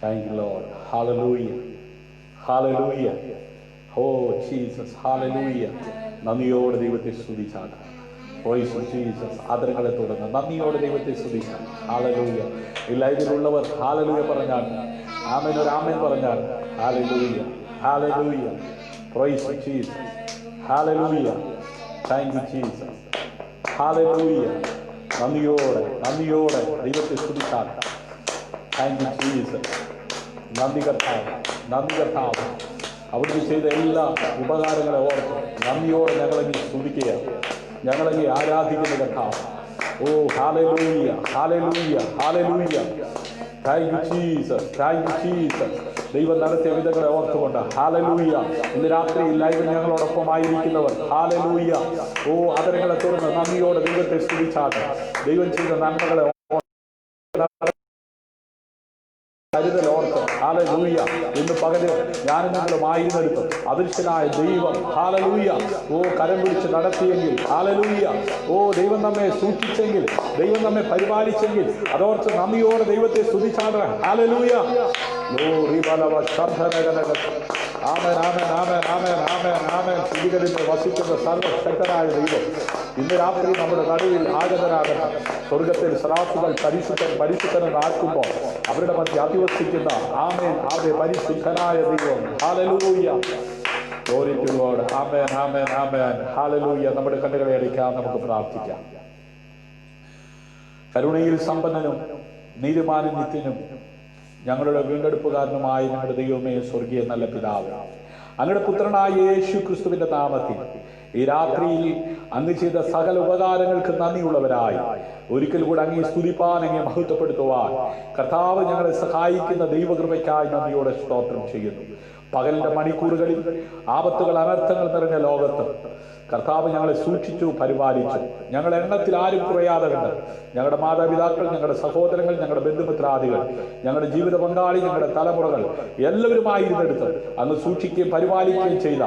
Thank you, Lord. Hallelujah. Hallelujah. Oh, Jesus. Hallelujah. നന്ദിയോടെ ദൈവത്തെ സ്തുതിച്ചാണ്. Praise Jesus. ആദരങ്ങളെ തുടർന്ന് നന്ദിയോടെ ദൈവത്തെ സ്തുതിച്ചാണ്. Hallelujah. എല്ലാവരിലുള്ളവർ Hallelujah പറഞ്ഞാൽ, ആമേൻ ഒരു ആമേൻ പറഞ്ഞാൽ, Hallelujah. Hallelujah. Praise Jesus. Hallelujah. Thank you, Jesus. Hallelujah. നന്ദിയോടെ ദൈവത്തെ സ്തുതിച്ചാൽ. Thank you, Jesus. നന്ദി കർത്താവ് അവിടുന്ന് ചെയ്ത എല്ലാ ഉപകാരങ്ങളെ ഓർത്ത് നന്ദിയോടെ ഞങ്ങളെങ്കിൽ സ്തുതിക്കുക, ഞങ്ങളെങ്കിൽ ആരാധിക്കുന്ന കർത്താവ്. ഓ ഹല്ലേലൂയ, ഹല്ലേലൂയ, ഹല്ലേലൂയ. Thank you, Jesus. Thank you, Jesus. ദൈവം നടത്തിയ വിധങ്ങളെ ഓർത്തുകൊണ്ട് ഹല്ലേലൂയ. ഇന്ന് രാത്രി ലൈവിൽ ഞങ്ങളോടൊപ്പം ആയിരിക്കുന്നവർ ഹല്ലേലൂയ. ഓ ആദരങ്ങളെ തുറന്ന് നന്ദിയോടെ ദൈവത്തെ സ്തുതിച്ചാട്ടെ. ദൈവം ചെയ്ത നന്മകളെ കരുതലോർത്ത് ഹല്ലേലൂയ. ഇന്ന് പകല് ഞാനും നിങ്ങളും ആയിരുന്നെടുത്ത് അദൃശ്യനായ ദൈവം ഹല്ലേലൂയ ഓ കരം പിടിച്ച് നടത്തിയെങ്കിൽ ഹല്ലേലൂയ. ഓ ദൈവം നമ്മെ സൂക്ഷിച്ചെങ്കിൽ, ദൈവം നമ്മെ പരിപാലിച്ചെങ്കിൽ അതോർത്ത് നന്ദിയോടെ ദൈവത്തെ സ്തുതിച്ചാടുക. ഹല്ലേലൂയ. ആമേൻ, ആമേൻ, ആമേൻ, ആമേൻ, ആമേൻ, ആമേൻ. സ്തുതികളിൽ വസിക്കുന്ന സർവശക്തനായ ദൈവം ഇന്ന് രാത്രി നമ്മുടെ നടുവിൽ ആഗതനാകട്ടെ. സ്വർഗത്തിൽ സറാഫുകൾ പരിശുദ്ധനെന്ന് ആക്കുമ്പോൾ അവരുടെ മധ്യ അധിവസിക്കുന്ന ആമേൻ പരിശുദ്ധനായ ദൈവം. Hallelujah. Glory to God. Amen, amen, amen. Hallelujah. നമ്മുടെ കണ്ണുകളെ അടയ്ക്കാം, നമുക്ക് പ്രാർത്ഥിക്കാം. കരുണയിൽ സമ്പന്നനും നീതിമാനും നിത്യനും ഞങ്ങളുടെ വീണ്ടെടുപ്പുകാരനുമായ ഞങ്ങളുടെ ദൈവമേ, സ്വർഗീയ നല്ല പിതാവ്, അങ്ങയുടെ പുത്രനായ യേശു ക്രിസ്തുവിന്റെ നാമത്തിൽ ഈ രാത്രിയിൽ അങ്ങ് ചെയ്ത സകല ഉപകാരങ്ങൾക്ക് നന്ദിയുള്ളവരായി ഒരിക്കൽ കൂടെ അങ്ങേ സ്തുതിപ്പാൻ, അങ്ങേ മഹത്വപ്പെടുത്തുവാൻ കർത്താവ് ഞങ്ങളെ സഹായിക്കുന്ന ദൈവകൃപയ്ക്കായി നന്ദിയോടെ സ്തോത്രം ചെയ്യുന്നു. പകലിന്റെ മണിക്കൂറുകളിൽ ആപത്തുകൾ അനർത്ഥങ്ങൾ നിറഞ്ഞ ലോകത്ത് കർത്താവ് ഞങ്ങളെ സൂക്ഷിച്ചു, പരിപാലിച്ചു. ഞങ്ങളുടെ എണ്ണത്തിൽ ആരും കുറയാതെ കണ്ട് ഞങ്ങളുടെ മാതാപിതാക്കൾ, ഞങ്ങളുടെ സഹോദരങ്ങൾ, ഞങ്ങളുടെ ബന്ധുമിത്രാദികൾ, ഞങ്ങളുടെ ജീവിത പങ്കാളി, ഞങ്ങളുടെ തലമുറകൾ എല്ലാവരുമായിരുന്നെടുത്ത് അങ്ങ് സൂക്ഷിക്കുകയും പരിപാലിക്കുകയും ചെയ്ത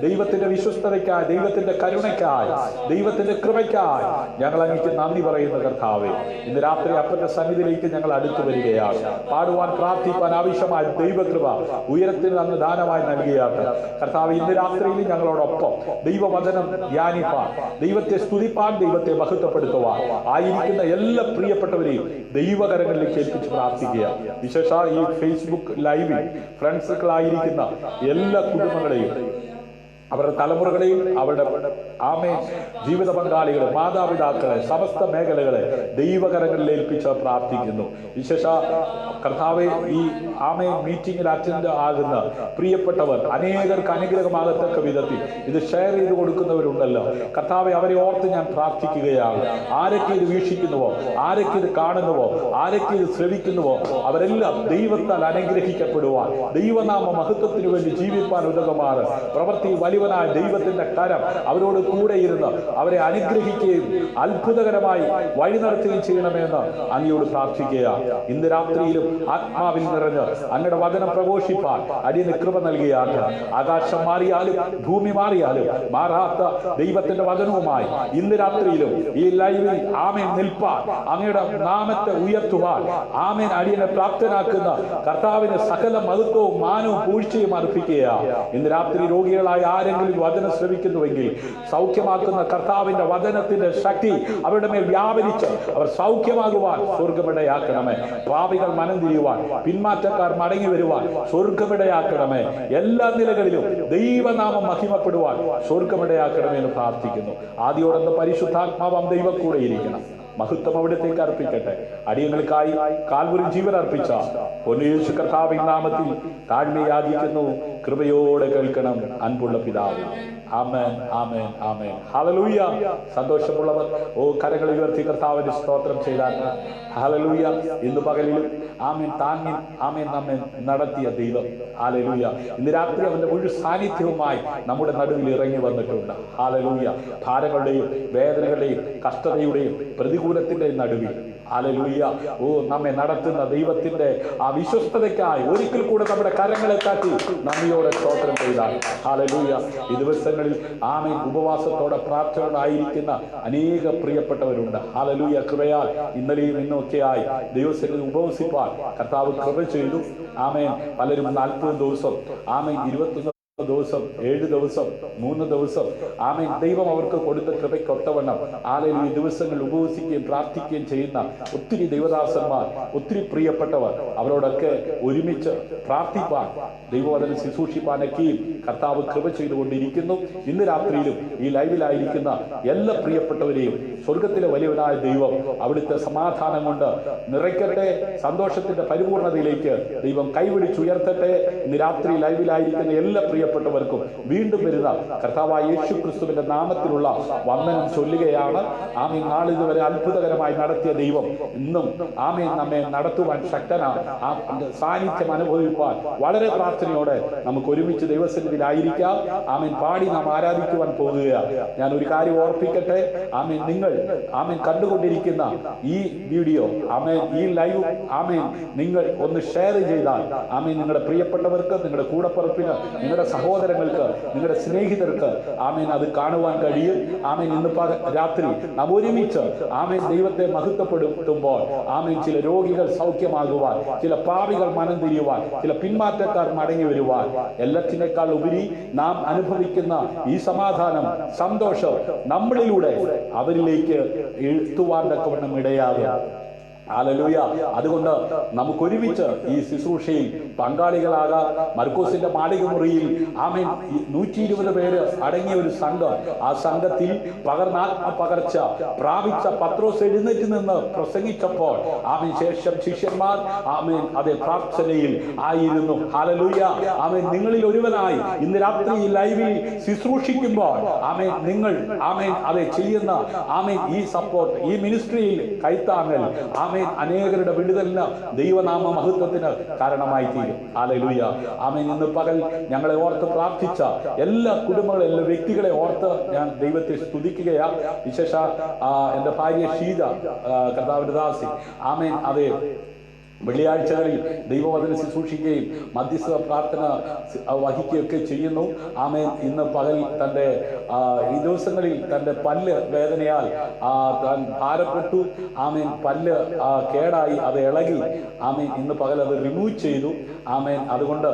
ദൈവത്തിന്റെ വിശ്വസ്തതയ്ക്കായി, ദൈവത്തിന്റെ കരുണയ്ക്കായി, ദൈവത്തിന്റെ കൃപയ്ക്കായി ഞങ്ങൾ അങ്ങേക്ക് നന്ദി പറയുന്ന കർത്താവേ, ഇന്ന് രാത്രി അപ്പന്റെ സന്നിധിയിലേക്ക് ഞങ്ങൾ അടുത്തു വരികയാണ്. പാടുവാൻ, പ്രാർത്ഥിപ്പാൻ ആവശ്യമായ ദൈവകൃപ ഉയരത്തിന് അങ്ങ് ദാനമായി നൽകിയാട്ട് കർത്താവ്, ഇന്ന് രാത്രിയിൽ ഞങ്ങളോടൊപ്പം ദൈവവചനം ധ്യാനിപ്പാൻ, ദൈവത്തെ സ്തുതിപ്പാൻ, ദൈവത്തെ മഹത്വപ്പെടുത്തുവാൻ ആയിരിക്കുന്ന എല്ലാ പ്രിയപ്പെട്ടവരെയും ദൈവകരങ്ങളിലേക്ക് ഏൽപ്പിച്ച് പ്രാർത്ഥിക്കുക. വിശേഷ ഈ ഫേസ്ബുക്ക് ലൈവിൽ ഫ്രണ്ട്സുകളായിരിക്കുന്ന എല്ലാ കുടുംബങ്ങളെയും, അവരുടെ തലമുറകളെയും, അവരുടെ ജീവിത പങ്കാളികളെ, മാതാപിതാക്കളെ, സമസ്ത മേഖലകളെ ദൈവകരങ്ങളിൽ ഏൽപ്പിച്ച് പ്രാർത്ഥിക്കുന്നു. വിശേഷ കർത്താവെ, ഈ മീറ്റിംഗിൽ അറ്റൻഡ് ആകുന്ന പ്രിയപ്പെട്ടവർ അനേകർക്ക് അനുഗ്രഹമാകത്തക്ക വിധത്തിൽ ഇത് ഷെയർ ചെയ്ത് കൊടുക്കുന്നവരുണ്ടല്ലോ കർത്താവെ, അവരെ ഓർത്ത് ഞാൻ പ്രാർത്ഥിക്കുകയാണ്. ആരൊക്കെ ഇത് വീക്ഷിക്കുന്നുവോ, ആരൊക്കെ ഇത് കാണുന്നുവോ, ആരൊക്കെ ഇത് ശ്രവിക്കുന്നുവോ, അവരെല്ലാം ദൈവത്താൽ അനുഗ്രഹിക്കപ്പെടുവാൻ, ദൈവനാമ മഹത്വത്തിനു വേണ്ടി ജീവിപ്പാൻ ഉതകുമാറ് പ്രവൃത്തി വലിവനായ ദൈവത്തിന്റെ കരം അവരോട് കൂടെ ഇരുന്ന് അവരെ അനുഗ്രഹിക്കുകയും അത്ഭുതകരമായി വഴി നടത്തുകയും ചെയ്യണമെന്ന് അങ്ങയോട് പ്രാർത്ഥിക്കുക. ഇന്ന് രാത്രിയിലും ആത്മാവിൽ നിറഞ്ഞ് അങ്ങയുടെ വചനം പ്രഘോഷിപ്പാൻ അടിയന് കൃപ നൽകിയാണ്. ആകാശം മാറിയാലും ഭൂമി മാറിയാലും മാറാത്ത ദൈവത്തിന്റെ വചനവുമായി ഇന്ന് രാത്രിയിലും ഈ ലൈവിൽ ആമേൻ നിൽപ്പാൻ, അങ്ങയുടെ നാമത്തെ ഉയർത്തുവാൻ ആമേൻ അടിയനെ പ്രാപ്തനാക്കുന്ന കർത്താവിന് സകല മഹത്വവും മാനവും പൂഴ്ചയും അർപ്പിക്കുക. ഇന്ന് രാത്രി രോഗികളായ ആരെങ്കിലും വചനം ശ്രവിക്കുന്നുവെങ്കിൽ സൗഖ്യമാക്കുന്ന കർത്താവിന്റെ വചനത്തിന്റെ ശക്തി അവരുടെ മേൽ വ്യാപരിച്ച് അവർ സൗഖ്യമാകുവാൻ സ്വർഗമിടയാക്കണമേ. പാപികൾ മനം തിരിയുവാൻ, പിന്മാറ്റക്കാർ മടങ്ങി വരുവാൻ സ്വർഗമിടയാക്കണമേ. എല്ലാ നിലകളിലും ദൈവനാമം മഹിമപ്പെടുവാൻ സ്വർഗമിടയാക്കണമേ എന്ന് പ്രാർത്ഥിക്കുന്നു. ആദ്യോടൊന്ന് പരിശുദ്ധാത്മാവാം ദൈവം കൂടെ ഇരിക്കണം. മഹത്വം അവിടത്തേക്ക് അർപ്പിക്കട്ടെ. അടിയങ്ങൾക്കായി കാൽവരി ജീവൻ അർപ്പിച്ച യേശു കർത്താവിൻ നാമത്തിൽ താഴ്മയാചിക്കുന്നു. കൃപയോടെ കേൾക്കണം അൻപുള്ള പിതാവ്. ആമേൻ, ആമേൻ, ആമേൻ. ഹല്ലേലൂയ. സന്തോഷമുള്ളവർ കരങ്ങൾ ഉയർത്തി കർത്താവിന് സ്തോത്രം ചെയ്താൽ ഹല്ലേലൂയ. ഇന്ന് പകലിലും ആമേൻ താങ്ങി ആമേൻ നമ്മെ നടത്തിയ ദൈവം ഹല്ലേലൂയ ഇന്ന് രാത്രി അവന്റെ മുഴു സാന്നിധ്യവുമായി നമ്മുടെ നടുവിൽ ഇറങ്ങി വന്നിട്ടുണ്ട്. ഹല്ലേലൂയ. ഭാരങ്ങളുടെയും വേദനകളുടെയും കഷ്ടതയുടെയും പ്രതികൂലത്തിന്റെയും നടുവിൽ ഹല്ലേലൂയ. ഓ, നമ്മെ നടത്തുന്ന ദൈവത്തിന്റെ ആ വിശ്വസ്തതയ്ക്കായി ഒരിക്കൽ കൂടെ നമ്മുടെ കരങ്ങളെ കാട്ടി നന്ദിയോടെ സ്തോത്രം ചെയ്താൽ ഹല്ലേലൂയ. ഈ ദിവസങ്ങളിൽ ആമേൻ ഉപവാസത്തോടെ പ്രാർത്ഥനയോടായിരിക്കുന്ന അനേക പ്രിയപ്പെട്ടവരുണ്ട്. ഹല്ലേലൂയ. കൃപയാൽ ഇന്നലെയും ഇന്നൊക്കെയായി ദൈവസന്നിധിയിൽ ഉപവസിപ്പാൻ കർത്താവ് കൃപ ചെയ്തു. ആമേൻ. പലരും 40 ദിവസം, ആമേൻ 21 ദിവസം, 7 ദിവസം, 3 ദിവസം, ആമേൻ ദൈവം അവർക്ക് കൊടുത്ത കൃപയ്ക്കൊത്തവണ്ണം ഈ ദിവസങ്ങൾ ഉപവസിക്കുകയും പ്രാർത്ഥിക്കുകയും ചെയ്യുന്ന ഒത്തിരി ദൈവദാസന്മാർ, ഒത്തിരി പ്രിയപ്പെട്ടവർ, അവരോടൊക്കെ ഒരുമിച്ച് പ്രാർത്ഥിപ്പാൻ, ദൈവവചനം ശുശ്രൂഷിപ്പാനൊക്കെയും കർത്താവ് കൃപ ചെയ്തുകൊണ്ടിരിക്കുന്നു. ഇന്ന് രാത്രിയിലും ഈ ലൈവിലായിരിക്കുന്ന എല്ലാ പ്രിയപ്പെട്ടവരെയും സ്വർഗത്തിലെ വലിയവനായ ദൈവം അവിടുത്തെ സമാധാനം കൊണ്ട് നിറയ്ക്കട്ടെ. സന്തോഷത്തിന്റെ പരിപൂർണതയിലേക്ക് ദൈവം കൈപിടിച്ചുയർത്തട്ടെ. ഇന്ന് രാത്രി ലൈവിലായിരിക്കുന്ന എല്ലാ പ്രിയപ്പെട്ടവർക്കും വീണ്ടും വരുന്ന കർത്താവായ യേശു ക്രിസ്തുവിന്റെ നാമത്തിലുള്ള വന്ദനം ചൊല്ലുകയാണ്. ആമേൻ. നാളിതുവരെ അത്ഭുതകരമായി നടത്തിയ ദൈവം ഇന്നും ആമേൻ നമ്മെ നടത്തുവാൻ ശക്തനാണ്. ആ സാന്നിധ്യം അനുഭവിപ്പാൻ വളരെ പ്രാർത്ഥനയോടെ നമുക്ക് ഒരുമിച്ച് ദൈവസന്നിധിയിലായിരിക്കാം. ആമേൻ. പാടി നാം ആരാധിക്കുവാൻ പോകുകയാണ്. ഞാൻ ഒരു കാര്യം ഓർപ്പിക്കട്ടെ. ആമേൻ. നിങ്ങൾ ആമേൻ കണ്ടുകൊണ്ടിരിക്കുന്ന ഈ വീഡിയോ, ആമേൻ ഈ ലൈവ്, ആമേൻ നിങ്ങൾ ഒന്ന് ഷെയർ ചെയ്താൽ, ആമേൻ നിങ്ങളുടെ പ്രിയപ്പെട്ടവർക്ക്, നിങ്ങളുടെ കൂടപ്പിറപ്പിന്, നിങ്ങളുടെ സഹോദരങ്ങൾക്ക്, നിങ്ങളുടെ സ്നേഹിതർക്ക് ആമേൻ അത് കാണുവാൻ കഴിയും. ആമേൻ. ഇന്ന് രാത്രി നാം ഒരുമിച്ച് ആമേൻ ദൈവത്തെ മഹത്വപ്പെടുത്തുമ്പോൾ ആമേൻ ചില രോഗികൾ സൗഖ്യമാകുവാൻ, ചില പാപികൾ മനം തിരിയുവാൻ, ചില പിന്മാറ്റക്കാർ മടങ്ങി വരുവാൻ, എല്ലാത്തിനേക്കാൾ ഉപരി നാം അനുഭവിക്കുന്ന ഈ സമാധാനം, സന്തോഷം നമ്മളിലൂടെ അവരിലേക്ക് എഴുത്തുവാൻ തക്കവണ്ണം ഇടയാകും. ഹല്ലേലൂയ. അതുകൊണ്ട് നമുക്കൊരുമിച്ച് ഈ ശുശ്രൂഷയിൽ പങ്കാളികളാകാം. മർക്കോസിന്റെ മാളിക മുറിയിൽ ആമേൻ 120 പേര് അടങ്ങിയ ഒരു സംഘം, ആ സംഘത്തിൽ പകർച്ച പ്രാപിച്ച പത്രോസ് എഴുന്നേറ്റ് നിന്ന് പ്രസംഗിച്ചപ്പോൾ ആമേൻ ശേഷം ശിഷ്യന്മാർ ആമേൻ അതേ പ്രാർത്ഥനയിൽ ആയിരുന്നു. ഹല്ലേലൂയ. ആമേൻ. നിങ്ങളിൽ ഒരുവനായി ഇന്ന് രാത്രി ഈ ലൈവിൽ ശുശ്രൂഷിക്കുമ്പോൾ ആമേൻ നിങ്ങൾ ആമേൻ അതെ ചെയ്യുന്ന ആമേൻ ഈ സപ്പോർട്ട്, ഈ മിനിസ്ട്രിയിൽ കൈത്താങ്ങൽ ആമേൻ അനേകരുടെ വിടുതലിന്, ദൈവനാമ മഹത്വത്തിന് കാരണമായി തീരും. ഹല്ലേലൂയ. ആമേൻ. ഇന്ന് പകൽ ഞങ്ങളെ ഓർത്ത് പ്രാർത്ഥിച്ച എല്ലാ കുടുംബങ്ങളെ, എല്ലാ വ്യക്തികളെ ഓർത്ത് ഞാൻ ദൈവത്തെ സ്തുതിക്കുകയാണ്. വിശേഷ എൻ്റെ ഭാര്യ ഷീജ, കർത്താവിന്റെ ദാസി, ആമേൻ അതെ വെള്ളിയാഴ്ചകളിൽ ദൈവവചനം ശുശ്രൂഷിക്കുകയും മധ്യസ്ഥ പ്രാർത്ഥന വഹിക്കുകയൊക്കെ ചെയ്യുന്നു. ആമേൻ. ഇന്ന് പകൽ തൻ്റെ ഈ ദിവസങ്ങളിൽ തൻ്റെ പല്ല് വേദനയാൽ താൻ ഭാരപ്പെട്ടു. ആമേൻ. പല്ല് കേടായി, അത് ഇളകി. ആമേൻ. ഇന്ന് പകൽ അത് റിമൂവ് ചെയ്തു. ആമേൻ. അതുകൊണ്ട്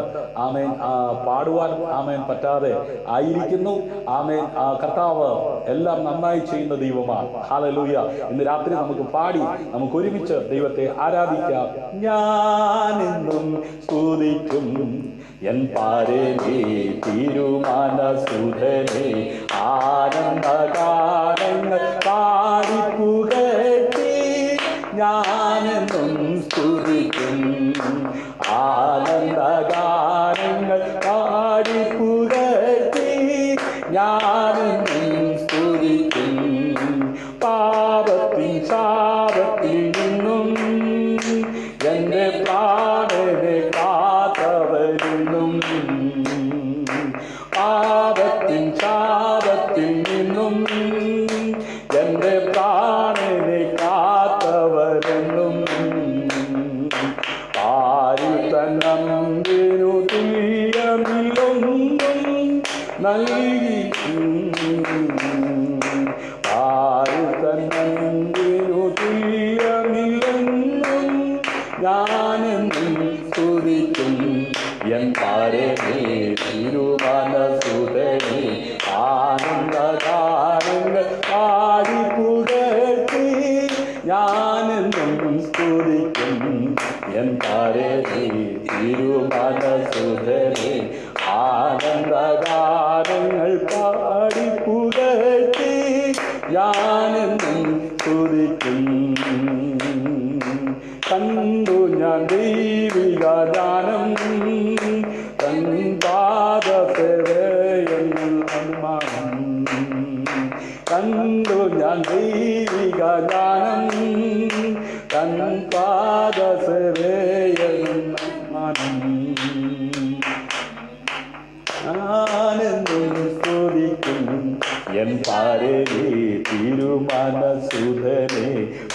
ആമേൻ പാടുവാൻ ആമേൻ പറ്റാതെ ആയിരിക്കുന്നു. ആമേൻ. കർത്താവ് എല്ലാം നന്നായി ചെയ്യുന്ന ദൈവമാണ്. ഹല്ലേലൂയ. ഇന്ന് രാത്രി നമുക്ക് പാടി നമുക്ക് ഒരുമിച്ച് ദൈവത്തെ ആരാധിക്കാം. ഞാനെന്നും സ്തുതിക്കും എൻ പാരനേ തിരുമനസുധനേ, ആനന്ദഗാനങ്ങൾ പാടിപ്പുകഴ്ത്തി ഞാനെന്നും സ്തുതിക്കും, ആനന്ദഗാനങ്ങൾ പാടിപ്പുകഴ്ത്തി ഞാനെന്നും സ്തുതിക്കും. പാപത്തിൻ ശാപത്തിൽ നിന്നും എന്റെ പ്രാണനെ കാത്തവരിന്നും, പാപത്തിൻ ശാപത്തിൽ നിന്നും എന്റെ പ്രാണനെ കാത്തവരെന്നും, പാരിതനന്ദിനു തുല്യമില്ലൊന്നും നൽകി, പാരിതനന്ദിനു തുല്യമില്ലൊന്നും ഞാനെന്നും സ്തുതിക്കും എൻ പാരനേ തിരുമനസുധനേ, ആനന്ദഗാനങ്ങൾ പാടിപ്പുകഴ്ത്തി ഞാനെന്നും സ്തുതിക്കും എൻ പാരനേ തിരുമനസുധനേ, ആനന്ദഗാനങ്ങൾ പാടിപ്പുകഴ്ത്തി ഞാനെന്നും സ്തുതിക്കും. കണ്ടു ഞാൻ ദൈവിക ജ്ഞാനം, തൻ പാദസേവയെന്നുമാനം, കണ്ടു ഞാൻ ദൈവിക ജ്ഞാനം, തൻ പാദസേവയെന്നുമാനം, ഞാനെന്നും സ്തുതിക്കും എൻ പാരനേ തിരുമനസുധനേ,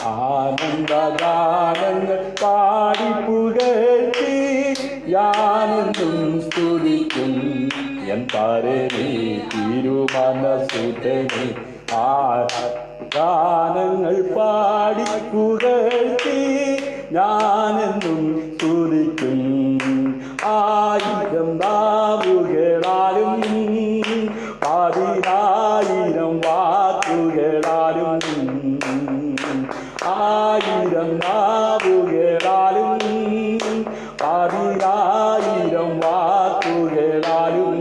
ആനന്ദ ഗാനങ്ങൾ പാടി പുകഴ്ത്തി ഞാനെന്നും സ്തുതിക്കും എൻ പരമേ തിരുമനസുതനെ. ആ ഗാനങ്ങൾ പാടി പുകഴ്ത്തി ഞാനെന്നും സ്തുതിക്കും. ആയിരം നാവുകളാലും 10,000 വാക്കുകളാലും 1000 നാവുകളാലും 10,000 വാക്കുകളാലും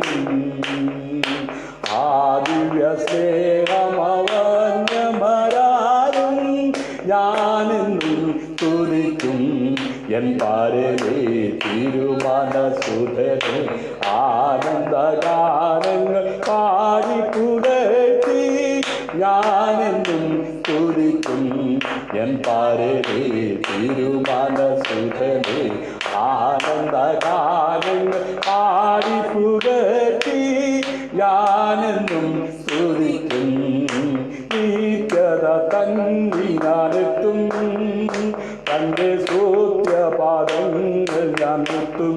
ആ ദിവ്യ സ്നേഹമവന്യമരാലും ഞാനെന്നും സ്തുതിക്കും എൻ പരമേ തിരുമനസുതനെ. ആനന്ദഗാനങ്ങൾ പാടി പുകഴ്ത്തി ഞാനെന്നും സ്തുതിക്കും എൻ പരമേ തിരുമനസുതനെ. ആനന്ദഗാനങ്ങൾ പാടി പുകഴ്ത്തി ഞാനെന്നും സ്തുതിക്കും. നിത്യത തന്നിനാലെത്തും തന്റെ സ്തുത്യപാദങ്ങൾ ഞാൻ മുത്തും.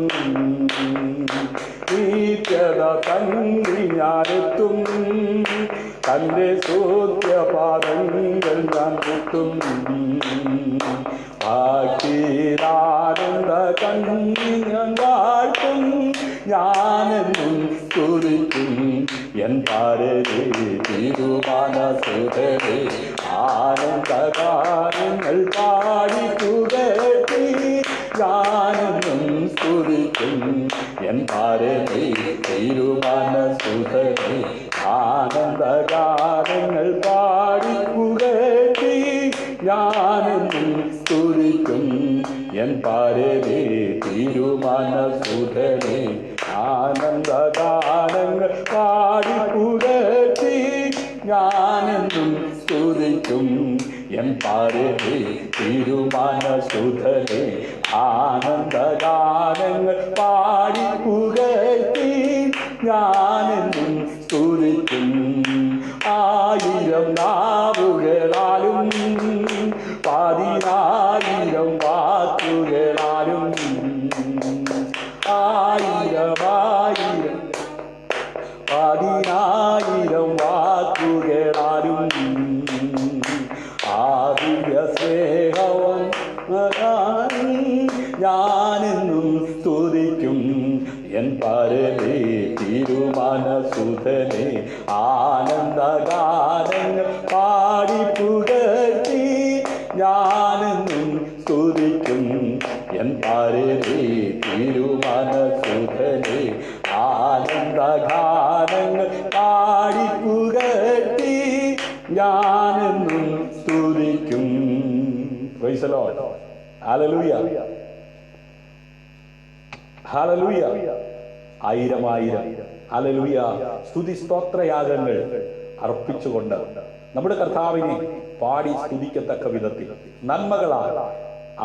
നിത്യത തന്നിനാലെത്തും തന്റെ സ്തുത്യപാദങ്ങൾ ഞാൻ മുത്തും. ആനന്ദ കണ്ണിഞാൻ വാഴ്ത്തും ഞാനെന്നും സ്തുതിക്കും എൻ പരമേ തിരുമനസുതനെ. ആനന്ദഗാനങ്ങൾ പാടി പുകഴ്ത്തി ഞാനെന്നും സ്തുതിക്കും എൻ പരമേ തിരുമനസുതനെ. ആനന്ദഗാനങ്ങൾ പാടി പുകഴ്ത്തി ഞാനെന്നും സ്തുതിക്കും എൻ പരമേ തിരുമനസുതനെ. ആനന്ദഗാനങ്ങൾ പാടി പുകഴ്ത്തി ഞാനെന്നും സ്തുതിക്കും എൻ പരമേ തിരുമനസുതനെ. ആനന്ദഗാനങ്ങൾ പാടി പുകഴ്ത്തി ഞാനെന്നും സ്തുതിക്കും. 1000 നാവുകളാലും 10,000 വാക്കുകളാലും 1000 10,000 വാക്കുകളാലും ആ ദിവ്യ സ്നേഹവൻ ഞാനെന്നും സ്തുതിക്കും എൻ പരമേ തിരുമനസുതനെ. ആനന്ദഗാനങ്ങൾ പാടി പുകഴ്ത്തി ഞാനെന്നും സ്തുതിക്കും എൻ പരമേ തിരുമനസുതനെ. ആനന്ദഗാനങ്ങൾ പാടി പുകഴ്ത്തി ഞാനെന്നും സ്തുതിക്കും. Price the Lord. Hallelujah, hallelujah. 1000 hallelujah സ്തുതി സ്തോത്രയാഗങ്ങൾ അർപ്പിച്ചുകൊണ്ട് നമ്മുടെ കർത്താവിനെ പാടി സ്തുതിക്കത്തക്ക വിധത്തിൽ നന്മകളാൽ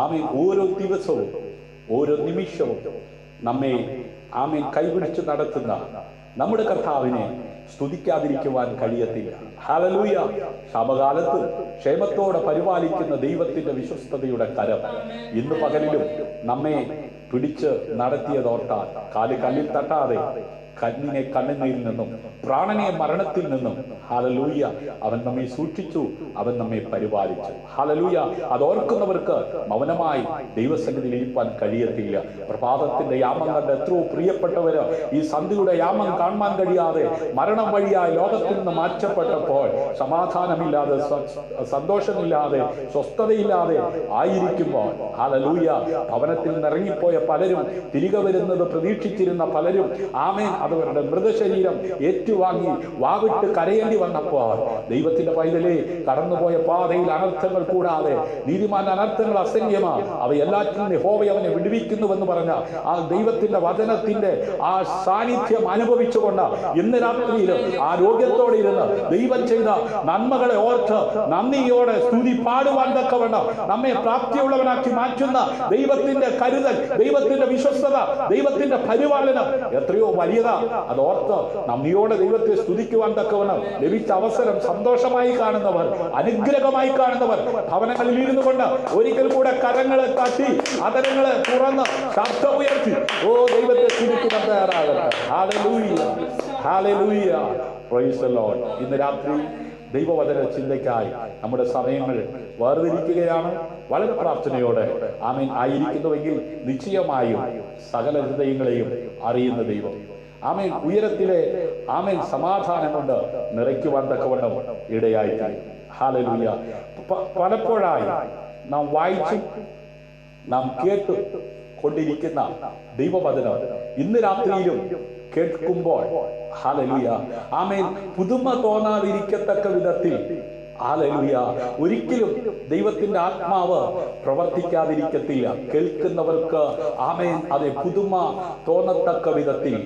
ആമേൻ ഓരോ ദിവസവും ഓരോ നിമിഷവും നമ്മെ ആമേൻ കൈപിടിച്ച് നടത്തുന്ന നമ്മുടെ കർത്താവിനെ സ്തുതിക്കാതിരിക്കുവാൻ കഴിയത്തില്ല. ഹല്ലേലൂയ. സമകാലത്ത് ക്ഷേമത്തോടെ പരിപാലിക്കുന്ന ദൈവത്തിന്റെ വിശ്വസ്തതയുടെ കരം ഇന്ന് പകലിലും നമ്മെ പിടിച്ച് നടത്തിയതോർത്താൽ കാല് കല്ലിൽ തട്ടാതെ കണ്ണിനെ കണ്ണുനീരിൽ നിന്നും പ്രാണനെ മരണത്തിൽ നിന്നും ഹല്ലേലൂയ അവൻ നമ്മെ സൂക്ഷിച്ചു, അവൻ നമ്മെ പരിപാലിച്ചു. ഹല്ലേലൂയ. അതോർക്കുന്നവർക്ക് മൗനമായി ദൈവസന്നിധിയിൽ ഇരിപ്പാൻ കഴിയത്തില്ല. പ്രഭാതത്തിന്റെ യാമം കണ്ട് എത്രയോ പ്രിയപ്പെട്ടവര് ഈ സന്ധ്യയുടെ യാമം കാണാൻ കഴിയാതെ മരണം വഴിയായി ലോകത്തിൽ നിന്ന് മാറ്റപ്പെട്ടപ്പോൾ സമാധാനമില്ലാതെ സന്തോഷമില്ലാതെ സ്വസ്ഥതയില്ലാതെ ആയിരിക്കുമ്പോൾ ഹല്ലേലൂയ ഭവനത്തിൽ നിന്ന് ഇറങ്ങിപ്പോയ പലരും തിരികെ വരുന്നത് പ്രതീക്ഷിച്ചിരുന്ന പലരും ആമേൻ അവരുടെ മൃതശരീരം ഏറ്റുവാങ്ങി വാവിട്ട് കരയേണ്ടി വന്നപ്പോൾ ദൈവത്തിന്റെ പൈതലേ കടന്നുപോയ പാതയിൽ അനർത്ഥങ്ങൾ കൂടാതെ നീതിമാൻ അനർത്ഥങ്ങൾ അസംഖ്യമാ അവയെല്ലാറ്റിനും യഹോവ അവനെ വിടുവിക്കുന്നുവെന്ന് പറഞ്ഞ ആ ദൈവത്തിന്റെ വചനത്തിന്റെ ആ സാന്നിധ്യം അനുഭവിച്ചുകൊണ്ട് ഇന്ന് രാത്രിയിൽ ആ രോഗ്യത്തോടെ ഇരുന്ന് ദൈവം ചെയ്ത നന്മകളെ ഓർത്ത് നന്ദിയോടെ സ്തുതി പാടുവാൻ തക്കവണ്ണം നമ്മെ പ്രാപ്തിയുള്ളവനാക്കി മാറ്റുന്ന ദൈവത്തിന്റെ കരുതൽ, ദൈവത്തിന്റെ വിശ്വസ്തത, ദൈവത്തിന്റെ പരിപാലനം എത്രയോ വലിയതാണ്. അത് ഓർത്ത് നന്ദിയോടെ ദൈവത്തെ സ്തുതിക്കുവാൻ തക്കവണ്ണം ലഭിച്ച അവസരം സന്തോഷമായി കാണുന്നവർ, അനുഗ്രഹമായി കാണുന്നവർ ഭവനങ്ങളിൽ ഇരുന്നു കൊണ്ട് ഒരിക്കൽ കൂടെ കരങ്ങളെ തട്ടി അതരങ്ങളെ തുറന്ന് ശബ്ദം ഉയർത്തി ദൈവത്തെ സ്തുതിക്കുവാൻ തയ്യാറാകട്ടെ. ഹല്ലേലൂയ, ഹല്ലേലൂയ, പ്രൈസ് ദി ലോർഡ്. ഇന്ന് രാത്രി ദൈവവചന ചിന്തയ്ക്കായി നമ്മുടെ സമയങ്ങൾ വേർതിരിക്കുകയാണ്. വളരെ പ്രാർത്ഥനയോടെ ആമേൻ ആയിരിക്കുന്നുവെങ്കിൽ നിശ്ചയമായും സകല ഹൃദയങ്ങളെയും അറിയുന്ന ദൈവം ആമേൻ ഉയരത്തിലെ ആമേൻ സമാധാനം കൊണ്ട് നിറയ്ക്കുവാൻ തക്കവണ്ണം ഇടയായിട്ടായി. ഹല്ലേലൂയ. പലപ്പോഴായി നാം വായിച്ചു നാം കേട്ടു കൊണ്ടിരിക്കുന്ന ദൈവവചനം ഇന്ന് രാത്രിയിലും കേൾക്കുമ്പോൾ ഹല്ലേലൂയ ആമേൻ പുതുമ തോന്നാതിരിക്കത്തക്ക വിധത്തിൽ ഹല്ലേലൂയ ഒരിക്കലും ദൈവത്തിന്റെ ആത്മാവ് പ്രവർത്തിക്കാതിരിക്കത്തില്ല. കേൾക്കുന്നവർക്ക് ആമേൻ അതെ പുതുമ തോന്നത്തക്ക വിധത്തിൽ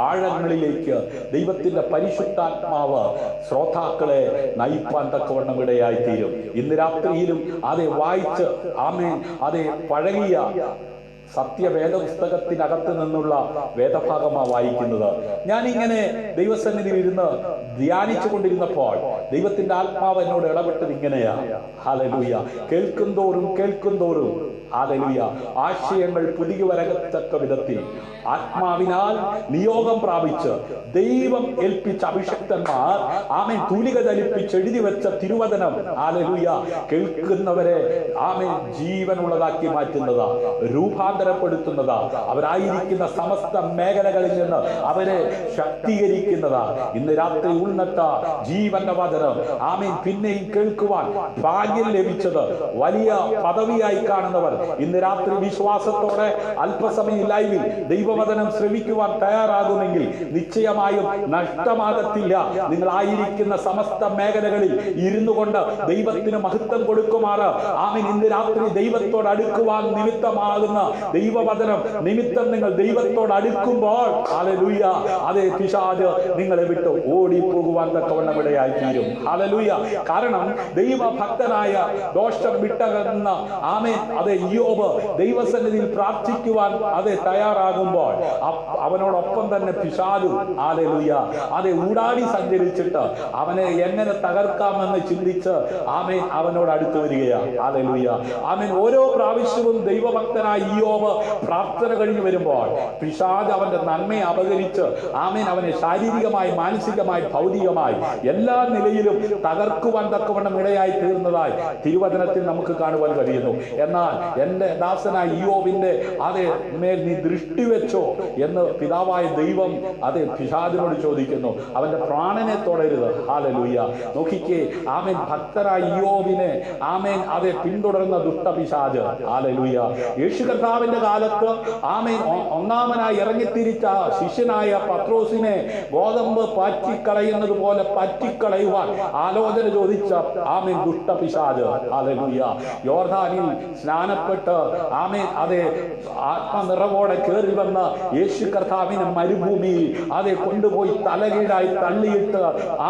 ആഴങ്ങളിലേക്ക് ദൈവത്തിന്റെ പരിശുദ്ധാത്മാവ് ശ്രോതാക്കളെ നയിപ്പാൻ തക്കവണ്ണം ഇടയായിത്തീരും. ഇന്ന് രാത്രിയിലും അതെ വായിച്ച് ആമേൻ അതെ പഴകിയ സത്യവേദ പുസ്തകത്തിനകത്ത് നിന്നുള്ള വേദഭാഗമാണ് വായിക്കുന്നത്. ഞാനിങ്ങനെ ദൈവസന്നിധിയിൽ ഇരുന്ന് ധ്യാനിച്ചു കൊണ്ടിരുന്നപ്പോൾ ദൈവത്തിന്റെ ആത്മാവ് എന്നോട് ഇടപെട്ടത് ഇങ്ങനെയാ. ഹല്ലേലൂയ. കേൾക്കും തോറും ഹല്ലേലൂയ ആശയങ്ങൾ പുതിയ വരത്തക്ക വിധത്തിൽ ആത്മാവിനാൽ നിയോഗം പ്രാപിച്ച് ദൈവം ഏൽപ്പിച്ച അഭിഷക്തന്മാർ ആമേൻ തൂലിക ചലിപ്പിച്ച് എഴുതി വെച്ച തിരുവചനം ഹല്ലേലൂയ കേൾക്കുന്നവരെ ആമേൻ ജീവനുള്ളതാക്കി മാറ്റുന്നതാ, രൂപാന്തരപ്പെടുത്തുന്നതാ, അവരായിരിക്കുന്ന സമസ്ത മേഖലകളിൽ നിന്ന് അവരെ ശക്തീകരിക്കുന്നതാ. ഇന്ന് രാത്രി ഉൾനട്ട ജീവന്റെ വചനം ആമേൻ പിന്നെയും കേൾക്കുവാൻ ഭാഗ്യം ലഭിച്ചത് വലിയ പദവിയായി കാണുന്നവർ ഇന്ന് രാത്രി വിശ്വാസത്തോടെ അല്പസമയം ലൈവിൽ ദൈവവചനം ശ്രവിക്കുവാൻ തയ്യാറാകുമെങ്കിൽ നിശ്ചയമായും നഷ്ടമാകത്തില്ല. നിങ്ങളായിരിക്കുന്ന സമസ്ത മേഖലകളിൽ ഇരുന്നു കൊണ്ട് ദൈവത്തിന് മഹത്വം കൊടുക്കുമാറ് ആമേൻ ഇന്ന് രാത്രി ദൈവത്തോട് അടുക്കുവാൻ നിമിത്തമാകുന്ന ദൈവവചനം നിമിത്തം നിങ്ങൾ ദൈവത്തോട് അടുക്കുമ്പോൾ ഹല്ലേലൂയ അതേ പിശാച് നിങ്ങളെ വിട്ട് ഓടിപ്പോകുവാൻ തക്കവണ്ണം ഇടയായിത്തീരും. ഹല്ലേലൂയ. കാരണം ദൈവഭക്തനായ ദോഷം വിട്ടകന്ന ആമേൻ അതെ യോബ് ദൈവസന്നിധിയിൽ പ്രാർത്ഥിക്കുവാൻ അതെ തയ്യാറാകുമ്പോൾ അവനോടൊപ്പം തന്നെ പിശാചും ഹല്ലേലൂയ അതെ ഊടാടി സഞ്ചരിച്ചിട്ട് അവനെ എങ്ങനെ തകർക്കാമെന്ന് ചിന്തിച്ച് ആമേൻ അവനോട് അടുത്തു വരികയാണ്. ഹല്ലേലൂയ. ആമേൻ ഓരോ പ്രാവശ്യവും ദൈവഭക്തനായ യോബ് പ്രാർത്ഥന കഴിഞ്ഞു വരുമ്പോൾ പിശാച് അവന്റെ നന്മയെ അപകരിച്ച് ആമേൻ അവനെ ശാരീരികമായി, മാനസികമായി, ഭൗതികമായി എല്ലാ നിലയിലും തകർക്കുവാൻ തക്കവണ്ണം ഇടയായി തീർന്നതായി തിരുവചനത്തിൽ നമുക്ക് കാണുവാൻ കഴിയുന്നു. എന്നാൽ എന്റെ ദാസനായ യോബിന്റെ അതേ മേൽ നീ ദൃഷ്ടി വെച്ചോ എന്ന് പിതാവായ ദൈവം അതേ പിശാചിനോട് ചോദിക്കുന്നു. അവന്റെ പ്രാണനെ തൊടരുത്. ഹല്ലേലൂയ. നോക്കിക്കേ ആമേൻ ഭക്തരായ യോബിനെ ആമേൻ അതെ പിന്തുടർന്ന ദുഷ്ടപിശാച് ഹല്ലേലൂയ. യേശു കർത്താവിന്റെ കാലത്ത് ആമേൻ ഒന്നാമനായി ഇറങ്ങിത്തിരിച്ച ശിഷ്യനായ പത്രോസിനെ ഗോതമ്പ് പാറ്റിക്കളയുന്നത് പോലെ പറ്റിക്കളയുവാൻ ആലോചന ചോദിച്ച ആമേൻ ദുഷ്ടപിശാച് ഹല്ലേലൂയ. യോർദാനിൽ സ്നാനപ്പെട്ട് ആമേൻ അതെ ആത്മനിറവോടെ കയറി വന്ന യേശു കർത്താവിനെ മരുഭൂമിയിൽ അതെ കൊണ്ടുപോയി തലകീഴായി തള്ളിയിട്ട്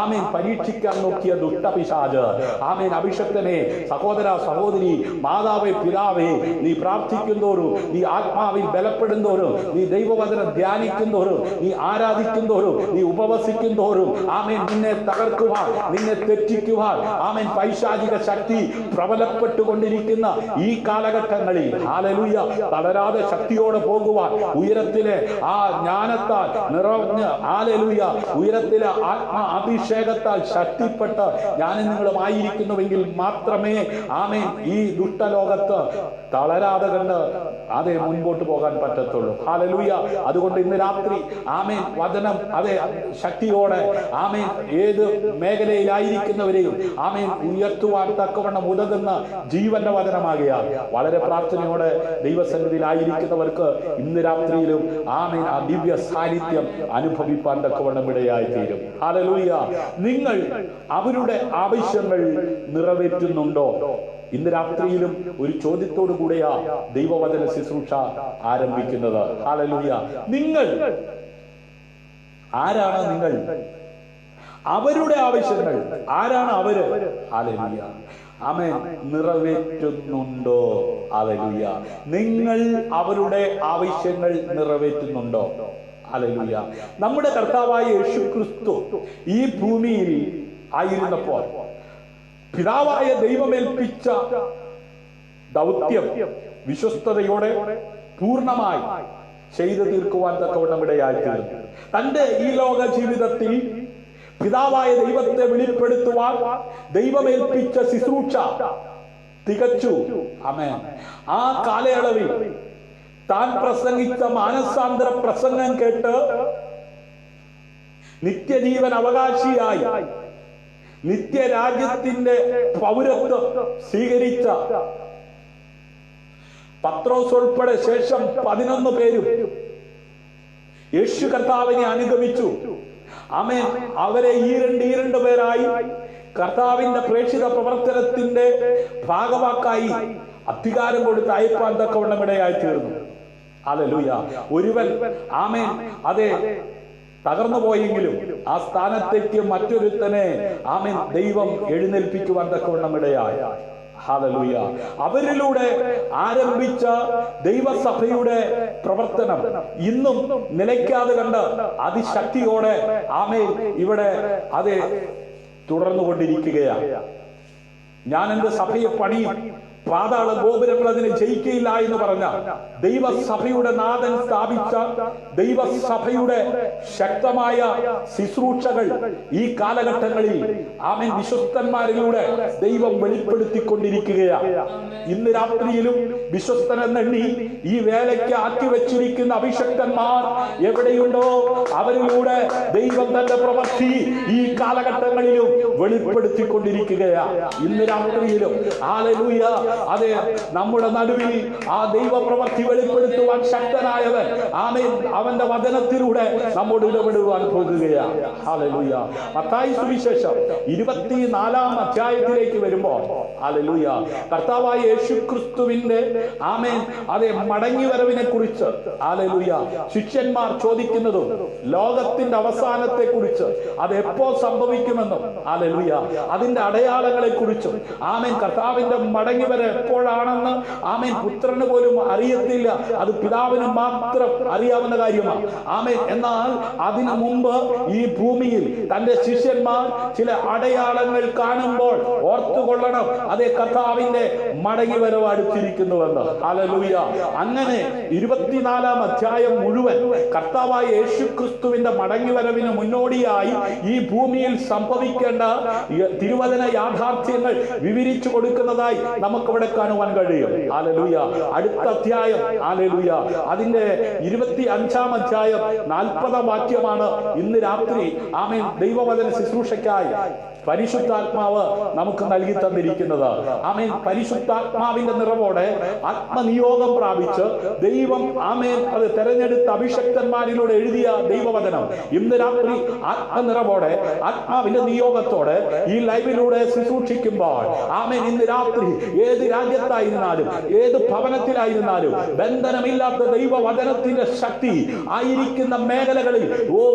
ആമേൻ പരീക്ഷിക്കാൻ നോക്കിയ ദുഷ്ടപിശാച് ആമേൻ അഭിഷക്തനെ, സഹോദര സഹോദരി, മാതാവേ പിതാവേ, നീ പ്രാർത്ഥിക്കുന്നോറും, നീ ആത്മാവിൽ ബലപ്പെടുന്നോറും, നീ ദൈവവചനം ധ്യാനിക്കുന്നോറും, നീ ആരാധിക്കുന്നോറും, നീ ഉപവസിക്കുന്നോറും ആമേൻ നിന്നെ തകർക്കുവാൻ, നിന്നെ തെറ്റിക്കുവാൻ ആമേൻ പൈശാചിക ശക്തി പ്രബലപ്പെട്ടുകൊണ്ടിരിക്കുന്ന ഈ കാലഘട്ടങ്ങളിൽ ഹല്ലേലൂയ തളരാതെ ശക്തിയോടെ പോകുവാൻ ഉയരത്തിലെ ആ ജ്ഞാനത്താൽ നിറഞ്ഞ് ഹല്ലേലൂയ ഉയരത്തിലെ ആത്മാ അഭിഷേകത്താൽ ശക്തിപ്പെട്ട് ഞാനും നിങ്ങളുമായിരിക്കുന്നുവെങ്കിൽ മാത്രമേ ആമേൻ ഈ ദുഷ്ടലോകത്ത് തളരാതെ കണ്ട് അതെ മുൻപോട്ട് പോകാൻ പറ്റത്തുള്ളൂ. ഹല്ലേലൂയ. അതുകൊണ്ട് ഇന്ന് രാത്രി ആമേൻ വചനം അതെ ശക്തിയോടെ ആമേൻ ഏത് മേഖലയിലായിരിക്കുന്നവരെയും ആമേൻ ഉയർത്തുവാൻ തക്കവണ്ണം ഉതകുന്ന ജീവന്റെ വചനമാകിയാൽ വളരെ പ്രാർത്ഥനയോടെ ദൈവസന്നിധിയിലായിരിക്കുന്നവർക്ക് ഇന്ന് രാത്രിയിലും ആമേൻ ആ ദിവ്യ സാന്നിധ്യം അനുഭവിപ്പാൻ തക്കവണ്ണം ഇടയായി തീരും. ഹല്ലേലൂയ. നിങ്ങൾ അവരുടെ ആവശ്യങ്ങൾ നിറവേറ്റുന്നുണ്ടോ? ഇന്ന് രാത്രിയിലും ഒരു ചോദ്യത്തോടു കൂടെയാ ദൈവവചന ശുശ്രൂഷ ആരംഭിക്കുന്നത്. ഹല്ലേലൂയ. നിങ്ങൾ ആരാണ്? നിങ്ങൾ അവരുടെ ആവശ്യങ്ങൾ ആരാണ്? അവര് ഹല്ലേലൂയ ആമേൻ നിറവേറ്റുന്നുണ്ടോ? ഹല്ലേലൂയ. നിങ്ങൾ അവരുടെ ആവശ്യങ്ങൾ നിറവേറ്റുന്നുണ്ടോ? ഹല്ലേലൂയ. നമ്മുടെ കർത്താവായ യേശു ക്രിസ്തു ഈ ഭൂമിയിൽ ആയിരുന്നപ്പോൾ പിതാവായ ദൈവമേൽപ്പിച്ച ദൗത്യം വിശ്വസ്തയോടെ പൂർണ്ണമായി ചെയ്തു തീർക്കുവാൻ തക്കവണ്ണം ഇടയായിത്തീർന്നു. തന്റെ ഈ ലോക ജീവിതത്തിൽ പിതാവായ ദൈവത്തെ വെളിപ്പെടുത്തുവാൻ ദൈവമേൽപ്പിച്ച ശുശ്രൂഷ തികച്ചു. ആമേൻ. ആ കാലയളവിൽ താൻ പ്രസംഗിച്ച മാനസാന്തര പ്രസംഗം കേട്ട് നിത്യജീവൻ അവകാശിയായി നിത്യരാജ്യത്തിന്റെ പൗരത്വം സ്വീകരിച്ച പത്രോസ് ഉൾപ്പെടെ ശേഷം 11 പേരും യേശു കർത്താവിനെ അനുഗമിച്ചു. ആമേൻ. അവരെ ഈരണ്ട് പേരായി കർത്താവിന്റെ പ്രേക്ഷിത പ്രവർത്തനത്തിന്റെ ഭാഗവാക്കായി അധികാരം കൊടുത്ത് അയപ്പാൻ തക്കവണ്ണം ഇടയായി തീർന്നു. ഹല്ലേലൂയ. ഒരുവൻ ആമേൻ അതെ തകർന്നു പോയെങ്കിലും ആ സ്ഥാനത്തേക്ക് മറ്റൊരുത്തനെ ആമേൻ ദൈവം എഴുന്നേൽപ്പിക്കുവാൻ തക്കവണ്ണം ഇടയായി. ഹല്ലേലൂയ. അവരിലൂടെ ആരംഭിച്ച ദൈവസഭയുടെ പ്രവർത്തനം ഇന്നും നിലയ്ക്കാതെ കണ്ട് അതിശക്തിയോടെ ആമേൻ ഇവിടെ അത് തുടർന്നുകൊണ്ടിരിക്കുകയാണ്. ഞാൻ എന്റെ സഭയെ പണിയും, പാതാള ഗോപുരങ്ങൾ അതിനെ ജയിക്കയില്ല എന്ന് പറഞ്ഞ ദൈവസഭയുടെ നാഥൻ സ്ഥാപിച്ച ദൈവസഭയുടെ ശക്തമായ ശുശ്രൂഷകൾ ഈ കാലഘട്ടങ്ങളിൽ ആമേൻ വിശ്വസ്തന്മാരിലൂടെ ദൈവം വെളിപ്പെടുത്തിക്കൊണ്ടിരിക്കുകയാണ്. ഇന്ന് രാത്രിയിലും വിശ്വസ്തനെണ്ണി ഈ വേലയ്ക്ക് ആക്കി വെച്ചിരിക്കുന്ന അഭിഷക്തന്മാർ എവിടെയുണ്ടോ അവരിലൂടെ ദൈവം തന്റെ പ്രവൃത്തി ഈ കാലഘട്ടങ്ങളിലും വെളിപ്പെടുത്തിക്കൊണ്ടിരിക്കുകയാണ്. ഇന്ന് രാത്രിയിലും ഹല്ലേലൂയ അതെ നമ്മുടെ നടുവിൽ ആ ദൈവപ്രവൃത്തി വെളിപ്പെടുത്തുവാൻ ശക്തനായവൻ ആമേൻ അവന്റെ വചനത്തിലൂടെ നമ്മോട് ഇടപെടുവാൻ പോകുകയാണ്. ഹല്ലേലൂയ. മത്തായി സുവിശേഷം 24-ാം അധ്യായത്തിലേക്ക് വരുമ്പോൾ ഹല്ലേലൂയ കർത്താവായ യേശുക്രിസ്തുവിന്റെ ആമേൻ അതെ മടങ്ങി വരവിനെ കുറിച്ച് ഹല്ലേലൂയ ശിഷ്യന്മാർ ചോദിക്കുന്നതും ലോകത്തിന്റെ അവസാനത്തെ കുറിച്ച് അത് എപ്പോ സംഭവിക്കുമെന്നും ഹല്ലേലൂയ അതിന്റെ അടയാളങ്ങളെ കുറിച്ചും ആമേൻ കർത്താവിന്റെ മടങ്ങി എപ്പോഴാണെന്ന് ആമേൻ പുത്രന് പോലും അറിയത്തില്ല. അത് പിതാവിന് മാത്രം അറിയാവുന്ന കാര്യമാണ്. ആമേൻ. എന്നാൽ അതിനു മുമ്പ് ഈ ഭൂമിയിൽ തന്റെ ശിഷ്യന്മാർ ചില അടയാളങ്ങൾ കാണുമ്പോൾ ഓർത്തുകൊള്ളണം അതേ കർത്താവിന്റെ മടങ്ങി വരവ് അടുത്തിരിക്കുന്നുവെന്ന്. ഹല്ലേലൂയ. അങ്ങനെ 24-ാം അധ്യായം മുഴുവൻ കർത്താവായ യേശുക്രിസ്തുവിന്റെ മടങ്ങി വരവിന് മുന്നോടിയായി ഈ ഭൂമിയിൽ സംഭവിക്കേണ്ട തിരുവചന യാഥാർത്ഥ്യങ്ങൾ വിവരിച്ചു കൊടുക്കുന്നതായി നമുക്കിവിടെ കാണുവാൻ കഴിയും. ഹല്ലേലൂയ. അടുത്ത അധ്യായം ഹല്ലേലൂയ അതിന്റെ 25-ാം അധ്യായം 40-ാം വാക്യമാണ് ഇന്ന് രാത്രി ആമേൻ ദൈവവചന ശുശ്രൂഷയ്ക്കായി പരിശുദ്ധാത്മാവ് നമുക്ക് നൽകി തന്നിരിക്കുന്നത്. ആമേൻ. പരിശുദ്ധാത്മാവിന്റെ നിറവോടെ ആത്മനിയോഗം പ്രാപിച്ച് ദൈവം ആമേൻ അത് തെരഞ്ഞെടുത്ത അഭിഷക്തന്മാരിലൂടെ എഴുതിയ ദൈവവചനം ഇന്ന് രാത്രി ആത്മനിറവോടെ ആത്മാവിന്റെ നിയോഗത്തോടെ ഈ ലൈവിലൂടെ ശുശ്രൂഷിക്കുമ്പോൾ ആമേൻ ഇന്ന് രാത്രി ഏത് രാജ്യത്തായിരുന്നാലും ഏത് ഭവനത്തിലായിരുന്നാലും ബന്ധനമില്ലാത്ത ദൈവവചനത്തിന്റെ ശക്തി ആയിരിക്കുന്ന മേഖലകളിൽ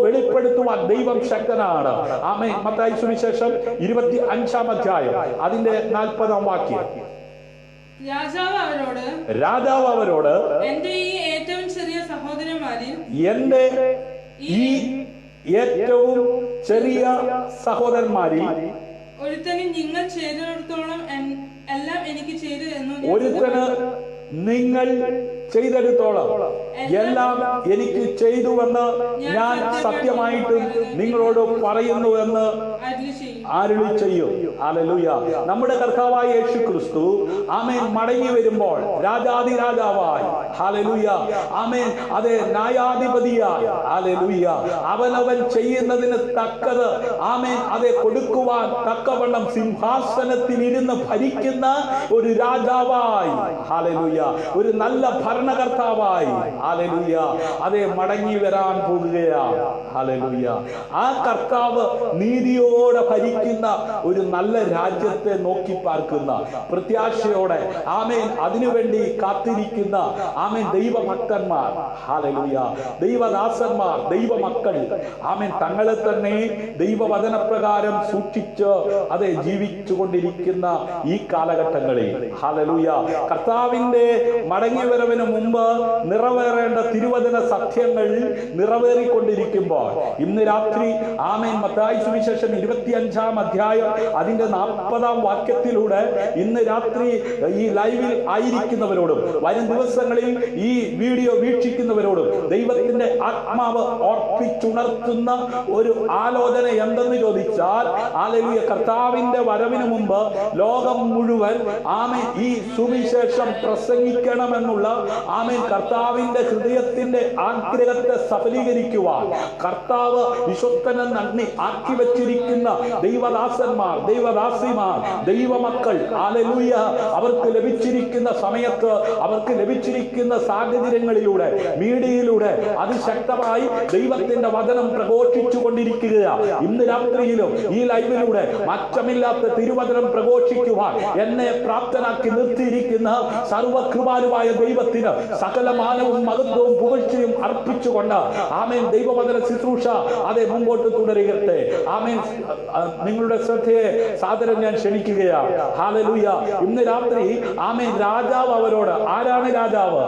വെളിപ്പെടുത്തുവാൻ ദൈവം ശക്തനാണ്. ആമേൻ. മത്തായി സുവിശേഷം 25-ാം അധ്യായം അതിന്റെ 40-ാം വാക്യം. രാജാവ് അവരോട് എന്റെ ഈ ഏറ്റവും ചെറിയ സഹോദരന്മാരിൽ ഒരുത്തന് നിങ്ങൾ ചെയ്തിടത്തോളം എല്ലാം എനിക്ക് ചെയ്തു എന്ന് ഒരുത്തന് നിങ്ങൾ ചെയ്തെടുത്തോളം എല്ലാം എനിക്ക് ചെയ്തുവെന്ന് ഞാൻ സത്യമായിട്ടും നിങ്ങളോട് പറയുന്നുവെന്ന് അരുളി ചെയ്യും. ഹല്ലേലൂയ. നമ്മുടെ കർത്താവായ യേശുക്രിസ്തു ആമേൻ മടങ്ങി വരുമ്പോൾ രാജാധിരാജാവായി ഹല്ലേലൂയ ആമേൻ അതെ ന്യായാധിപതിയായി ഹല്ലേലൂയ അവനവൻ ചെയ്യുന്നതിന് തക്കത് ആമേൻ അതെ കൊടുക്കുവാൻ തക്കവണ്ണം സിംഹാസനത്തിൽ ഇരുന്ന് ഭരിക്കുന്ന ഒരു രാജാവായി ഹല്ലേലൂയ ഒരു നല്ല ഭരണകർത്താവായി ഹല്ലേലൂയ അതെ മടങ്ങി വരാൻ പോകുകയാണ്. ഹല്ലേലൂയ. ആ കർത്താവ് നീതിയോടെ ഭരിക്കുന്ന ഭരിക്കുന്ന ഒരു നല്ല രാജ്യത്തെ നോക്കി പാർക്കുന്ന പ്രത്യാശയോടെ ആമേൻ അതിനുവേണ്ടി കാത്തിരിക്കുന്ന ആമേൻ ദൈവഭക്തന്മാർ, ഹല്ലേലൂയ, ദൈവദാസന്മാർ, ദൈവമക്കൾ ആമേൻ തങ്ങളെ തന്നെ ദൈവവചനപ്രകാരം സൂക്ഷിച്ച് അതെ ജീവിച്ചുകൊണ്ടിരിക്കുന്ന ഈ കാലഘട്ടങ്ങളിൽ ഹല്ലേലൂയ കർത്താവിന്റെ മടങ്ങിവരവിന് മുമ്പ് നിറവേറേണ്ട തിരുവചന സത്യങ്ങൾ നിറവേറിക്കൊണ്ടിരിക്കുമ്പോൾ ഇന്ന് രാത്രി ആമേൻ മത്തായി സുവിശേഷം 25-ാം അധ്യായം അതിന്റെ 40-ാം വാക്യത്തിലൂടെ ഇന്ന് രാത്രി ഈ ലൈവിൽ ആയിരിക്കുന്നവരോടും വരും ദിവസങ്ങളിൽ ഈ വീഡിയോ വീക്ഷിക്കുന്നവരോടും ദൈവത്തിന്റെ ആത്മാവ് ഓർപ്പിച്ചുണർത്തുന്ന ഒരു ആലോചന എന്തെന്ന് ചോദിച്ചാൽ ഹല്ലേലൂയ കർത്താവിന്റെ വരവിന് മുമ്പ് ലോകം മുഴുവൻ ആമേൻ ഈ സുവിശേഷം പ്രസംഗിക്കണമെന്നുള്ള ആമേൻ കർത്താവിന്റെ ഹൃദയത്തിന്റെ ആഗ്രഹത്തെ സഫലീകരിക്കുവാൻ കർത്താവ് വിശ്വസ്തനെന്ന് ആക്കി വെച്ചിരിക്കുന്ന ദൈവദാസന്മാർ, ദൈവദാസിമാർ, ദൈവമക്കൾ ഹല്ലേലൂയ അവർക്ക് ലഭിച്ചിരിക്കുന്ന സമയത്ത്, അവർക്ക് ലഭിച്ചിരിക്കുന്ന സാഹചര്യങ്ങളിലൂടെ, മീഡിയയിലൂടെ അതിശക്തമായി ദൈവത്തിന്റെ വചനം പ്രഘോഷിച്ചു കൊണ്ടിരിക്കുകയാണ്. ഇന്ന് രാത്രിയിലും ഈ ലൈവിലൂടെ മാറ്റമില്ലാത്ത തിരുവചനം പ്രഘോഷിക്കുവാൻ എന്നെ പ്രാപ്തനാക്കി നിർത്തിയിരിക്കുന്ന സർവകൃപാലുവായ ദൈവത്തിന് സകല മാനവും മഹത്വവും പുകഴ്ചയും അർപ്പിച്ചുകൊണ്ട് ആമേൻ ദൈവവചന ശുശ്രൂഷ അതെ മുമ്പോട്ട് തുടരുകട്ടെ. ആമേൻ നിങ്ങളുടെ ശ്രദ്ധയെ സാദരം ഞാൻ ക്ഷണിക്കുകയാണ്. ഹല്ലേലൂയ ഇന്ന് രാത്രി ആമേൻ രാജാവ് അവരോട്, ആരാണ് രാജാവ്?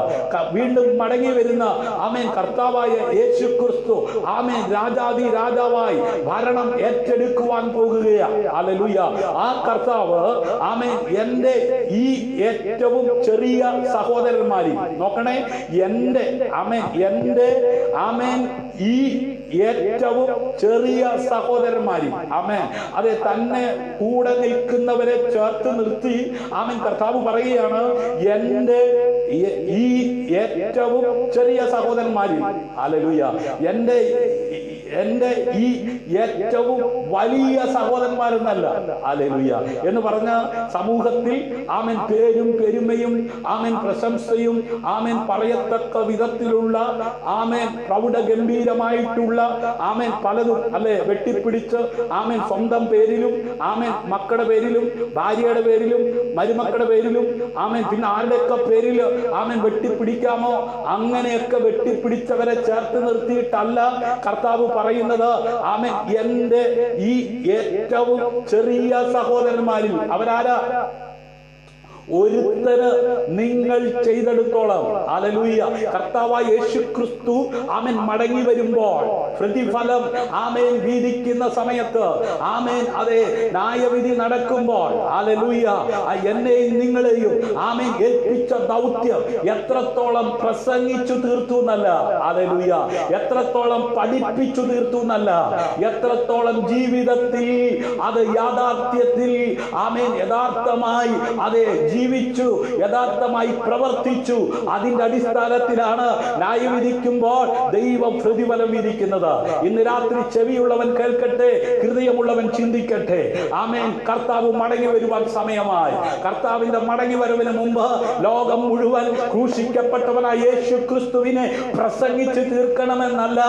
വീണ്ടും മടങ്ങി വരുന്ന ആമേൻ കർത്താവായ യേശു ക്രിസ്തു ആമേൻ രാജാതി രാജാവായി ഭരണം ഏറ്റെടുക്കുവാൻ പോകുകയാണ്. ഹല്ലേലൂയ ആ കർത്താവ് ആമേൻ എന്റെ ഈ ഏറ്റവും ചെറിയ സഹോദരന്മാരിൽ നോക്കണേ, എന്റെ ആമേൻ എന്റെ ആമേൻ ഈ ഏറ്റവും ചെറിയ സഹോദരന്മാരിൽ ആമേൻ അതെ തന്നെ കൂടെ നിൽക്കുന്നവരെ ചേർത്ത് നിർത്തി ആമേൻ കർത്താവ് പറയുകയാണ്, എന്റെ ഈ ഏറ്റവും ചെറിയ സഹോദരന്മാരിൽ ഹല്ലേലൂയ എന്റെ ഈ ഏറ്റവും വലിയ സഹോദരന്മാരെന്നല്ല ഹല്ലേലൂയ എന്ന് പറഞ്ഞ സമൂഹത്തിൽ ആമേൻ പേരും പെരുമയും ആമേൻ പ്രശംസയും ആമേൻ പറയത്തക്ക വിധത്തിലുള്ള ആമേൻ പ്രൗഢഗംഭീരമായിട്ടുള്ള ആമേൻ പലതും അല്ലെ വെട്ടിപ്പിടിച്ച് ആമേൻ സ്വന്തം പേരിലും ആമേൻ മക്കളുടെ പേരിലും ഭാര്യയുടെ പേരിലും മരുമക്കളുടെ പേരിലും ആമേൻ പിന്നെ ആരുടെയൊക്കെ പേരിൽ ആമേൻ വെട്ടിപ്പിടിക്കാമോ അങ്ങനെയൊക്കെ വെട്ടിപ്പിടിച്ചവരെ ചേർത്ത് നിർത്തിയിട്ടല്ല കർത്താവ് പറയുന്നത്. ആമേൻ എന്റെ ഈ ഏറ്റവും ചെറിയ സഹോദരന്മാരിൽ അവരാരാ? ഒരുത്തന് നിങ്ങൾ ചെയ്തെടുത്തോളം ഹല്ലേലൂയ കർത്താവായ യേശു ക്രിസ്തു ആമേൻ മടങ്ങി വരുമ്പോൾ പ്രതിഫലം ആമേൻ വീതിക്കുന്ന സമയത്ത് ആമേൻ അതെ ന്യായവിധി നടക്കുമ്പോൾ ഹല്ലേലൂയ എന്നെയും നിങ്ങളെയും ആമേൻ ഏൽപ്പിച്ച ദൗത്യം എത്രത്തോളം പ്രസംഗിച്ചു തീർത്തു എന്നല്ല, ഹല്ലേലൂയ എത്രത്തോളം പഠിപ്പിച്ചു തീർത്തു എന്നല്ല, എത്രത്തോളം ജീവിതത്തിൽ അത് യാഥാർത്ഥ്യത്തിൽ ആമേൻ യഥാർത്ഥമായി അതെ ജീവിച്ചു, യഥാർത്ഥമായി പ്രവർത്തിച്ചു. അതിന്റെ അടിസ്ഥാനത്തിലാണ് ന്യായം വിധിക്കുമ്പോൾ ദൈവം പ്രതിഫലം വിധിക്കുന്നത്. ഇന്ന് രാത്രി ചെവിയുള്ളവൻ കേൾക്കട്ടെ, ഹൃദയമുള്ളവൻ ചിന്തിക്കട്ടെ. ആമേൻ കർത്താവ് മടങ്ങി വരുവാൻ സമയമായി. കർത്താവിന്റെ മടങ്ങി വരവിന് മുമ്പ് ലോകം മുഴുവൻ ക്രൂശിക്കപ്പെട്ടവനായ യേശു ക്രിസ്തുവിനെ പ്രസംഗിച്ച് തീർക്കണമെന്നല്ല,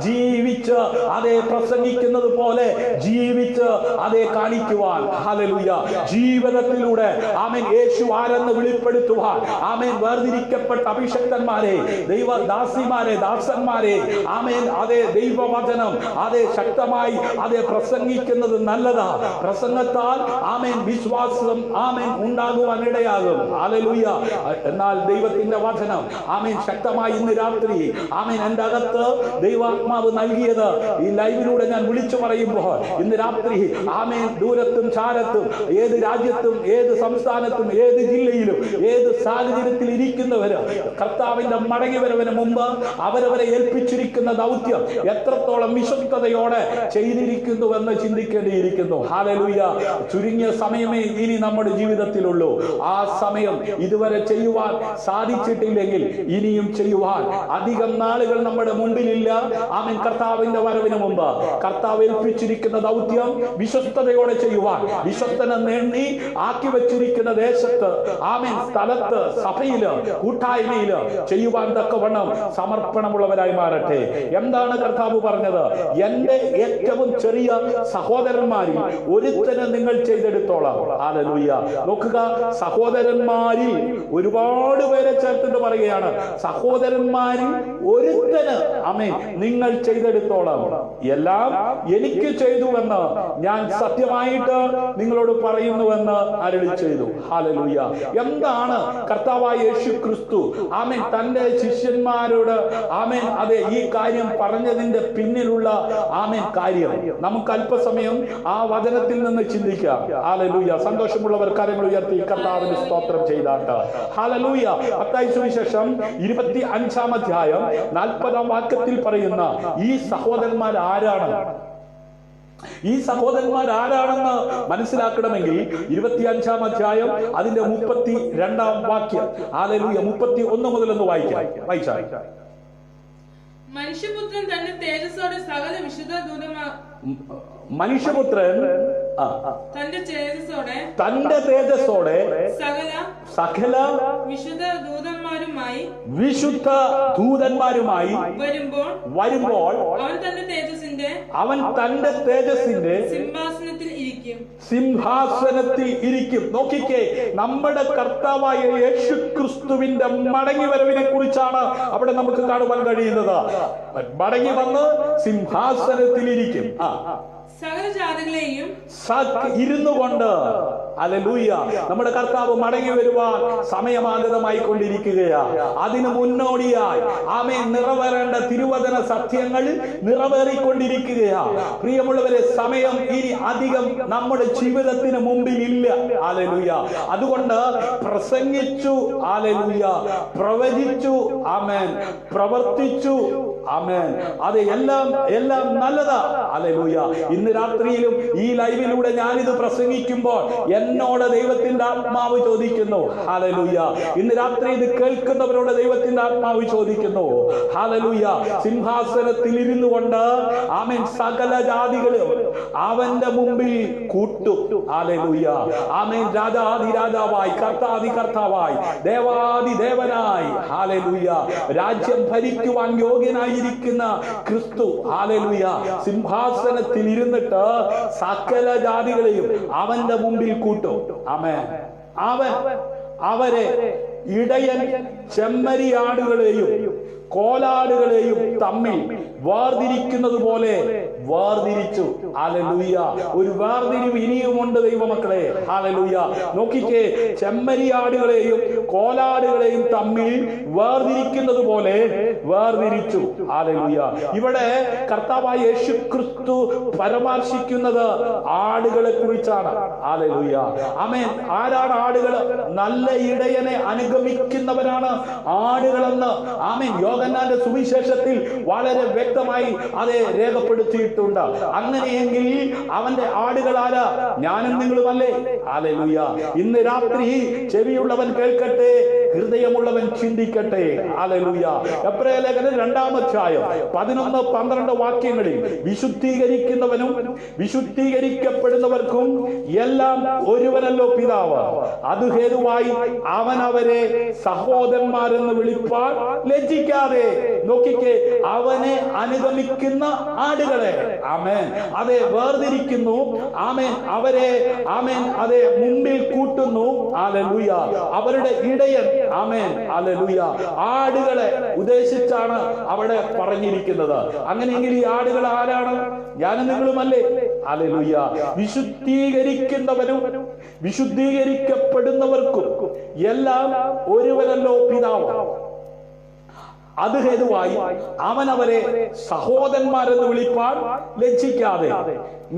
ജീവിച്ച് അതേ പ്രസംഗിക്കുന്നത് പോലെ ജീവിച്ച് അതേ കാണിക്കുവാൻ ഹല്ലേലൂയ ജീവിതത്തിലൂടെ ആമേൻ യേശു ആരെന്ന് വെളിപ്പെടുത്തുവാൻ ആമേൻ വേർതിരിക്കപ്പെട്ട അഭിഷക്തന്മാരെ, ദൈവദാസിമാരെ, ദാസന്മാരെ ആമേൻ അതേ ദൈവവചനം അതേ ശക്തമായി അതേ പ്രസംഗിക്കുന്നത് നല്ലതാ. പ്രസംഗത്താൽ ആമേൻ വിശ്വാസം ആമേൻ ഉണ്ടാകുവാൻ ഇടയാകും. ഹല്ലേലൂയ എന്നാൽ ദൈവത്തിന്റെ വചനം ആമേൻ ശക്തമായി ഇന്ന് രാത്രി ആമേൻ എന്റെ അകത്ത് ദൈവാത്മാവ് നൽകിയത് ഈ ലൈവിലൂടെ ഞാൻ വിളിച്ചു പറയുമ്പോൾ ഇന്ന് രാത്രി ആമേൻ ദൂരത്തും ചാരത്തും ഏത് രാജ്യത്തും ഏത് സംസ്ഥാനത്തും ഏത് ജില്ലയിലും ഏത് സാഹചര്യത്തിൽ ഇരിക്കുന്നവര് കർത്താവിന്റെ മടങ്ങി വരവിന് മുമ്പ് അവരവരെ ഏൽപ്പിച്ചിരിക്കുന്ന ദൗത്യം എത്രത്തോളം വിശ്വസ്തയോടെ ചെയ്തിരിക്കുന്നുവെന്ന് ചിന്തിക്കേണ്ടിയിരിക്കുന്നു. ഹല്ലേലൂയ ചുരുങ്ങിയ സമയമേ ഇനി നമ്മുടെ ജീവിതത്തിലുള്ളൂ. ആ സമയം ഇതുവരെ ചെയ്യുവാൻ സാധിച്ചിട്ടില്ലെങ്കിൽ ഇനിയും ചെയ്യുവാൻ അധികം നാളുകൾ നമ്മുടെ മുമ്പിലില്ല. ആമേൻ കർത്താവിന്റെ വരവിന് മുമ്പ് കർത്താവ് ഏൽപ്പിച്ചിരിക്കുന്ന ദൗത്യം വിശ്വസ്തയോടെ ചെയ്യുവാൻ, വിശ്വസ്തനെ നേടി ആക്കി വെച്ചിരിക്കുന്ന ദേശത്ത് ദേശത്ത്, ആമേൻ, സ്ഥലത്ത്, സഭയില്, കൂട്ടായ്മയില് ചെയ്യുവാൻ തക്കവണ്ണം സമർപ്പണമുള്ളവരായി മാറട്ടെ. എന്താണ് കർത്താവ് പറഞ്ഞത്? എന്റെ ഏറ്റവും ചെറിയ സഹോദരന്മാരിൽ ഒരുത്തന് നിങ്ങൾ ചെയ്തെടുത്തോളാം. ഹല്ലേലൂയ. നോക്കുക, സഹോദരന്മാരിൽ ഒരുപാട് പേരെ ചേർത്തിട്ട് പറയുകയാണ്, സഹോദരന്മാരിൽ ഒരുത്തന് ആമേൻ നിങ്ങൾ ചെയ്തെടുത്തോളാം. എല്ലാം എനിക്ക് ചെയ്തുവെന്ന് ഞാൻ സത്യമായിട്ട് നിങ്ങളോട് പറയുന്നുവെന്ന് അരുളി ചെയ്തു. ഹല്ലേലൂയ. എന്താണ് കർത്താവായ യേശു ക്രിസ്തു ആമേൻ തന്റെ ശിഷ്യന്മാരോട് ആമേൻ അതെ ഈ കാര്യം പറഞ്ഞതിന്റെ പിന്നിലുള്ള ആമേൻ കാര്യം നമുക്ക് അല്പസമയം ആ വചനത്തിൽ നിന്ന് ചിന്തിക്കാം. ഹല്ലേലൂയ. സന്തോഷമുള്ളവർ കരങ്ങൾ ഉയർത്തി കർത്താവിന് സ്തോത്രം ചെയ്താട്ട്. ഹല്ലേലൂയ. മത്തായി സുവിശേഷം 25-ാം അധ്യായം 40-ാം വാക്യത്തിൽ പറയുന്ന ഈ സഹോദരന്മാർ ആരാണ്? ഈ സഹോദരന്മാർ ആരാണെന്ന് മനസ്സിലാക്കണമെങ്കിൽ 25-ാം അധ്യായം അതിന്റെ 32-ാം വാക്യം, ഹല്ലേലൂയ, 31 മുതൽ ഒന്ന് വായിച്ചാൽ. മനുഷ്യപുത്രൻ തന്റെ തേജസ്സോടെ സകല വിശുദ്ധ മനുഷ്യപുത്രൻ തന്റെ തേജസ്സോടെ സകല വിശുദ്ധ ദൂതന്മാരുമായി വരുമ്പോൾ അവൻ തന്റെ തേജസ്സിന്റെ സിംഹാസനത്തിൽ ഇരിക്കും. നോക്കിക്കേ, നമ്മുടെ കർത്താവായ യേശു ക്രിസ്തുവിന്റെ മടങ്ങി വരവിനെ കുറിച്ചാണ് അവിടെ നമുക്ക് കാണുവാൻ കഴിയുന്നത്. മടങ്ങി വന്ന് സിംഹാസനത്തിൽ ഇരിക്കും. സകല ജാതികളെയും ഇരുന്നു കൊണ്ട്, ഹല്ലേലൂയ, നമ്മുടെ കർത്താവ് മടങ്ങി വരുവാൻ സമയമാഗതമായി കൊണ്ടിരിക്കുകയാ. അതിന് മുന്നോടിയായി ആമേൻ നിറവേറേണ്ട തിരുവചന സത്യങ്ങൾ നിറവേറിക്കൊണ്ടിരിക്കുകയാ. പ്രിയമുള്ളവരെ, സമയം ഇനി അധികം നമ്മുടെ ജീവിതത്തിന് മുമ്പിൽ ഇല്ല. ഹല്ലേലൂയ. അതുകൊണ്ട് പ്രസംഗിച്ചു, ഹല്ലേലൂയ, പ്രവചിച്ചു, ആമേൻ, പ്രവർത്തിച്ചു, ആമേൻ, അത് എല്ലാം നല്ലതാ. ഹല്ലേലൂയ. ഇന്ന് രാത്രിയിലും ഈ ലൈവിലൂടെ ഞാനിത് പ്രസംഗിക്കുമ്പോൾ എന്നോട് ദൈവത്തിന്റെ ആത്മാവ് ചോദിക്കുന്നു. ഹല്ലേലൂയ. ഇന്ന് രാത്രി ഇത് കേൾക്കുന്നവരോട് ദൈവത്തിന്റെ ആത്മാവ് ചോദിക്കുന്നു. ഹല്ലേലൂയ. സിംഹാസനത്തിൽ ഇരുന്നു കൊണ്ട് ആമേൻ സകല ജാതികളും അവന്റെ മുമ്പിൽ കൂട്ടും. ഹല്ലേലൂയ. ആമേൻ രാജാധിരാജാവായി, കർത്താധികർത്താവായി, ദേവാദിദേവനായി, ഹല്ലേലൂയ, രാജ്യം ഭരിക്കുവാൻ യോഗ്യനായിരിക്കുന്ന ക്രിസ്തു, ഹല്ലേലൂയ, സിംഹാസനത്തിൽ ഇരുന്നിട്ട് സകല ജാതികളെയും അവന്റെ മുമ്പിൽ കൂട്ടും. ആമേൻ. അവരെ ഇടയൻ ചെമ്മരിയാടുകളെയും കോലാടുകളെയും തമ്മിൽ വേർതിരിക്കുന്നത് പോലെ വേർതിരിച്ചു. ഹല്ലേലൂയ. ഒരു വേർതിരിവ് ഇനിയുമുണ്ട് ദൈവമക്കളെ. ഹല്ലേലൂയ. നോക്കിക്കേ, ചെമ്മരിയാടുകളെയും കോലാടുകളെയും തമ്മിൽ വേർതിരിക്കുന്നത് പോലെ വേർതിരിച്ചു. ഹല്ലേലൂയ. ഇവിടെ കർത്താവായ യേശു ക്രിസ്തു പരാമർശിക്കുന്നത് ആടുകളെ കുറിച്ചാണ്. ഹല്ലേലൂയ. ആമേൻ. ആരാണ് ആടുകൾ? നല്ല ഇടയനെ അനുഗമിക്കുന്നവരാണ് ആടുകളെന്ന് ആമേൻ യോഹന്നാന്റെ സുവിശേഷത്തിൽ വളരെ വ്യക്തമായി അത് രേഖപ്പെടുത്തിയിട്ടുണ്ട്. അങ്ങനെയെങ്കിൽ അവന്റെ ആടുകൾ ആരാ? ഞാനും നിങ്ങളുമല്ലേ? ഹല്ലേലൂയ. ഇന്ന് രാത്രി ചെവിയുള്ളവൻ കേൾക്കട്ടെ, ഹൃദയമുള്ളവൻ ചിന്തിക്കട്ടെ. ഹല്ലേലൂയ. എബ്രായ ലേഖനം 2-ാം അധ്യായം 11-12 വാക്യങ്ങളിൽ വിശുദ്ധീകരിക്കുന്നവനും വിശുദ്ധീകരിക്കപ്പെടുന്നവർക്കും എല്ലാം ഒരുവനല്ലോ പിതാവ്, അത് ഹേതുവായി അവൻ അവരെ സഹോദരന്മാരെന്ന് വിളിപ്പാൻ ലജ്ജിക്കാതെ. നോക്കിക്കേ, അവനെ അനുഗമിക്കുന്ന ആടുകളെ ആമേൻ അതെ വേർതിരിക്കുന്നു. ആമേൻ അവരെ ആമേൻ അതെ മുമ്പിൽ കൂട്ടുന്നു. ഹല്ലേലൂയ. അവരുടെ ഇടയൻ ആമേൻ ഹല്ലേലൂയ ആടുകളെ ഉദ്ദേശിച്ചാണ് അവിടെ പറഞ്ഞിരിക്കുന്നത്. അങ്ങനെയെങ്കിൽ ഈ ആടുകൾ ആരാണ്? ഞാനും നിങ്ങളുമല്ലേ? ഹല്ലേലൂയ. വിശുദ്ധീകരിക്കുന്നവനും വിശുദ്ധീകരിക്കപ്പെടുന്നവർക്കും എല്ലാം ഒരുവനല്ലോ പിതാവ്, അത് ഹേതുവായി അവൻ അവരെ സഹോദരന്മാരെന്ന് വിളിപ്പാൻ ലജ്ജിക്കാതെ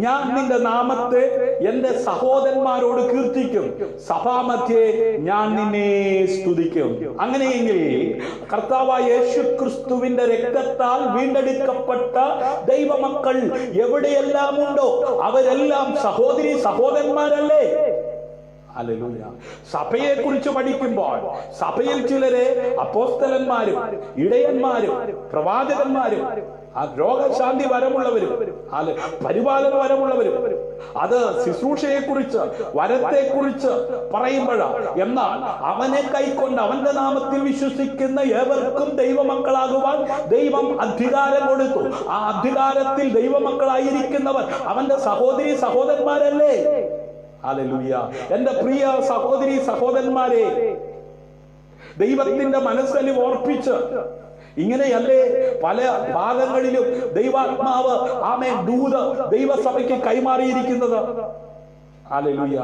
ഞാൻ നിന്റെ നാമത്തെ എന്റെ സഹോദരന്മാരോട് കീർത്തിക്കും, സഭാമധ്യേ ഞാൻ നിന്നെ സ്തുതിക്കും. അങ്ങനെയെങ്കിൽ കർത്താവായ യേശു ക്രിസ്തുവിന്റെ രക്തത്താൽ വീണ്ടെടുക്കപ്പെട്ട ദൈവമക്കൾ എവിടെയെല്ലാം ഉണ്ടോ അവരെല്ലാം സഹോദരി സഹോദരന്മാരല്ലേ? ഹല്ലേലൂയ. സഭയെ കുറിച്ച് പഠിക്കുമ്പോൾ സഭയിൽ ചിലരെ അപ്പോസ്തലന്മാരും ഇടയന്മാരും പ്രവാചകന്മാരും രോഗശാന്തി വരമുള്ളവരും പരിപാലന വരമുള്ളവരും അത് ശുശ്രൂഷയെക്കുറിച്ച്, വരത്തെക്കുറിച്ച് പറയുമ്പോഴാണ്. എന്നാൽ അവനെ കൈക്കൊണ്ട് അവന്റെ നാമത്തിൽ വിശ്വസിക്കുന്ന ഏവർക്കും ദൈവമക്കളാകുവാൻ ദൈവം അധികാരം കൊടുത്തു. ആ അധികാരത്തിൽ ദൈവമക്കളായിരിക്കുന്നവർ അവന്റെ സഹോദരി സഹോദരന്മാരല്ലേ? ഹല്ലേലൂയ. എന്റെ പ്രിയ സഹോദരി സഹോദരന്മാരെ, ദൈവത്തിന്റെ മനസ്സലി ഓർപ്പിച്ച് ഇങ്ങനെയല്ലേ പല ഭാഗങ്ങളിലും ദൈവാത്മാവ് ആമേൻ ദൂത് ദൈവസഭയ്ക്ക് കൈമാറിയിരിക്കുന്നത്. ഹല്ലേലൂയ.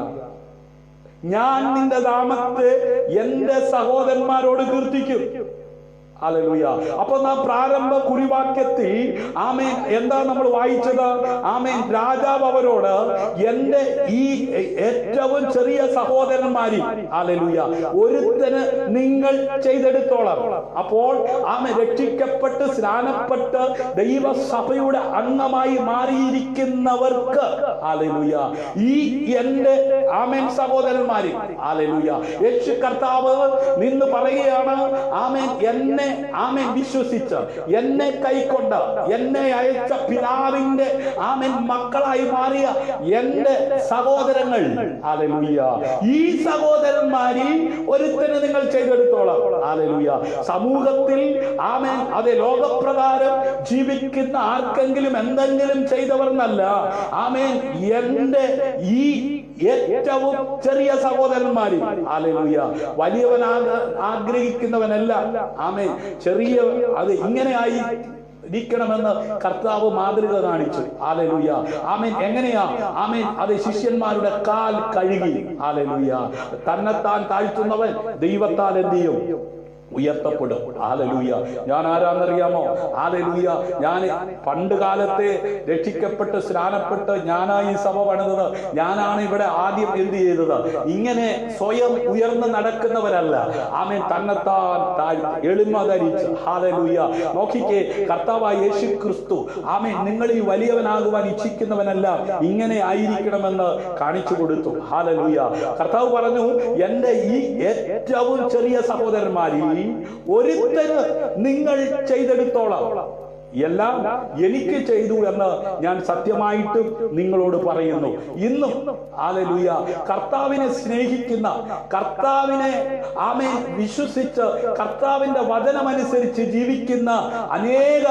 ഞാൻ നിന്റെ നാമത്തെ എന്റെ സഹോദരന്മാരോട് കീർത്തിക്കും. ഹല്ലേലൂയ. അപ്പൊ നാം പ്രാരംഭ കുറിവാക്യത്തിൽ ആമേൻ എന്താ നമ്മൾ വായിച്ചത്? ആമേൻ രാജാവ് അവരോട് എന്റെ ഈ ഏറ്റവും ചെറിയ സഹോദരന്മാരിൽ ഹല്ലേലൂയ ഒരുത്തന് നിങ്ങൾ ചെയ്തെടുത്തോളാം. അപ്പോൾ ആമേൻ രക്ഷിക്കപ്പെട്ട് സ്നാനപ്പെട്ട് ദൈവസഭയുടെ അംഗമായി മാറിയിരിക്കുന്നവർക്ക് ഹല്ലേലൂയ ഈ എന്റെ ആമേൻ സഹോദരന്മാരിൽ ഹല്ലേലൂയ യേശു കർത്താവ് നിന്ന് പറയുകയാണ്, ആമേൻ എന്നെ ആമേൻ വിശ്വസിച്ച് എന്നെ കൈക്കൊണ്ട് എന്നെ അയച്ച പിതാവിന്റെ ആമേൻ മക്കളായി മാറിയ എന്റെ സഹോദരങ്ങൾ ഹല്ലേലൂയ ഈ സഹോദരന്മാരിൽ ഒരുത്തനെ നിങ്ങൾ ചെയ്തെടുത്തോളാം. ഹല്ലേലൂയ. സമൂഹത്തിൽ ആമേൻ അതെ ലോകപ്രകാരം ജീവിക്കുന്ന ആർക്കെങ്കിലും എന്തെങ്കിലും ചെയ്തവർന്നല്ല, ആമേൻ എന്റെ ഈ ഏറ്റവും ചെറിയ സഹോദരന്മാരിൽ ഹല്ലേലൂയ വലിയവൻ ആഗ്രഹിക്കുന്നവനല്ല, ആമേൻ ചെറിയ അത് ഇങ്ങനെയായി ഇരിക്കണമെന്ന് കർത്താവ് മാതൃക കാണിച്ചു. ഹല്ലേലൂയ. ആമേൻ എങ്ങനെയാ? ആമേൻ അത് ശിഷ്യന്മാരുടെ കാൽ കഴുകി. ഹല്ലേലൂയ. തന്നെത്താൻ താഴ്ത്തുന്നവൻ ദൈവത്താൽ എന്ത് ചെയ്യും? ഉയർത്തപ്പെടും. ഹല്ലേലൂയ. ഞാൻ ആരാന്നറിയാമോ? ഹല്ലേലൂയ. ഞാൻ പണ്ട് കാലത്തെ രക്ഷിക്കപ്പെട്ട് സ്നാനപ്പെട്ട് ഞാനായി സഭ പണിതത്. ഞാനാണ് ഇവിടെ ആദ്യം എന്ത് ചെയ്തത്? ഇങ്ങനെ സ്വയം ഉയർന്ന് നടക്കുന്നവരല്ല, ആമേൻ തന്നെത്താൻ എളിമ ധരിച്ച്. ഹല്ലേലൂയ. നോക്കിക്കേ, കർത്താവായ യേശു ക്രിസ്തു ആമേൻ നിങ്ങളിൽ വലിയവനാകുവാൻ ഇച്ഛിക്കുന്നവനെല്ലാം ഇങ്ങനെ ആയിരിക്കണമെന്ന് കാണിച്ചു കൊടുത്തു. ഹല്ലേലൂയ. കർത്താവ് പറഞ്ഞു, എന്റെ ഈ ഏറ്റവും ചെറിയ സഹോദരന്മാരിൽ ഒരുത്തന് നിങ്ങൾ ചെയ്തെടുത്തോളാം. എല്ലാം എനിക്ക് ചെയ്തു എന്ന് ഞാൻ സത്യമായിട്ടും നിങ്ങളോട് പറയുന്നു. ഇന്നും ഹല്ലേലൂയ കർത്താവിനെ സ്നേഹിക്കുന്ന, കർത്താവിനെ ആമേൻ വിശ്വസിച്ച് കർത്താവിന്റെ വചനമനുസരിച്ച് ജീവിക്കുന്ന അനേക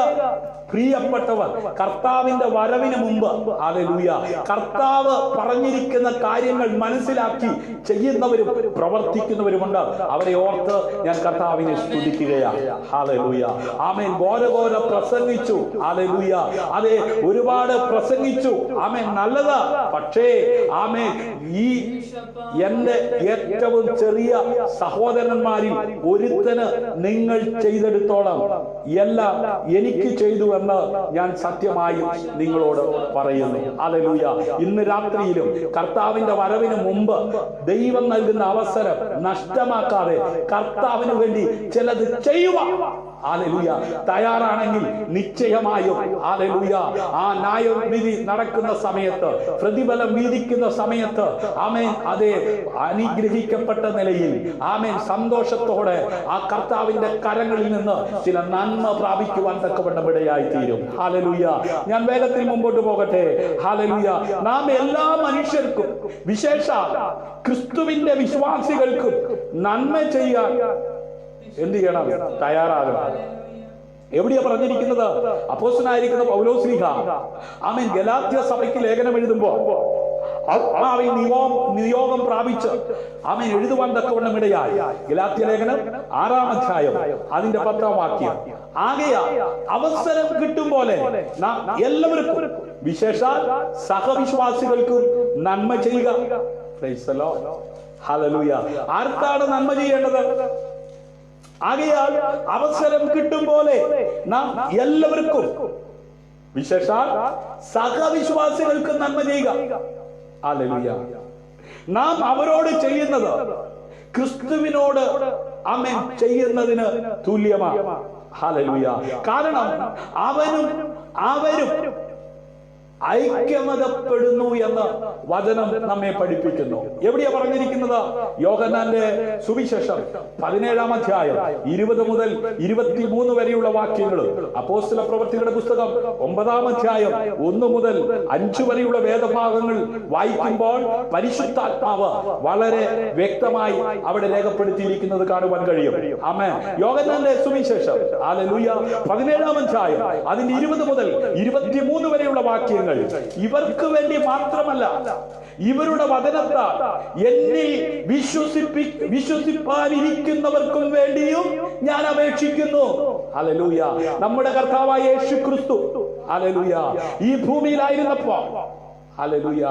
പ്രിയപ്പെട്ടവർ കർത്താവിന്റെ വരവിന് മുമ്പ് ഹല്ലേലൂയ കർത്താവ് പറഞ്ഞിരിക്കുന്ന കാര്യങ്ങൾ മനസ്സിലാക്കി ചെയ്യുന്നവരും പ്രവർത്തിക്കുന്നവരുമുണ്ട്. അവരെ ഓർത്ത് ഞാൻ കർത്താവിനെ സ്തുതിക്കുകയാണ്. ഹല്ലേലൂയ. ആമേൻ. ഘോരഘോര പ്രസംഗിച്ചു. ഹല്ലേലൂയ. അതെ, ഒരുപാട് പ്രസംഗിച്ചു. ആമേൻ, നല്ലതാ. പക്ഷേ ആമേൻ ഈ എന്റെ ഏറ്റവും ചെറിയ സഹോദരന്മാരിൽ ഒരുത്തന് നിങ്ങൾ ചെയ്തെടുത്തോളം എല്ലാം എനിക്ക് ചെയ്തു എന്ന് ഞാൻ സത്യമായും നിങ്ങളോട് പറയുന്നു. ഹല്ലേലൂയ. ഇന്ന് രാത്രിയിലും കർത്താവിന്റെ വരവിന് മുമ്പ് ദൈവം നൽകുന്ന അവസരം നഷ്ടമാക്കാതെ കർത്താവിന് വേണ്ടി ചിലത് ചെയ്യുക. ഹല്ലേലൂയ. തയ്യാറാണെങ്കിൽ നിശ്ചയമായും ഹല്ലേലൂയ ആ ന്യായവിധി നടക്കുന്ന സമയത്ത്, പ്രതിഫലം വീതിക്കുന്ന സമയത്ത് ആമേൻ അതെ അനുഗ്രഹിക്കപ്പെട്ട നിലയിൽ ആമേൻ സന്തോഷത്തോടെ ആ കർത്താവിന്റെ കരങ്ങളിൽ നിന്ന് ചില നന്മ പ്രാപിക്കുവാൻ തക്കവണ്ണം ഇടയായി തീരും. ഹല്ലേലൂയ. ഞാൻ വേഗത്തിൽ മുമ്പോട്ട് പോകട്ടെ. ഹല്ലേലൂയ. നാം എല്ലാ മനുഷ്യർക്കും, വിശേഷ ക്രിസ്തുവിന്റെ വിശ്വാസികൾക്കും നന്മ ചെയ്യാൻ എന്ത് ചെയ്യണം? തയ്യാറാകണം. എവിടെയാ പറഞ്ഞിരിക്കുന്നത്? അപ്പോസ്തലനായിരിക്കുന്ന പൗലോസ്ലീഹ ആമേൻ ഗലാത്യ സഭയ്ക്ക് ലേഖനം എഴുതുമ്പോ നിയോഗം പ്രാപിച്ച് ആമേൻ എഴുതുവാൻ തക്കവണ്ണം ഇടയായി. ഗലാത്യ ലേഖനം 6-ാം അധ്യായം അതിന്റെ 10-ാം വാക്യം. ആകയാ അവസരം കിട്ടും പോലെ നാം എല്ലാവർക്കും, വിശേഷാൽ സഹവിശ്വാസികൾക്കും നന്മ ചെയ്യുക. Price the Lord. ഹല്ലേലൂയ. ആർക്കാണ് നന്മ ചെയ്യേണ്ടത്? ആകയാൽ അവസരം കിട്ടും പോലെ നാം എല്ലാവർക്കും, വിശേഷാൽ സഹവിശ്വാസികൾക്ക് നന്മ ചെയ്യുക. ഹല്ലേലൂയ. നാം അവരോട് ചെയ്യുന്നത് ക്രിസ്തുവിനോട് ആമേൻ ചെയ്യുന്നതിന് തുല്യമാണ്. ഹല്ലേലൂയ. കാരണം അവരും ഐക്യമതപ്പെടുന്നു എന്ന് വചനം നമ്മെ പഠിപ്പിക്കുന്നു. എവിടെയാ പറഞ്ഞിരിക്കുന്നത്? യോഹന്നാന്റെ സുവിശേഷം 17-ാം അധ്യായം 20 മുതൽ 23 വരെയുള്ള വാക്യങ്ങൾ, അപ്പോസ്തല പ്രവൃത്തികളുടെ പുസ്തകം 9-ാം അധ്യായം 1 മുതൽ 5 വരെയുള്ള വേദഭാഗങ്ങൾ വായിക്കുമ്പോൾ പരിശുദ്ധാത്മാവ് വളരെ വ്യക്തമായി അവിടെ രേഖപ്പെടുത്തിയിരിക്കുന്നത് കാണുവാൻ കഴിയും. ആമേൻ. യോഹന്നാന്റെ സുവിശേഷം ഹല്ലേലൂയ 17-ാം അധ്യായം അതിന്റെ 20 മുതൽ 23 വരെയുള്ള വാക്യങ്ങൾ ഇവർക്ക് വേണ്ടി മാത്രമല്ല, ഇവരുടെ വചനത്താൽ എന്നിൽ വിശ്വസിപ്പാനിരിക്കുന്നവർക്കും വേണ്ടിയും ഞാൻ അപേക്ഷിക്കുന്നു. ഹല്ലേലൂയ. നമ്മുടെ കർത്താവായ യേശു ക്രിസ്തു ഹല്ലേലൂയ ഈ ഭൂമിയിലായിരുന്നപ്പോ ഹല്ലേലൂയ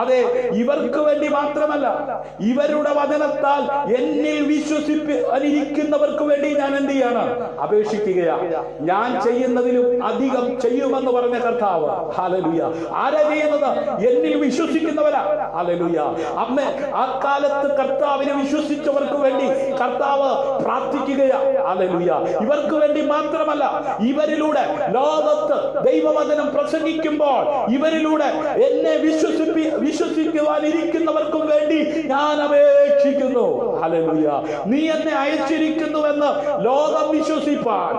അതെ, ഇവർക്ക് വേണ്ടി മാത്രമല്ല, ഇവരുടെ വചനത്താൽ എന്നിൽ വിശ്വസിപ്പിരിക്കുന്നവർക്ക് വേണ്ടി ഞാൻ എന്ത് ചെയ്യാണ്? അപേക്ഷിക്കുകയാണ്. ഞാൻ ചെയ്യുന്നതിലും അധികം ചെയ്യുമെന്ന് പറഞ്ഞ കർത്താവ് ഹല്ലേലൂയ. ആരാ ചെയ്യുന്നത്? എന്നിൽ വിശ്വസിക്കുന്നവരാ. ഹല്ലേലൂയ. അമ്മേ, അക്കാലത്ത് കർത്താവിനെ വിശ്വസിച്ചവർക്ക് വേണ്ടി കർത്താവ് പ്രാർത്ഥിക്കുകയാണ്. ഹല്ലേലൂയ. ഇവർക്ക് വേണ്ടി മാത്രമല്ല, ഇവരിലൂടെ ലോകത്ത് ദൈവവചനം പ്രസംഗിക്കുമ്പോൾ ഇവരിലൂടെ എന്നെ വിശ്വസിക്കുവാനിരിക്കുന്നവർക്കും വേണ്ടി ഞാൻ അപേക്ഷിക്കുന്നു. ഹല്ലേലൂയ. നീ എന്നെ അയച്ചിരിക്കുന്നുവെന്ന് ലോകം വിശ്വസിപ്പാൻ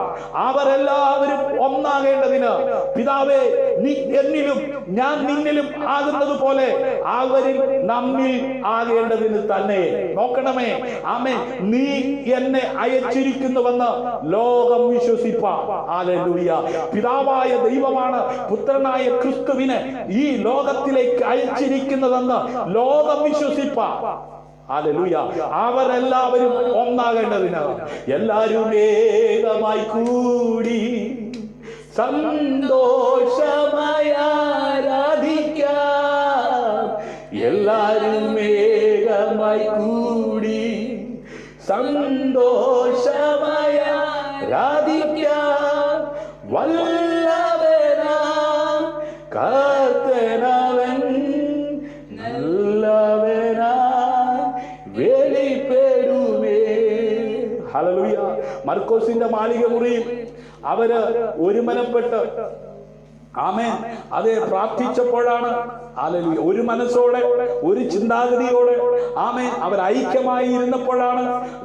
അവരെല്ലാവരും ഒന്നാകേണ്ടതിന് പിതാവേ, നീ എന്നിലും ഞാൻ നിന്നിലും ആകുന്നത് പോലെ അവരിൽ നമ്മിൽ ആകേണ്ടതിന് തന്നെ. നോക്കണമേ, ആമേൻ. നീ എന്നെ അയച്ചിരിക്കുന്നുവെന്ന് ലോകം വിശ്വസിപ്പാൻ. ഹല്ലേലൂയ. പിതാവായ ദൈവമാണ് പുത്രനായ ക്രിസ്തുവിനെ ഈ ലോകത്തിലേക്ക് അയച്ചിരിക്കുന്നതെന്ന് ലോകം വിശ്വസിപ്പാൻ. ഹല്ലേലൂയ. അവരെല്ലാവരും ഒന്നാകേണ്ടതിന് എല്ലാവരും ഏകമായി കൂടി സന്തോഷമായി ആരാധിക്കാം. എല്ലാവരും ഏകമായി കൂടി സന്തോഷമായി ആരാധിക്കാം. വല്ലവനാ കർത്തനവൻ നല്ലവനാ വെളിപ്പെടുമേ. ഹല്ലേലൂയ. മർക്കോസിന്റെ മാളിക മുറിയിൽ അവര് ഒരുമനപ്പെട്ട് ആമേൻ അതെ പ്രാർത്ഥിച്ചപ്പോഴാണ് ഹല്ലേലൂയ ഒരു മനസ്സോടെ ഒരു ചിന്താഗതിയോടെ ആമേൻ അവർ ഐക്യമായി ഇരുന്നപ്പോഴാണ്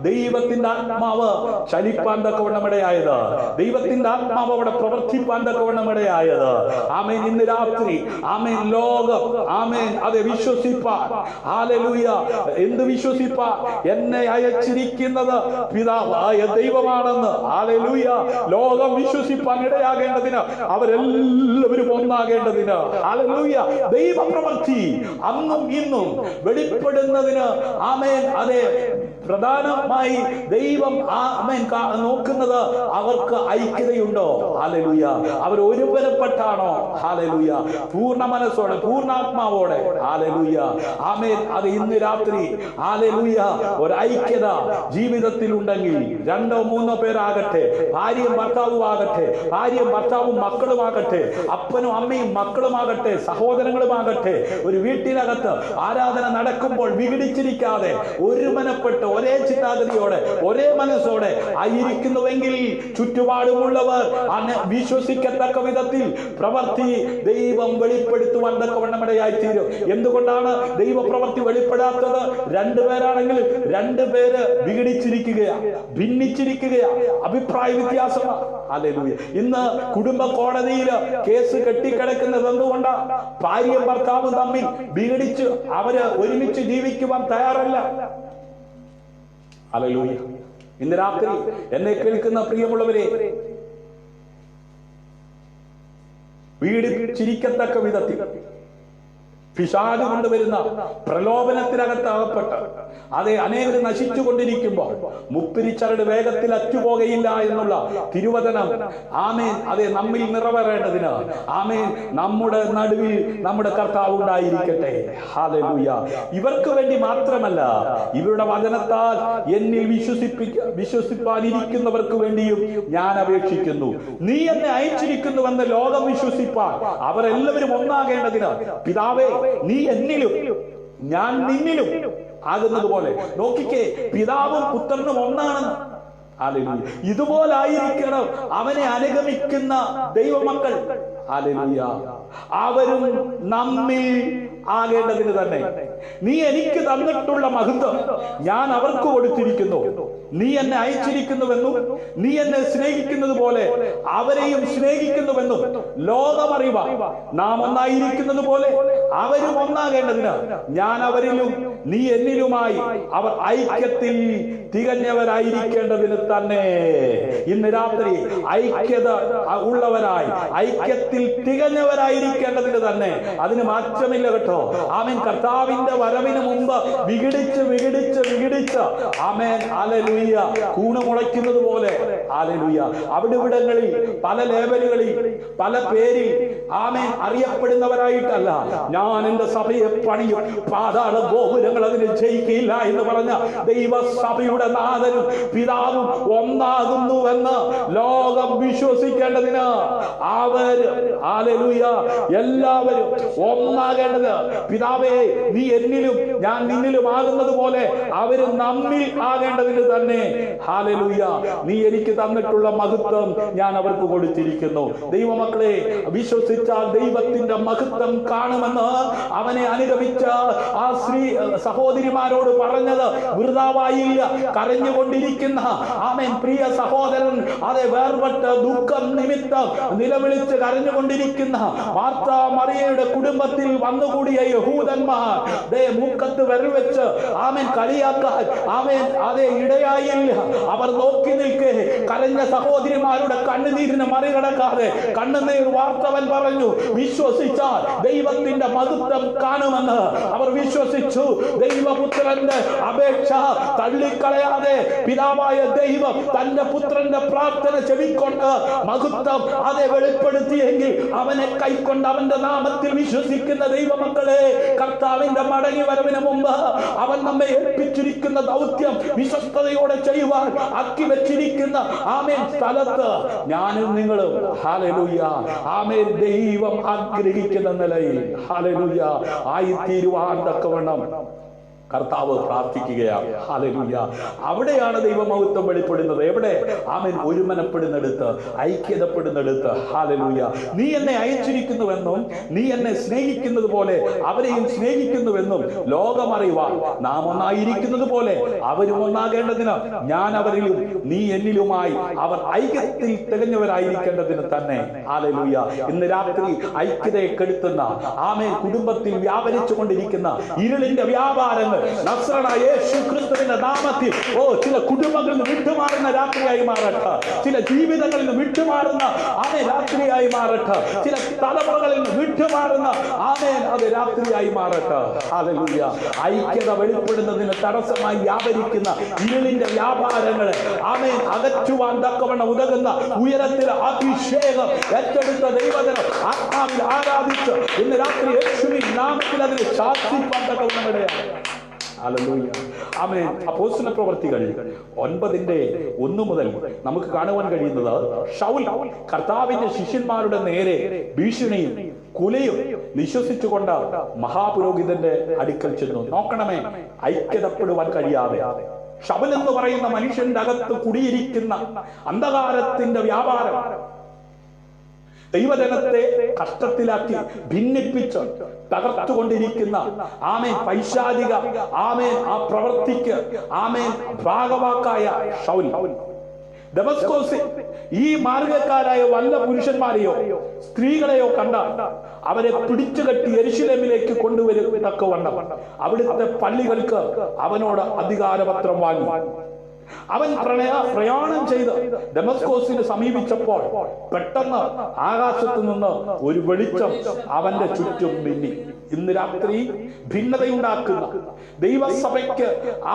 ദൈവത്തിന്റെ ആത്മാവ് ചലിപ്പാൻ തക്കവണ്ണമിടയായത്. ദൈവത്തിന്റെ ആത്മാവ് അവിടെ പ്രവർത്തിപ്പാൻ തക്കവണ്ണമിടയായത്. ആമേൻ. ഇന്ന് രാത്രി ആമേൻ ലോകം ആമേൻ അതെ വിശ്വസിപ്പാൻ. ഹല്ലേലൂയ. എന്ത് വിശ്വസിപ്പാൻ? എന്നെ അയച്ചിരിക്കുന്നത് പിതാവായ ദൈവമാണെന്ന്. ഹല്ലേലൂയ. ലോകം വിശ്വസിപ്പാൻ ഇടയാകേണ്ടതിന് അവരെല്ലാവരും ഒന്നാകേണ്ടതിന് ഹല്ലേലൂയ ദൈവപ്രവൃത്തി അന്നും ഇന്നും വെളിപ്പെടുന്നതിന് ആമേൻ അതെ പ്രധാനമായി ദൈവം ആമേൻ നോക്കുന്നത് അവർക്ക് ഐക്യതയുണ്ടോ? ഹല്ലേലൂയ. അവർ ഒരുവരപ്പെട്ടാണോ? ഹല്ലേലൂയ. പൂർണ്ണ മനസ്സോടെ പൂർണ്ണാത്മാവോടെ. ഹല്ലേലൂയ. ആമേൻ. അത് ഇന്ന് രാത്രി ഹല്ലേലൂയ ഒരു ഐക്യത ജീവിതത്തിൽ ഉണ്ടെങ്കിൽ 2-3 പേരാകട്ടെ, ഭാര്യയും ഭർത്താവും ആകട്ടെ, ഭാര്യയും ഭർത്താവും മക്കളുമാകട്ടെ, അപ്പനും അമ്മയും മക്കളുമാകട്ടെ, സഹോദരങ്ങളുമാകട്ടെ, ഒരു വീട്ടിനകത്ത് ആരാധന നടക്കുമ്പോൾ വിഘടിച്ചിരിക്കാതെ ഒരുമനപ്പെട്ട് ഒരേ ചിന്താഗതിയോടെ ഒരേ മനസ്സോടെ ആയിരിക്കുന്നുവെങ്കിൽ ചുറ്റുപാടുമുള്ളവർ വിശ്വസിക്കത്തക്ക വിധത്തിൽ പ്രവൃത്തി ദൈവം വെളിപ്പെടുത്തുവാൻ തക്കവണ്ണമിടയായി തീരും. എന്തുകൊണ്ടാണ് ദൈവപ്രവൃത്തി വെളിപ്പെടാത്തത്? 2 പേരാണെങ്കിൽ 2 പേര് വിഘടിച്ചിരിക്കുകയാണ്, ഭിന്നിച്ചിരിക്കുകയാണ്, അഭിപ്രായ വ്യത്യാസമാണ്. ഹല്ലേലൂയ. ഇന്ന് കുടുംബ കോടതിയിൽ കേസ് കെട്ടിക്കിടക്കുന്നത് എന്തുകൊണ്ടാണ്? ഭാര്യയും ഭർത്താവും തമ്മിൽ വിഘടിച്ച് അവര് ഒരുമിച്ച് ജീവിക്കുവാൻ തയ്യാറല്ല. ഹല്ലേലൂയ. ഇന്ന് രാത്രി എന്നെ കേൾക്കുന്ന പ്രിയമുള്ളവരെ, വീടിച്ചിരിക്കത്തക്ക വിധത്തിൽ പിശാച് കൊണ്ടുവരുന്ന പ്രലോഭനത്തിനകത്ത് അകപ്പെട്ട് അതെ അനേകർ നശിച്ചുകൊണ്ടിരിക്കുമ്പോൾ മുപ്പിരിച്ചരട് വേഗത്തിൽ അറ്റുപോകയില്ല എന്നുള്ള തിരുവചനം ആമേൻ അതെ നമ്മിൽ നിറവേറേണ്ടതിന് ആമേൻ നമ്മുടെ നടുവിൽ നമ്മുടെ കർത്താവ് ഉണ്ടായിരിക്കട്ടെ. ഹല്ലേലൂയ. ഇവർക്ക് വേണ്ടി മാത്രമല്ല, ഇവരുടെ വചനത്താൽ എന്നിൽ വിശ്വസിപ്പാനിരിക്കുന്നവർക്ക് വേണ്ടിയും ഞാൻ അപേക്ഷിക്കുന്നു. നീ എന്നെ അയച്ചിരിക്കുന്നുവെന്ന് ലോകം വിശ്വസിപ്പാൻ അവരെല്ലാവരും ഒന്നാകേണ്ടതിന് പിതാവേ, നീ എന്നിലും ഞാൻ നിന്നിലും ആകുന്നത് പോലെ. നോക്കിക്കേ, പിതാവും പുത്രനും ഒന്നാണെന്ന്. ഹല്ലേലൂയ. ഇതുപോലായിരിക്കണം അവനെ അനുഗമിക്കുന്ന ദൈവമക്കൾ. ഹല്ലേലൂയ. അവരും നമ്മിൽ ആകേണ്ടതിന് തന്നെ. നീ എനിക്ക് തന്നിട്ടുള്ള മഹത്വം ഞാൻ അവർക്ക് കൊടുത്തിരിക്കുന്നു. നീ എന്നെ അയച്ചിരിക്കുന്നുവെന്നും നീ എന്നെ സ്നേഹിക്കുന്നത് പോലെ അവരെയും സ്നേഹിക്കുന്നുവെന്നും ലോകമറിയുക. നാം ഒന്നായിരിക്കുന്നത് പോലെ അവരും ഒന്നാകേണ്ടതിന് ഞാൻ അവരിലും നീ എന്നിലുമായി അവർ ഐക്യത്തിൽ തികഞ്ഞവരായിരിക്കേണ്ടതിന് തന്നെ. ഇന്ന് രാത്രി ഐക്യത ഉള്ളവരായി, ഐക്യത്തിൽ തികഞ്ഞവരായിരിക്കേണ്ടതിന് തന്നെ. അതിന് മാറ്റമില്ല കേട്ടോ. ആമേൻ. കർത്താവിന്റെ വരവിന് മുമ്പ് വിഘടിച്ച് വിഘടിച്ച് വിഘടിച്ച് ആമേൻ ഹല്ലേലൂയ കൂണ് മുളയ്ക്കുന്നത് പോലെ ഹല്ലേലൂയ അവിടെ ഇവിടങ്ങളിൽ പല ലേബലുകളിൽ പല പേരിൽ ആമേൻ അറിയപ്പെടുന്നവരായിട്ടല്ല. ഞാൻ എന്റെ സഭയെ പണിയും, പാതാള ഗോപുരങ്ങൾ അതിന് ജയിക്കില്ല എന്ന് പറഞ്ഞ ദൈവസഭയുടെ നാഥനും പിതാവും ഒന്നാകുന്നുവെന്ന് ലോകം വിശ്വസിക്കേണ്ടതിന് അവർ ഹല്ലേലൂയ എല്ലാവരും ഒന്നാകേണ്ടത്. പിതാവേ, നീ എന്നിലും ഞാൻ നിന്നിലും ആകുന്നത് പോലെ അവരും നമ്മിൽ ആകേണ്ടതിന് തന്നെ. ഹല്ലേലൂയ. നീ എനിക്ക് തന്നിട്ടുള്ള മഹത്വം ഞാൻ അവർക്ക് കൊടുത്തിരിക്കുന്നു. ദൈവമക്കളെ, വിശ്വസിച്ചാൽ ദൈവത്തിന്റെ മഹത്വം കാണുമെന്ന് അവനെ അനുഗമിച്ച ആ സ്ത്രീ സഹോദരിമാരോട് പറഞ്ഞത് വൃഥാവായില്ല. കരഞ്ഞുകൊണ്ടിരിക്കുന്ന ആമേൻ പ്രിയ സഹോദരൻ, അതെ വേർപെട്ട് ദുഃഖം നിമിത്തം നിലവിളിച്ച് കരഞ്ഞുകൊണ്ടിരിക്കുന്ന മാർത്ത മറിയയുടെ കുടുംബത്തിൽ വന്നുകൂടിയ യഹൂദന്മാർ മൂക്കത്ത് വിരൽ വെച്ച് ആമേൻ കളിയാക്കാൻ ആമേൻ അതേ ഇടയായില്ല. അവർ നോക്കി നിൽക്കെ കരഞ്ഞ സഹോദരിമാരുടെ കണ്ണുനീരിനെ മറികടക്കാതെ കണ്ണുനീർ വാർത്തവൻ പറഞ്ഞു, വിശ്വസിച്ചാൽ ദൈവത്തിന്റെ മഹത്വം കാണുമെന്ന് അവർ വിശ്വസിച്ചു. ദൈവപുത്രന്റെ അപേക്ഷ തള്ളിക്കളയാതെ പിതാവായ ദൈവം തന്റെ പുത്രന്റെ പ്രാർത്ഥന ചെവിക്കൊണ്ട് മഹത്വം അതെ വെളിപ്പെടുത്തിയെങ്കിൽ അവനെ കൈക്കൊണ്ട് അവന്റെ നാമത്തിൽ വിശ്വസിക്കുന്ന ദൈവമക്കളെ, കർത്താവിന്റെ മടങ്ങി വരവിന് മുമ്പ് അവൻ നമ്മെ ഏൽപ്പിച്ചിരിക്കുന്ന ദൗത്യം വിശ്വസ്തയോടെ ചെയ്യുവാൻ ആക്കി വെച്ചിരിക്കുന്ന ആമേൻ സ്ഥലത്ത് ഞാനും നിങ്ങളും ഹല്ലേലൂയ ആമേൻ ദൈവം ആഗ്രഹിക്കുന്ന നിലയിൽ ഹല്ലേലൂയ ആയിത്തീരുവാൻ തക്കവണ്ണം കർത്താവ് പ്രാർത്ഥിക്കുകയാണ്. ഹല്ലേലൂയ. അവിടെയാണ് ദൈവമഹത്വം വെളിപ്പെടുന്നത്. എവിടെ? ആമേൻ ഒരുമനപ്പെടുന്നിടത്ത്, ഐക്യതപ്പെടുന്നിടത്ത്. ഹല്ലേലൂയ. നീ എന്നെ അയച്ചിരിക്കുന്നുവെന്നും നീ എന്നെ സ്നേഹിക്കുന്നത് പോലെ അവരെയും സ്നേഹിക്കുന്നുവെന്നും ലോകമറിയുവാൻ നാം ഒന്നായിരിക്കുന്നത് പോലെ അവരും ഒന്നാകേണ്ടതിന് ഞാൻ അവരിലും നീ എന്നിലുമായി അവർ ഐക്യത്തിൽ തികഞ്ഞവരായിരിക്കേണ്ടതിന് തന്നെ. ഹല്ലേലൂയ. ഇന്ന് രാത്രി ഐക്യതയെ കെടുത്തുന്ന ആമേൻ കുടുംബത്തിൽ വ്യാപരിച്ചു കൊണ്ടിരിക്കുന്ന ഇരുളിന്റെ വ്യാപാരങ്ങൾ നസ്രനായ യേശു ക്രിസ്തുവിന്റെ നാമത്തിൽ ചില കുടുംബങ്ങളിൽ നിന്ന് വിട്ടുമാറുന്ന രാത്രിയായി മാറട്ടെ. ചില ജീവിതങ്ങളിൽ നിന്ന് വിട്ടുമാറുന്ന ആമേൻ രാത്രിയായി മാറട്ടെ. ചില തലമുറകളിൽ നിന്ന് വിട്ടുമാറുന്ന ആമേൻ അത് രാത്രിയായി മാറട്ടെ. ഹല്ലേലൂയ. ഐക്യത വെളിപ്പെടുന്നതിന് തടസ്സമായി വ്യാപരിക്കുന്ന ഇരുളിന്റെ വ്യാപാരങ്ങളെ ആമേൻ അകറ്റുവാൻ തക്കവണ്ണം ഉതകുന്ന ഉയരത്തിലെ അഭിഷേകം ഏറ്റെടുത്ത ദൈവജനം ആത്മാവിൽ ആരാധിച്ച് ഇന്ന് രാത്രി യേശുവിൻ നാമത്തിൽ അതിനെ ശാസിപ്പാൻ തക്കവണ്ണം ഇടയാണ്. ഹല്ലേലൂയ. ആമേൻ. അപ്പോസ്തല പ്രവൃത്തികൾ 9:1 മുതൽ നമുക്ക് കാണുവാൻ കഴിയുന്നത് ശൗൽ കർത്താവിന്റെ ശിഷ്യന്മാരുടെ നേരെ ഭീഷണിയും കുലയും വിശ്വസിച്ചുകൊണ്ട് മഹാപുരോഹിതന്റെ അടുക്കൽ ചെന്നു. നോക്കണമേ, ഐക്യതപ്പെടുവാൻ കഴിയാതെ ശൗൽ എന്ന് പറയുന്ന മനുഷ്യന്റെ അകത്ത് കുടിയിരിക്കുന്ന അന്ധകാരത്തിന്റെ വ്യാപാരം ദൈവജനത്തെ കഷ്ടത്തിലാക്കി ഭിന്നിപ്പിച്ച് തകർത്തുകൊണ്ടിരിക്കുന്ന ആമേൻ പൈശാചിക ആമേൻ ആ പ്രവൃത്തിക്ക് ആമേൻ ഭാഗവാക്കായ ശൗൽ ദമസ്കോസിൽ ഈ മാർഗക്കാരായ വല്ല പുരുഷന്മാരെയോ സ്ത്രീകളെയോ കണ്ട അവരെ പിടിച്ചുകെട്ടി യെരുശലേമിലേക്ക് കൊണ്ടുവരത്തക്കവണ്ണം അവിടുത്തെ പള്ളികൾക്ക് അവനോട് അധികാരപത്രം വാങ്ങി. അവൻ പ്രയാണം ചെയ്ത് ദമസ്കോസിനെ സമീപിച്ചപ്പോൾ പെട്ടെന്ന് ആകാശത്ത് നിന്ന് ഒരു വെളിച്ചം അവന്റെ ചുറ്റും മിന്നി. ഇന്ന് രാത്രി ഭിന്നതയുണ്ടാക്കുന്ന ദൈവസഭയ്ക്ക്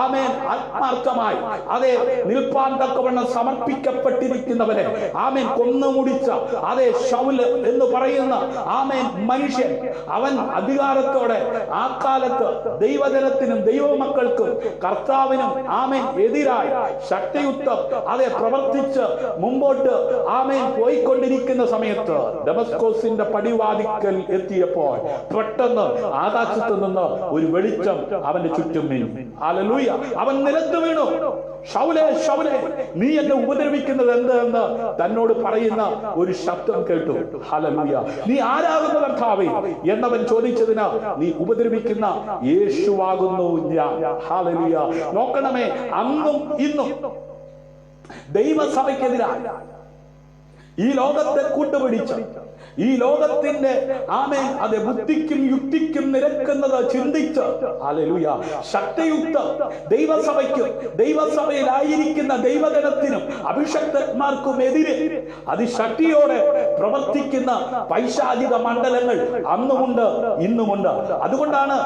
ആമേൻ ആത്മാർത്ഥമായി അതേ നിൽപ്പാൻ തക്കവണ്ണം സമർപ്പിക്കപ്പെട്ടിരിക്കുന്നവരെ ആമേൻ കൊന്നുമുടിച്ച അതേ ശൗല് എന്ന് പറയുന്ന ആമേൻ മനുഷ്യൻ അവൻ അധികാരത്തോടെ ആ കാലത്ത് ദൈവജനത്തിനും ദൈവമക്കൾക്കും കർത്താവിനും ആമേൻ എതിരായി ശക്തിയുക്തം അതെ പ്രവർത്തിച്ച് മുമ്പോട്ട് ആമേൻ പോയിക്കൊണ്ടിരിക്കുന്ന സമയത്ത് ദമസ്കോസിന്റെ പടിവാതിക്കൽ എത്തിയപ്പോൾ പെട്ടെന്ന് ആകാശത്ത് നിന്ന് ഒരു വെളിച്ചം അവന്റെ ചുറ്റും വീണു. ഹല്ലേലൂയ. അവൻ നിലത്ത് വീണു. ശൗലേ ശൗലേ, നീ എന്നെ ഉപദ്രവിക്കുന്നത് എന്ത് എന്ന് തന്നോട് പറയുന്ന ഒരു ശബ്ദം കേട്ടു. ഹല്ലേലൂയ. നീ ആരാകുന്നു കർത്താവേ എന്നവൻ ചോദിച്ചതിന്, നീ ഉപദ്രവിക്കുന്ന യേശുവാകുന്നു ഞാൻ. ഹല്ലേലൂയ. നോക്കണമേ, അന്നും ഇന്നും ദൈവസഭയ്ക്കെതിരായി ഈ ലോകത്തെ കൂട്ടുപിടിച്ച് ഈ ലോകത്തിന്റെ ആമേൻ അത് ബുദ്ധിക്കും യുക്തിക്കും നിരക്കുന്നത് ചിന്തിച്ച് ഹല്ലേലൂയ ശക്തിയുക്ത ദൈവസഭയ്ക്കും ദൈവസഭയിലായിരിക്കുന്ന ദൈവജനത്തിനും അഭിഷക്തന്മാർക്കും എതിരെ അതിശക്തിയോടെ പ്രവർത്തിക്കുന്ന പൈശാചിക മണ്ഡലങ്ങൾ അന്നുമുണ്ട് ഇന്നുമുണ്ട്. അതുകൊണ്ടാണ്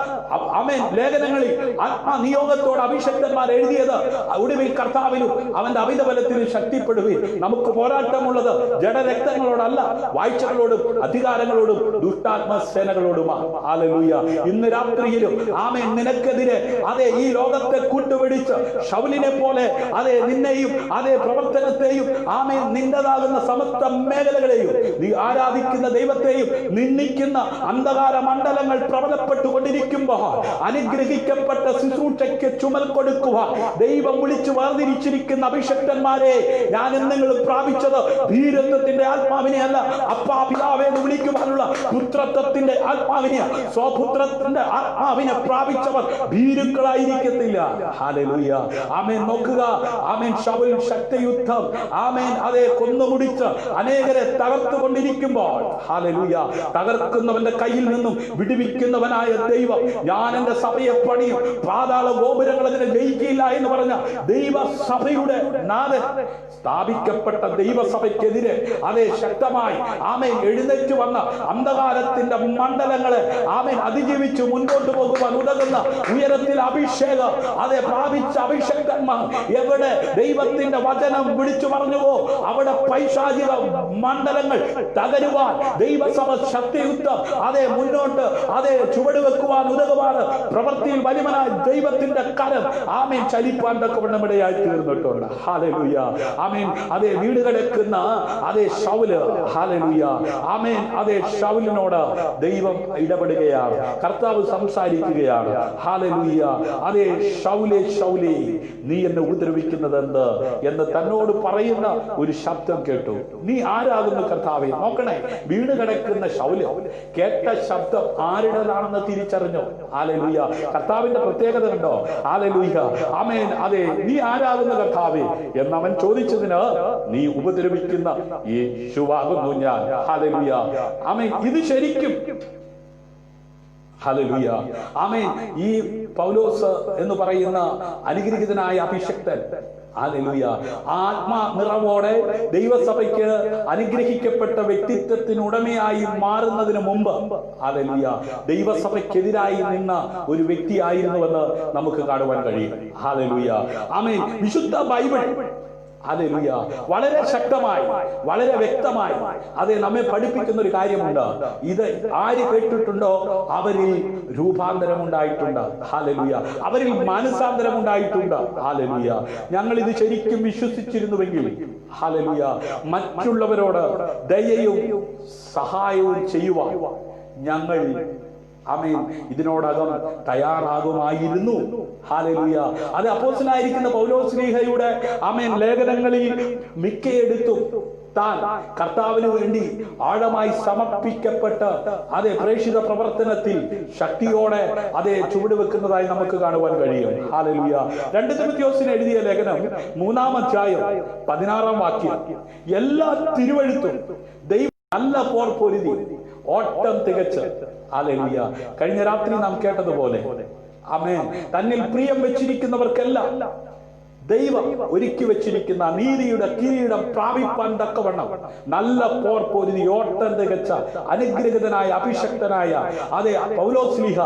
ആമേൻ ലേഖനങ്ങളിൽ ആത്മനിയോഗത്തോട് അഭിഷക്തന്മാർ എഴുതിയത്, ഒടുവിൽ കർത്താവിലും അവന്റെ അമിതബലത്തിലും ശക്തിപ്പെടുകയും. നമുക്ക് പോരാട്ടമുള്ളത് ജഡരക്തങ്ങളോടല്ല, വാഴ്ചകളോടും അധികാരങ്ങളോടും ദുഷ്ടാത്മസേനകളോടുമാണ്. ഹല്ലേലൂയ. ഇന്ന് രാത്രിയിലും ആമേൻ നിനക്കെതിരെ അതേ ഈ ലോകത്തെ കൂട്ടുപിടിച്ച് ശൗലിനെ പോലെ അതേ നിന്നെയും അതേ പ്രവർത്തനത്തെയും ആമേൻ നിന്റേതാകുന്ന സമസ്ത മേഖലകളെയും നീ ആരാധിക്കുന്ന ദൈവത്തെയും നിന്ദിക്കുന്ന അന്ധകാര മണ്ഡലങ്ങൾ പ്രബലപ്പെട്ടുകൊണ്ടിരിക്കുമ്പോൾ അനുഗ്രഹിക്കപ്പെട്ട ശുശ്രൂഷയ്ക്ക് ചുമൽ കൊടുക്കുവാൻ ദൈവം വിളിച്ചു വേർതിരിച്ചിരിക്കുന്ന അഭിഷക്തന്മാരെ ഞാൻ നിങ്ങൾ പ്രാപിച്ചത് ധീരത്വത്തിന്റെ ആത്മാവിനെ അല്ല, അപ്പാ പിതാവെന്ന് വിളിക്കുവാനുള്ള പുത്രത്വത്തിന്റെ ആത്മാവിനെ, സ്വപുത്രത്തിന്റെ ആത്മാവിനെ പ്രാപിച്ചവർ ഭീരുക്കളായിരിക്കത്തില്ല. ഹല്ലേലൂയ. ആമേൻ. നോക്കുക, ആമേൻ ശൗൽ ശക്തിയുദ്ധം ആമേൻ അതേ കൊന്നുമുടിച്ച് അനേകരെ തകർത്തുകൊണ്ടിരിക്കുമ്പോൾ ഹല്ലേലൂയ തകർക്കുന്നവന്റെ കയ്യിൽ നിന്നും വിടുവിക്കുന്നവനായ ദൈവം, ഞാൻ എന്റെ സഭയെ പണിയും, പാതാള ഗോപുരങ്ങൾ അതിനെ ജയിക്കില്ല എന്ന് പറഞ്ഞ ദൈവസഭയുടെ നാഥൻ സ്ഥാപിക്കപ്പെട്ട ദൈവസഭയ്ക്കെതിരെ അതേ ശക്തമായി ആമേൻ എഴുന്നേറ്റ് വന്ന അന്ധകാരത്തിന്റെ മണ്ഡലങ്ങളെ ആമേൻ അതിജീവിച്ച് മുൻപോട്ട് പോകുവാൻ ഉതകുന്ന ഉയരത്തിൽ അഭിഷേകം അതേ പ്രാപിച്ച അഭിഷേകന്മാർ എവിടെ ദൈവത്തിന്റെ വചനം വിളിച്ചു പറഞ്ഞുവോ അവിടെ പൈശാചിക മണ്ഡലങ്ങൾ തകരുവാൻ ദൈവസഭ ശക്തിയുക്തം അതേ മുന്നോട്ട് അതേ ചുവടുവെക്കുവാൻ ഉതകുവാൻ പ്രവൃത്തിയിൽ വലിയവനായ ദൈവത്തിന്റെ കരം ആമേൻ ചലിപ്പാൻ തക്കവണ്ണം ഇടയായി തീർന്നിട്ടുണ്ട്. ഹല്ലേലൂയ. ആമേൻ. അതേ വീട് കിടക്കുന്ന അതേ ശൗല് ഹല്ലേലൂയ ആമേൻ അതേ ശൗലിനോട് ദൈവം ഇടപെടുകയാണ്, കർത്താവ് സംസാരിക്കുകയാണ്. ഹല്ലേലൂയ. അതേ ശൗലേ ശൗലേ, നീ എന്നെ ഉപദ്രവിക്കുന്നത് എന്ത് എന്ന് തന്നോട് പറയുന്ന ഒരു ശബ്ദം കേട്ടു. നീ ആരാകുന്നു കർത്താവേ? നോക്കണേ, വീട് കിടക്കുന്ന ശൗല് കേട്ട ശബ്ദം ആരുടേതാണെന്ന് തിരിച്ചറിഞ്ഞു. ഹല്ലേലൂയ. കർത്താവിന്റെ പ്രത്യേകത കണ്ടോ? ഹല്ലേലൂയ. ആമേൻ. അതേ, നീ ആരാകുന്നു കർത്താവേ എന്നവൻ ചോദിച്ചതിന്, നീ ഉപദ്രവിക്കുന്ന യേശുവാകുന്നു ഞാൻ. ഹല്ലേലൂയ. ആമേൻ. ഇത് ശരിക്കും ഹല്ലേലൂയ. ആമേൻ. ഈ പൗലോസ് എന്ന് പറയുന്ന അനുഗ്രഹീതനായ അഭിഷക്തൻ ഹല്ലേലൂയ ആത്മാ നിറവോടെ ദൈവസഭയ്ക്ക് അനുഗ്രഹിക്കപ്പെട്ട വ്യക്തിത്വത്തിനുടമയായി മാറുന്നതിന് മുമ്പ് ഹല്ലേലൂയ ദൈവസഭയ്ക്കെതിരായി നിന്ന ഒരു വ്യക്തിയായിരുന്നുവെന്ന് നമുക്ക് കാണുവാൻ കഴിയും. ഹല്ലേലൂയ. ആമേൻ. വിശുദ്ധ ബൈബിൾ ഹല്ലേലൂയ വളരെ ശക്തമായി വളരെ വ്യക്തമായി അത് നമ്മെ പഠിപ്പിക്കുന്ന ഒരു കാര്യമുണ്ട്. ഇത് ആര് കേട്ടിട്ടുണ്ടോ അവരിൽ രൂപാന്തരം ഉണ്ടായിട്ടുണ്ട്. ഹല്ലേലൂയ. അവരിൽ മാനസാന്തരം ഉണ്ടായിട്ടുണ്ട്. ഹല്ലേലൂയ. ഞങ്ങൾ ഇത് ശരിക്കും വിശ്വസിച്ചിരുന്നുവെങ്കിൽ ഹല്ലേലൂയ മറ്റുള്ളവരോട് ദയയും സഹായവും ചെയ്യുവാൻ ഞങ്ങൾ ആമേൻ ഇതിനോടകം തയ്യാറാകുമായിരുന്നു. ഹല്ലേലൂയ. അത് അപ്പോസ്തലനായിരിക്കുന്ന പൗലോസ്ലീഹയുടെ ആമേൻ ലേഖനങ്ങളിൽ മിക്കയെടുത്തും താൻ കർത്താവിന് വേണ്ടി ആഴമായി സമർപ്പിക്കപ്പെട്ട് അതേ പ്രേക്ഷിത പ്രവർത്തനത്തിൽ ശക്തിയോടെ അതേ ചുവടുവെക്കുന്നതായി നമുക്ക് കാണുവാൻ കഴിയും. ഹല്ലേലൂയ. 2 തിമോഥെയോസിന് എഴുതിയ ലേഖനം 3-ാം അധ്യായം 16-ാം വാക്യം, എല്ലാ തിരുവെഴുത്തും ദൈവം നല്ല പോർ പൊരുതി ഓട്ടം തികച്ച്. ഹല്ലേലൂയ. കഴിഞ്ഞ രാത്രി നാം കേട്ടതുപോലെ ആമേൻ തന്നിൽ പ്രിയം വെച്ചിരിക്കുന്നവർക്കെല്ലാം ദൈവം ഒരുക്കി വെച്ചിരിക്കുന്ന നീതിയുടെ കിരീടം പ്രാപിപ്പാൻ തക്കവണ്ണം നല്ല പോർ പൊരുതി ഓട്ടം തികച്ച അനുഗ്രഹിതനായ അഭിഷക്തനായ അതേ പൗലോസ്ലീഹ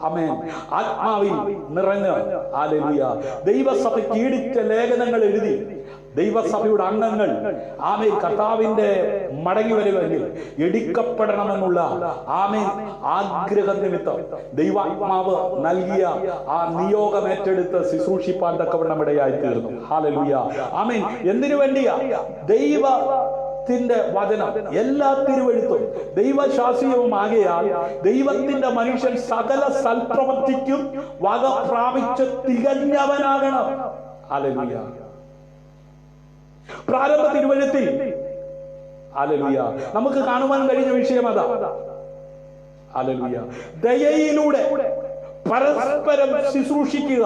ആമേൻ ആത്മാവിൽ നിറഞ്ഞ് ഹല്ലേലൂയ ദൈവസഭയ്ക്ക് ഈടിച്ച ലേഖനങ്ങൾ എഴുതി ദൈവസഭയുടെ അംഗങ്ങൾ ആമേൻ കർത്താവിന്റെ മടങ്ങി വരുമെങ്കിൽ എടുക്കപ്പെടണമെന്നുള്ള ആമേൻ ആഗ്രഹ നിമിത്തം ദൈവാത്മാവ് നൽകിയ ആ നിയോഗം ഏറ്റെടുത്ത് ശുശ്രൂഷിപ്പാൻ തക്കവണ്ണം ഇടയായി തീർന്നു. ഹല്ലേലൂയ. ആമേൻ. എന്തിനു വേണ്ടിയാ? ദൈവത്തിന്റെ വചനം എല്ലാ തിരുവെഴുത്തും ദൈവശാസ്ത്രീയവുമാകയാൽ ദൈവത്തിന്റെ മനുഷ്യൻ സകല സൽപ്രവർത്തിക്കും വക പ്രാപിച്ച് തികഞ്ഞവനാകണം. ഹല്ലേലൂയ. പ്രാരംഭ തിരുവഴുത്തിൽ ഹല്ലേലൂയ നമുക്ക് കാണുവാൻ കഴിഞ്ഞ വിഷയം അതാ. ഹല്ലേലൂയ. ദയയിലൂടെ പരസ്പരം ശുശ്രൂഷിക്കുക.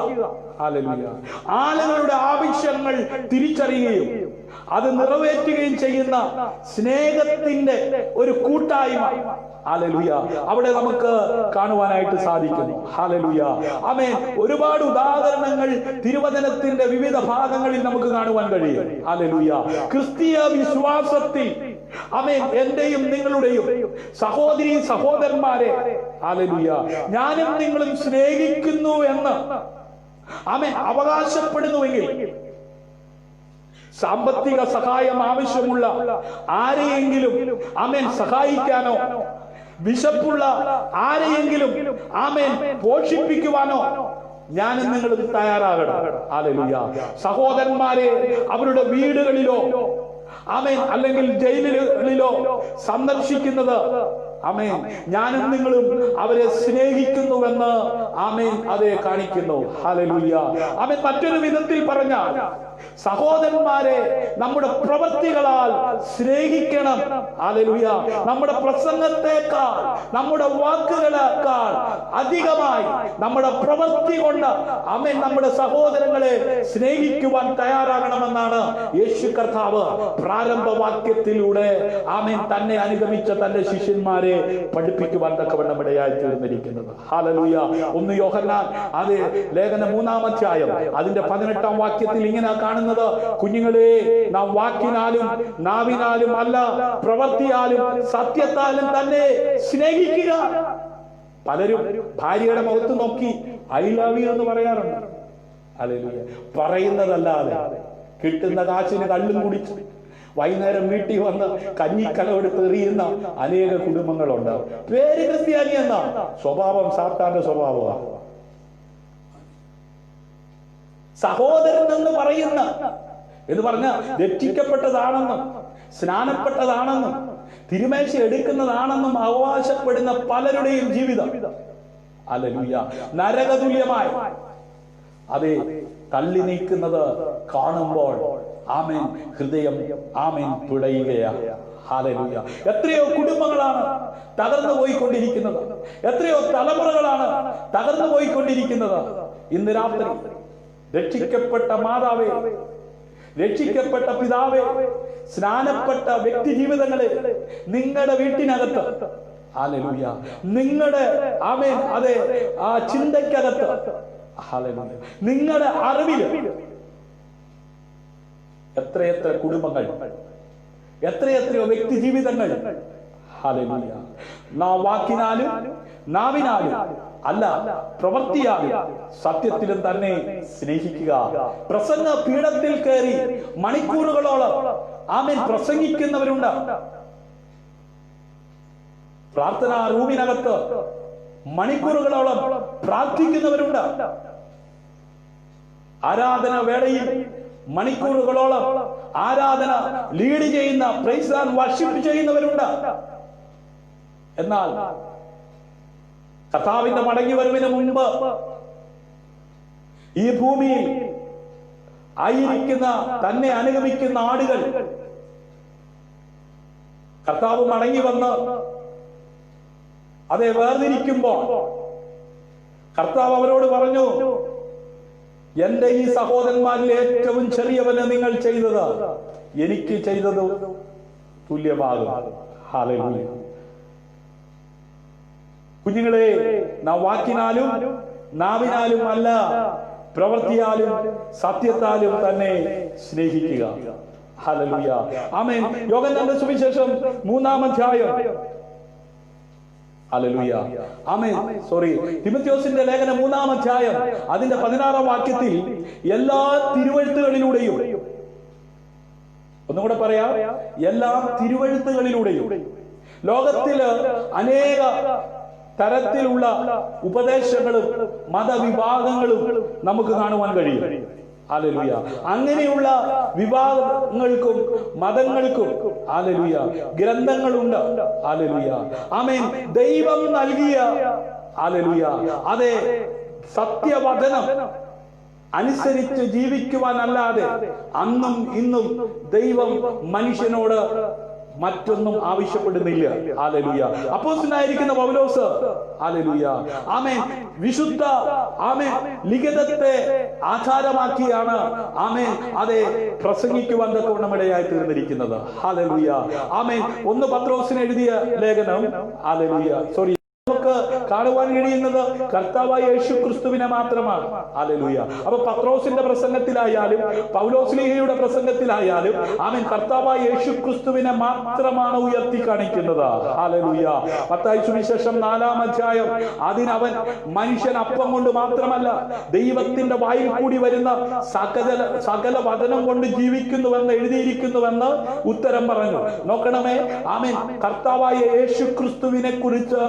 ഹല്ലേലൂയ. ആളുകളുടെ ആവശ്യങ്ങൾ തിരിച്ചറിയുകയും അത് നിറവേറ്റുകയും ചെയ്യുന്ന സ്നേഹത്തിന്റെ ഒരു കൂട്ടായ്മ ഹല്ലേലൂയ അവിടെ നമുക്ക് കാണുവാനായിട്ട് സാധിക്കുന്നു. ഹല്ലേലൂയ. ആമേൻ. ഒരുപാട് ഉദാഹരണങ്ങൾ തിരുവചനത്തിന്റെ വിവിധ ഭാഗങ്ങളിൽ നമുക്ക് കാണുവാൻ കഴിയും. ഹല്ലേലൂയ. ക്രിസ്തീയ വിശ്വാസത്തിൽ ആമേൻ എന്റെയും നിങ്ങളുടെയും സഹോദരി സഹോദരന്മാരെ ഹല്ലേലൂയ ഞാനും നിങ്ങളും സ്നേഹിക്കുന്നു എന്ന് ആമേൻ അവകാശപ്പെടുന്നുവെങ്കിൽ സാമ്പത്തിക സഹായം ആവശ്യമുള്ള ആരെയെങ്കിലും ആമേൻ സഹായിക്കാനോ വിശപ്പുള്ള ആരെയെങ്കിലും ആമേൻ പോഷിപ്പിക്കുവാനോ ഞാനും നിങ്ങളും തയ്യാറാകണം. ഹല്ലേലൂയ. സഹോദരന്മാരെ അവരുടെ വീടുകളിലോ ആമേൻ അല്ലെങ്കിൽ ജയിലുകളിലോ സന്ദർശിക്കുന്നത് ആമേൻ ഞാനും നിങ്ങളും അവരെ സ്നേഹിക്കുന്നുവെന്ന് ആമേൻ അതേ കാണിക്കുന്നു. ഹല്ലേലൂയ. ആമേൻ. മറ്റൊരു വിധത്തിൽ പറഞ്ഞാൽ സഹോദരന്മാരെ നമ്മുടെ പ്രവൃത്തികളാൽ സ്നേഹിക്കണം. ഹല്ലേലൂയ. നമ്മുടെ പ്രസംഗത്തെക്കാൾ നമ്മുടെ വാക്കുകളേക്കാൾ അധികമായി നമ്മുടെ പ്രവൃത്തി കൊണ്ട് ആമേൻ നമ്മുടെ സഹോദരങ്ങളെ സ്നേഹിക്കുവാൻ തയ്യാറാകണമെന്നാണ് യേശു കർത്താവ് പ്രാരംഭ വാക്യത്തിലൂടെ ആമേൻ തന്നെ അനുഗമിച്ച തന്റെ ശിഷ്യന്മാരെ പഠിപ്പിക്കുവാൻ തക്കവണ്ണം ഇടയായി തീർന്നിരിക്കുന്നത്. ഹല്ലേലൂയ. 1 യോഹന്നാൻ അതേ ലേഖനം 3-ാം അധ്യായം അതിന്റെ 18-ാം വാക്യത്തിൽ ഇങ്ങനെ കാണുന്നത്, കുഞ്ഞുങ്ങളെ നാം വാക്കിനാലും നാവിനാലും അല്ല പ്രവൃത്തിയാലും സത്യത്താലും തന്നെ സ്നേഹിക്കുക. പലരും ഭാര്യയുടെ മുഖത്ത് നോക്കി ഐ ലവ് യു എന്ന് പറയാറുണ്ട്. ഹല്ലേലൂയ. പറയുന്നതല്ലാതെ കിട്ടുന്ന കാശിന് കള്ളും കുടിച്ച് വൈകുന്നേരം വീട്ടിൽ വന്ന് കഞ്ഞിക്കലമെടുത്ത് എറിയുന്ന അനേക കുടുംബങ്ങളുണ്ട്. പേര് ക്രിസ്ത്യാനി എന്ന സ്വഭാവം സാത്താന്റെ സ്വഭാവമാണ്. സഹോദരൻ എന്ന് പറയുന്ന എന്ന് പറഞ്ഞ രക്ഷിക്കപ്പെട്ടതാണെന്നും സ്നാനപ്പെട്ടതാണെന്നും തിരുമേശ എടുക്കുന്നതാണെന്നും അവകാശപ്പെടുന്ന പലരുടെയും ജീവിതം ഹല്ലേലൂയ നരകതുല്യമായി അതെ തള്ളി നീക്കുന്നത് കാണുമ്പോൾ ആമേൻ ഹൃദയം ആമേൻ പിടയുകയാണ്. ഹല്ലേലൂയ. എത്രയോ കുടുംബങ്ങളാണ് തകർന്നു പോയിക്കൊണ്ടിരിക്കുന്നത്. എത്രയോ തലമുറകളാണ് തകർന്നു പോയിക്കൊണ്ടിരിക്കുന്നത്. ഇന്ന് രാത്രി രക്ഷിക്കപ്പെട്ട മാതാവേ, രക്ഷിക്കപ്പെട്ട പിതാവേ, സ്നാനപ്പെട്ട വ്യക്തി ജീവിതങ്ങളെ നിങ്ങളുടെ വീട്ടിനകത്ത് ഹല്ലേലൂയ നിങ്ങളുടെ ആമേൻ അതെ ആ ചിന്തയ്ക്കകത്ത് ഹല്ലേലൂയ നിങ്ങളുടെ അറിവിൽ എത്രയെത്ര കുടുംബങ്ങൾ, എത്രയെത്രയോ വ്യക്തി ജീവിതങ്ങൾ ഹല്ലേലൂയ വാക്കിനാലും നാവിനാലും അല്ല പ്രവൃത്തിയാലും സത്യത്തിലും തന്നെ സ്നേഹിക്കുക. പ്രസംഗ പീഠത്തിൽ കയറി മണിക്കൂറുകളോളം ആമേൻ പ്രസംഗിക്കുന്നവരുണ്ട്. പ്രാർത്ഥനാ റൂമിനകത്ത് മണിക്കൂറുകളോളം പ്രാർത്ഥിക്കുന്നവരുണ്ട്. ആരാധന വേളയിൽ മണിക്കൂറുകളോളം ആരാധന ലീഡ് ചെയ്യുന്ന പ്രൈസ് ആൻഡ് വർഷിപ്പ് ചെയ്യുന്നവരുണ്ട്. എന്നാൽ കർത്താവിന്റെ മടങ്ങി വരവിന് മുൻപ് ഈ ഭൂമിയിൽ ആയിരിക്കുന്ന തന്നെ അനുഗമിക്കുന്ന ആടുകൾ കർത്താവ് മടങ്ങി വന്ന് അതെ വേർതിരിക്കുമ്പോൾ കർത്താവ് അവരോട് പറഞ്ഞു, എന്റെ ഈ സഹോദരന്മാരിൽ ഏറ്റവും ചെറിയവന് നിങ്ങൾ ചെയ്തത് എനിക്ക് ചെയ്തത് തുല്യമാകും. ഹല്ലേലൂയ. കുഞ്ഞുങ്ങളെ, നാം വാക്കിനാലും നാവിനാലും അല്ല പ്രവൃത്തിയാലും സത്യത്താലും തന്നെ സ്നേഹിക്കുക. ഹല്ലേലൂയ. ആമേൻ. യോഹന്നാന്റെ സുവിശേഷം 3-ാം അധ്യായം ഹല്ലേലൂയ ആമേൻ തിമോഥെയോസിന്റെ ലേഖനം 3-ാം അധ്യായം അതിന്റെ 16-ാം വാക്യത്തിൽ എല്ലാ തിരുവെഴുത്തുകളിലൂടെയും, ഒന്നുകൂടെ പറയാം, എല്ലാ തിരുവെഴുത്തുകളിലൂടെയും ലോകത്തില് അനേക തരത്തിലുള്ള ഉപദേശങ്ങളും മതവിഭാഗങ്ങളും നമുക്ക് കാണുവാൻ കഴിയും. ഹല്ലേലൂയ. അങ്ങനെയുള്ള വിഭാഗങ്ങൾക്കും മതങ്ങൾക്കും ഹല്ലേലൂയ ഗ്രന്ഥങ്ങളുണ്ട്. ഹല്ലേലൂയ. ആമേൻ. ദൈവം നൽകിയ ഹല്ലേലൂയ അതെ സത്യവചനം അനുസരിച്ച് ജീവിക്കുവാനല്ലാതെ അന്നും ഇന്നും ദൈവം മനുഷ്യനോട് മറ്റൊന്നും ആവശ്യപ്പെടുന്നില്ല. ഹല്ലേലൂയ. അപ്പോസ്തലനായിരിക്കുന്ന പൗലോസ്, ഹല്ലേലൂയ, ആമേൻ, വിശുദ്ധ ആമേൻ ലിഖിതത്തെ ആധാരമാക്കിയാണ് ആമേൻ അതെ പ്രസംഗിക്കുവാൻ തക്കവണ്ണമിടയായി തീർന്നിരിക്കുന്നത്. ഹല്ലേലൂയ. ആമേൻ. 1 പത്രോസിന് എഴുതിയ ലേഖനം, ഹല്ലേലൂയ, സോറി, നമുക്ക് കാണുവാൻ കഴിയുന്നത് കർത്താവായ യേശു ക്രിസ്തുവിനെ മാത്രമാണ്. ഹല്ലേലൂയ. അപ്പൊ പത്രോസിന്റെ പ്രസംഗത്തിലായാലും പൗലോസ്ലീഹയുടെ പ്രസംഗത്തിലായാലും ആമേൻ കർത്താവായ യേശു ക്രിസ്തുവിനെ മാത്രമാണ് ഉയർത്തി കാണിക്കുന്നത്. ഹല്ലേലൂയ. മത്തായി സുവിശേഷം 4-ാം അധ്യായം, അതിനവൻ മനുഷ്യൻ അപ്പം കൊണ്ട് മാത്രമല്ല ദൈവത്തിന്റെ വായിൽ കൂടി വരുന്ന സകല വചനം കൊണ്ട് ജീവിക്കുന്നുവെന്ന് എഴുതിയിരിക്കുന്നുവെന്ന് ഉത്തരം പറഞ്ഞു. നോക്കണമേ, ആമേൻ, കർത്താവായ യേശു ക്രിസ്തുവിനെ കുറിച്ച്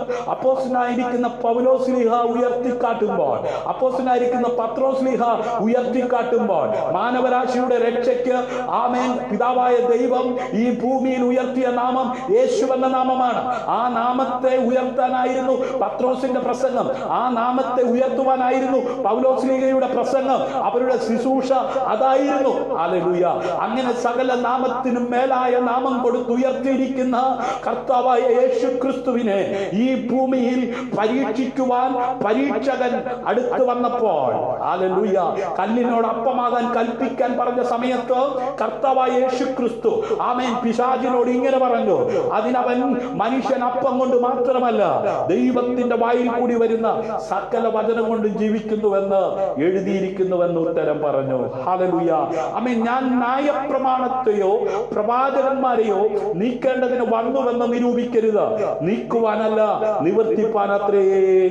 അപ്പോസ്തലനായിരിക്കുന്ന പൗലോസ്ലീഹ ഉയർത്തിക്കാട്ടുമ്പോൾ, അപ്പോസ്തലനായിരിക്കുന്ന പത്രോസ്ലീഹ ഉയർത്തിക്കാട്ടുമ്പോൾ, മാനവരാശിയുടെ രക്ഷയ്ക്ക് ആമേൻ പിതാവായ ദൈവം ഈ ഭൂമിയിൽ ഉയർത്തിയ നാമം യേശു എന്ന നാമമാണ്. ആ നാമത്തെ ഉയർത്താനായിരുന്നു പത്രോസിന്റെ പ്രസംഗം. ആ നാമത്തെ ഉയർത്തുവാനായിരുന്നു പൗലോസ്ലീഹയുടെ പ്രസംഗം. അവരുടെ ശുശ്രൂഷ അതായിരുന്നു. ഹല്ലേലൂയ. അങ്ങനെ സകല നാമത്തിനും മേലായ നാമം കൊടുത്തുയർത്തിയിരിക്കുന്ന കർത്താവായ യേശു ക്രിസ്തുവിനെ ഈ ഭൂമിയിൽ പരീക്ഷിക്കുവാൻ പരീക്ഷകൻ അടുത്ത് വന്നപ്പോൾ, ഹല്ലേലൂയ, കല്ലിനോട് അപ്പമാകാൻ കൽപ്പിക്കാൻ പറഞ്ഞ സമയത്ത് കർത്താവായ യേശു ക്രിസ്തു ആമേൻ പിശാചിനോട് ഇങ്ങനെ പറഞ്ഞു, അതിനവൻ മനുഷ്യൻ അപ്പം കൊണ്ട് മാത്രമല്ല ദൈവത്തിന്റെ വായിൽ കൂടി വരുന്ന സകല വചനം കൊണ്ട് ജീവിക്കുന്നുവെന്ന് എഴുതിയിരിക്കുന്നുവെന്ന് ഉത്തരം പറഞ്ഞു. ഹല്ലേലൂയ. ആമേൻ. ഞാൻ ന്യായപ്രമാണത്തെയോ പ്രവാചകന്മാരെയോ നീക്കേണ്ടതിന് വന്നുവെന്ന് നിരൂപിക്കരുത്, നീക്കുവാനല്ല നിവർത്തിപ്പാനത്രേ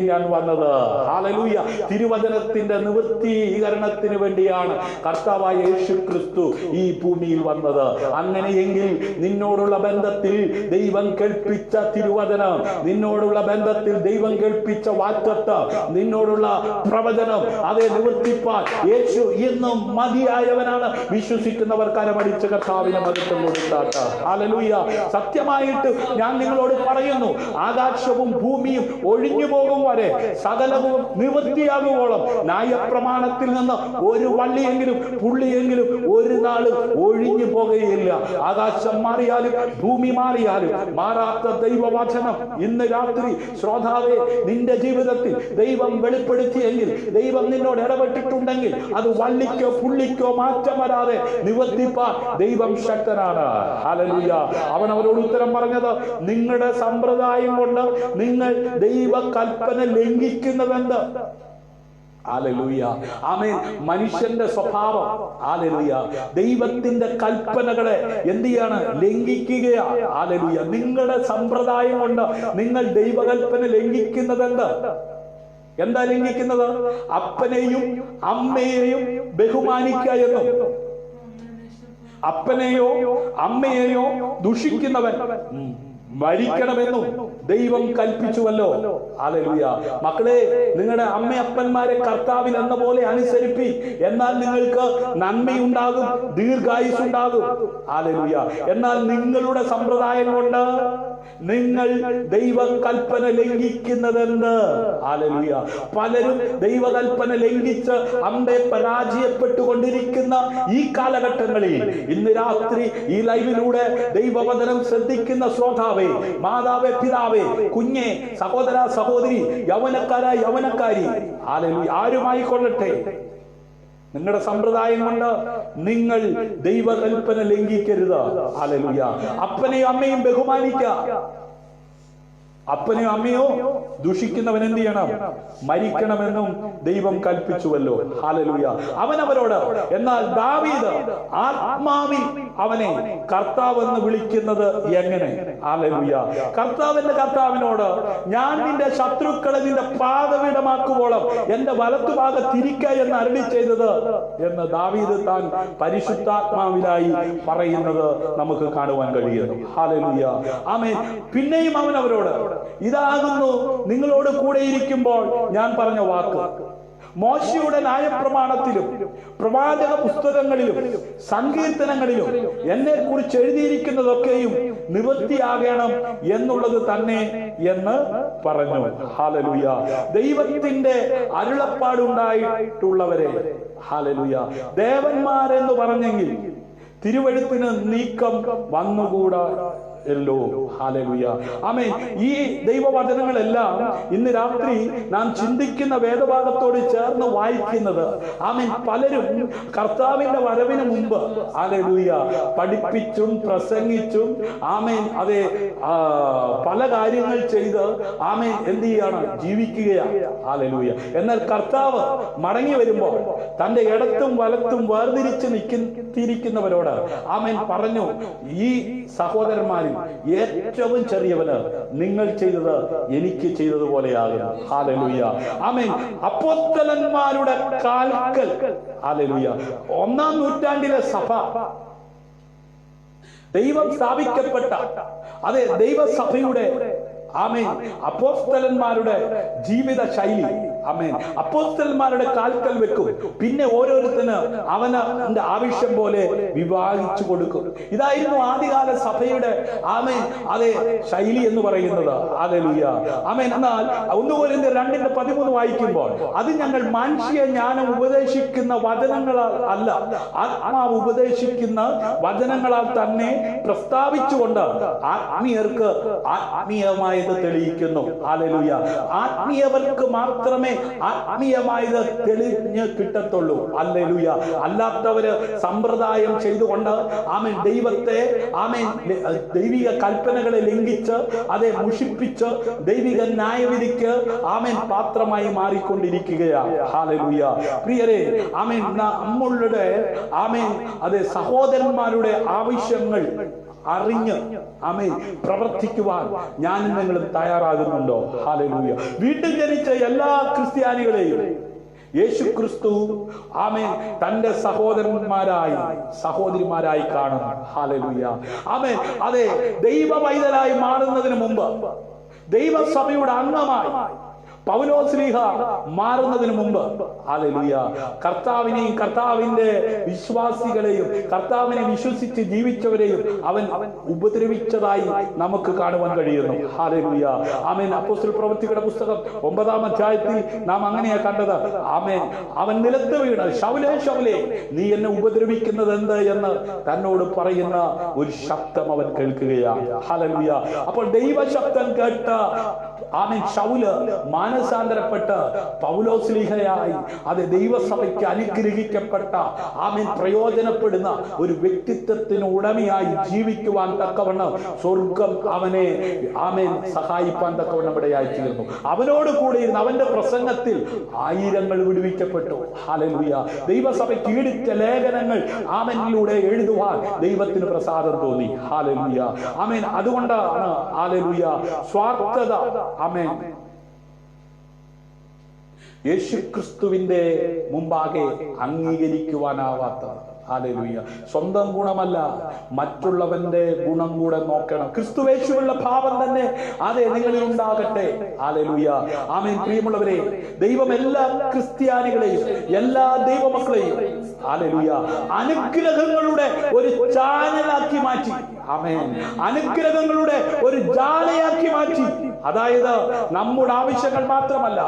ഞാൻ വന്നത്. ഹല്ലേലൂയ. തിരുവചനത്തിന്റെ നിവൃത്തീകരണത്തിന് വേണ്ടിയാണ് കർത്താവായ യേശു ക്രിസ്തു ഈ ഭൂമിയിൽ വന്നത്. അങ്ങനെയെങ്കിൽ നിന്നോടുള്ള ബന്ധത്തിൽ ദൈവം കേൾപ്പിച്ച തിരുവചനം, നിന്നോടുള്ള ബന്ധത്തിൽ ദൈവം കേൾപ്പിച്ച വാഗ്ദത്തം, നിന്നോടുള്ള പ്രവചനം അതേ നിവർത്തിപ്പാൻ യേശു എന്നും മതിയായവനാണ്. വിശ്വസിക്കുന്നവർ കരമടിച്ച് കർത്താവിനെ മഹത്വം കൊടുത്താട്ട്. ഹല്ലേലൂയ. സത്യമായിട്ട് ഞാൻ നിങ്ങളോട് പറയുന്നു, ആകാശവും ഭൂമിയും ഒഴിഞ്ഞു പോകും വരെ സകലവും നിവൃത്തിയാകുവോളം ന്യായപ്രമാണത്തിൽ നിന്ന് ഒരു വള്ളിയെങ്കിലും പുള്ളിയെങ്കിലും ഒരു നാളും ഒഴിഞ്ഞു പോകുകയില്ല. ആകാശം മാറിയാലും ഭൂമി മാറിയാലും മാറാത്ത ദൈവവചനം ഇന്ന് രാത്രി ശ്രോതാവേ നിന്റെ ജീവിതത്തിൽ ദൈവം വെളിപ്പെടുത്തിയെങ്കിൽ, ദൈവം നിന്നോട് ഇടപെട്ടിട്ടുണ്ടെങ്കിൽ അത് വള്ളിക്കോ പുള്ളിക്കോ മാറ്റം വരാതെ നിവർത്തിപ്പാൻ ദൈവം ശക്തനാണ്. ഹല്ലേലൂയ. അവൻ അവരോട് ഉത്തരം പറഞ്ഞത്, നിങ്ങളുടെ സമ്പ്രദായം കൊണ്ട് നിങ്ങൾ ദൈവ കൽപ്പന ലംഘിക്കുന്നതെന്ത്? ഹല്ലേലൂയ. ആമേൻ. മനുഷ്യന്റെ സ്വഭാവം, ഹല്ലേലൂയ, ദൈവത്തിന്റെ കൽപ്പനകളെ എന്ത് ചെയ്യാണ്? ലംഘിക്കുകയാണ്. ഹല്ലേലൂയ. നിങ്ങളുടെ സമ്പ്രദായം കൊണ്ട് നിങ്ങൾ ദൈവകൽപ്പന ലംഘിക്കുന്നതെന്ത്? എന്താ ലംഘിക്കുന്നത്? അപ്പനെയും അമ്മയെയും ബഹുമാനിക്കുക എന്നും അപ്പനെയോ അമ്മയെയോ ദുഷിക്കുന്നവൻ മരിക്കണമെന്നും ദൈവം കൽപ്പിച്ചുവല്ലോ. ഹല്ലേലൂയ. മക്കളെ, നിങ്ങളുടെ അമ്മയപ്പന്മാരെ കർത്താവിൽ എന്ന പോലെ അനുസരിപ്പി, എന്നാൽ നിങ്ങൾക്ക് നന്മയുണ്ടാകും, ദീർഘായുസ്സുണ്ടാകും. ഹല്ലേലൂയ. എന്നാൽ നിങ്ങളുടെ സമ്പ്രദായം കൊണ്ട് നിങ്ങൾ ദൈവകൽപ്പന ലംഘിക്കുന്നതെന്ന്. ഹല്ലേലൂയ. പലരും ദൈവകൽപ്പന ലംഘിച്ച് അമ്പെ പരാജയപ്പെട്ടുകൊണ്ടിരിക്കുന്ന ഈ കാലഘട്ടങ്ങളിൽ ഇന്ന് രാത്രി ഈ ലൈവിലൂടെ ദൈവവചനം ശ്രദ്ധിക്കുന്ന ശ്രോതാവേ, മാതാവേ, പിതാവേ, കുഞ്ഞെ, സഹോദര, സഹോദരി, യൗവനക്കാരായ യൗവനക്കാരി, ഹല്ലേലൂയ, ആരുമായിക്കൊള്ളട്ടെ, നിങ്ങളുടെ സമ്പ്രദായം കൊണ്ട് നിങ്ങൾ ദൈവകൽപ്പന ലംഘിക്കരുത്. ഹല്ലേലൂയ. അപ്പനെയും അമ്മയും ബഹുമാനിക്കുക. അപ്പനെയോ അമ്മയോ ദുഷിക്കുന്നവൻ എന്ത് ചെയ്യണം? മരിക്കണമെന്നും ദൈവം കൽപ്പിച്ചുവല്ലോ. ഹല്ലേലൂയ. അവൻ അവരോട്, എന്നാൽ ദാവീദ് ആത്മാവിൽ അവനെ കർത്താവ് എന്ന് വിളിക്കുന്നത് എങ്ങനെ? ഹല്ലേലൂയ. കർത്താവിനോട്, ഞാൻ നിന്റെ ശത്രുക്കളെ നിന്റെ പാദപീഠമാക്കുവോളം എന്റെ വലത്തുഭാഗത്തിരിക്ക എന്ന് അരുളി ചെയ്തത് എന്ന് ദാവീദ് താൻ പരിശുദ്ധാത്മാവിലായി പറയുന്നത് നമുക്ക് കാണുവാൻ കഴിയുന്നു. ഹല്ലേലൂയ. ആമേൻ. പിന്നെയും അവൻ അവരോട്, ഇതാകുന്നു നിങ്ങളോട് കൂടെ ഇരിക്കുമ്പോൾ ഞാൻ പറഞ്ഞ വാക്ക്. മോശയുടെ ന്യായപ്രമാണത്തിലും പ്രവാചക പുസ്തകങ്ങളിലും സങ്കീർത്തനങ്ങളിലും എന്നെ കുറിച്ച് എഴുതിയിരിക്കുന്നതൊക്കെയും നിവൃത്തിയാകണം എന്നുള്ളത് തന്നെ എന്ന് പറഞ്ഞു. ഹല്ലേലൂയ. ദൈവത്തിന്റെ അരുളപ്പാടുണ്ടായിട്ടുള്ളവരെ, ഹല്ലേലൂയ, ദേവന്മാരെന്ന് പറഞ്ഞെങ്കിൽ തിരുവെഴുത്തിന് നീക്കം വന്നുകൂടാ ല്ലോ. ഹല്ലേലൂയ. ആമേൻ. ഈ ദൈവവചനങ്ങളെല്ലാം ഇന്ന് രാത്രി നാം ചിന്തിക്കുന്ന വേദഭാഗത്തോട് ചേർന്ന് വായിക്കുന്നത്, ആമേൻ, പലരും കർത്താവിന്റെ വരവിന് മുമ്പ്, ഹല്ലേലൂയ, പഠിപ്പിച്ചും പ്രസംഗിച്ചും, ആമേൻ, അതെ, പല കാര്യങ്ങൾ ചെയ്ത്, ആമേൻ, എന്ത് ചെയ്യാണ്? ജീവിക്കുകയാണ്. ഹല്ലേലൂയ. എന്നാൽ കർത്താവ് മടങ്ങി വരുമ്പോൾ തന്റെ ഇടത്തും വലത്തും വേർതിരിച്ച് നിൽക്കിയിരിക്കുന്നവരോട്, ആമേൻ, പറഞ്ഞു, ഈ സഹോദരന്മാരിൽ ഏറ്റവും ചെറിയവന് നിങ്ങൾ ചെയ്തത് എനിക്ക് ചെയ്തതുപോലെയാകുന്നു. ഹല്ലേലൂയ. ആമേൻ. അപ്പോസ്തലന്മാരുടെ കാൽക്കൽ, ഹല്ലേലൂയ, 1-ാം നൂറ്റാണ്ടിലെ സഭ, ദൈവം സ്ഥാപിക്കപ്പെട്ട, അതെ, ദൈവസഭയുടെ, ആമേൻ, അപ്പോസ്തലന്മാരുടെ ജീവിത ശൈലി, ആമേൻ, അപ്പോസ്തലന്മാരുടെ കാൽക്കൽ വെക്കും. പിന്നെ ഓരോരുത്തന് അവന്റെ ആവശ്യം പോലെ വിഭാഗിച്ചു കൊടുക്കും. ഇതായിരുന്നു ആദ്യകാല സഭയുടെ, ആമേൻ, അതെ, ശൈലി എന്ന് പറയുന്നത്. ഹല്ലേലൂയ. ആമേൻ. എന്നാൽ 1 കൊരിന്ത്യർ 2:13 വായിക്കുമ്പോൾ, അത് ഞങ്ങൾ മാനുഷിക ജ്ഞാനം ഉപദേശിക്കുന്ന വചനങ്ങളാൽ അല്ല, ആത്മാവ് ഉപദേശിക്കുന്ന വചനങ്ങളാൽ തന്നെ പ്രസ്താവിച്ചുകൊണ്ട് ആത്മീയർക്ക് ആത്മീയമായത് തെളിയിക്കുന്നു. ഹല്ലേലൂയ. ആത്മീയവർക്ക് മാത്രമേ ആത്മീയമായത് തെളിഞ്ഞ് കിട്ടത്തുള്ളൂ. ഹല്ലേലൂയ. അല്ലാത്തവര് സമ്പ്രദായം ചെയ്തുകൊണ്ട്, ആമേൻ, ദൈവത്തെ, ആമേൻ, ദൈവിക കൽപ്പനകളെ ലംഘിച്ച്, അതെ, മുഷിപ്പിച്ച് ദൈവിക ന്യായവിധിക്ക്, ആമേൻ, പാത്രമായി മാറിക്കൊണ്ടിരിക്കുകയാണ്. ഹല്ലേലൂയ. പ്രിയരെ, ആമേൻ, നമ്മളുടെ, ആമേൻ, അതെ, സഹോദരന്മാരുടെ ആവശ്യങ്ങൾ അറിഞ്ഞ്, ആമേൻ, പ്രവർത്തിക്കുവാൻ ഞാനും നിങ്ങളും തയ്യാറാകുന്നുണ്ടോ? ഹല്ലേലൂയ. വീട്ടിൽ ജനിച്ച എല്ലാ ക്രിസ്ത്യാനികളെയും യേശു ക്രിസ്തു, ആമേൻ, തന്റെ സഹോദരന്മാരായി, സഹോദരിമാരായി കാണുന്നു. ഹല്ലേലൂയ. ആമേൻ. അതെ, ദൈവ പൈതലായി മാറുന്നതിന് മുമ്പ്, ദൈവസഭയുടെ അംഗമായി പൗലോസ്ലീഹ മാറുന്നതിന് മുമ്പ്, ഹല്ലേലൂയ, കർത്താവിനെയും കർത്താവിന്റെ വിശ്വാസികളെയും കർത്താവിനെ വിശ്വസിച്ച് ജീവിച്ചവരെയും അവൻ ഉപദ്രവിച്ചതായി നമുക്ക് കാണുവാൻ കഴിയുന്നു. ഹല്ലേലൂയ. ആമേൻ. അപ്പോസ്തല പ്രവൃത്തികളുടെ പുസ്തകം 9-ാം അധ്യായത്തിൽ നാം അങ്ങനെയാ കണ്ടത്. ആമേൻ. അവൻ നിലത്ത് വീണ്, ശൗലേ, ശൗലേ, നീ എന്നെ ഉപദ്രവിക്കുന്നത് എന്ത് എന്ന് തന്നോട് പറയുന്ന ഒരു ശബ്ദം അവൻ കേൾക്കുകയാണ്. ഹല്ലേലൂയ. അപ്പോൾ ദൈവശബ്ദം കേട്ട, ആമേൻ, ശൗല് മാനസാന്തരപ്പെട്ട് പൗലോസ്ലീഹയായി, അത് ദൈവസഭയ്ക്ക് അനുഗ്രഹിക്കപ്പെട്ട, ആമേൻ, പ്രയോജനപ്പെടുന്ന ഒരു വ്യക്തിത്വത്തിന് ഉടമയായി ജീവിക്കുവാൻ തക്കവണ്ണം സ്വർഗം അവനെ, ആമേൻ, സഹായിപ്പാൻ തക്കവണ്ണം ഇടയായി തീർന്നു. അവനോട് കൂടി ഇരുന്ന് അവന്റെ പ്രസംഗത്തിൽ ആയിരങ്ങൾ വിടുവിക്കപ്പെട്ടു. ഹല്ലേലൂയ. ദൈവസഭയ്ക്ക് ഈടിച്ച ലേഖനങ്ങൾ, ആമേനിലൂടെ എഴുതുവാൻ ദൈവത്തിന് പ്രസാദം തോന്നി. ഹല്ലേലൂയ. ആമേൻ. അതുകൊണ്ടാണ്, ഹല്ലേലൂയ, സ്വാർത്ഥത, ആമേൻ, യേശുക്രിസ്തുവിന്റെ മുമ്പാകെ അംഗീകരിക്കുവാനാവാത്തത്. ഹല്ലേലൂയ. സ്വന്തം ഗുണമല്ല, മറ്റുള്ളവന്റെ ഗുണം കൂടെ നോക്കണം. ക്രിസ്തുവേശുവുള്ള ഭാവം തന്നെ, അതെ, നിങ്ങളിൽ ഉണ്ടാകട്ടെ. ഹല്ലേലൂയ. ആമേൻ. പ്രിയമുള്ളവരെ, ദൈവം എല്ലാ ക്രിസ്ത്യാനികളെയും, എല്ലാ ദൈവമക്കളെയും, ഹല്ലേലൂയ, അനുഗ്രഹങ്ങളുടെ ഒരു ചാനലാക്കി മാറ്റി. ആമേൻ. അനുഗ്രഹങ്ങളുടെ ഒരു ജാലയാക്കി മാറ്റി. അതായത് നമ്മുടെ ആവശ്യങ്ങൾ മാത്രമല്ല,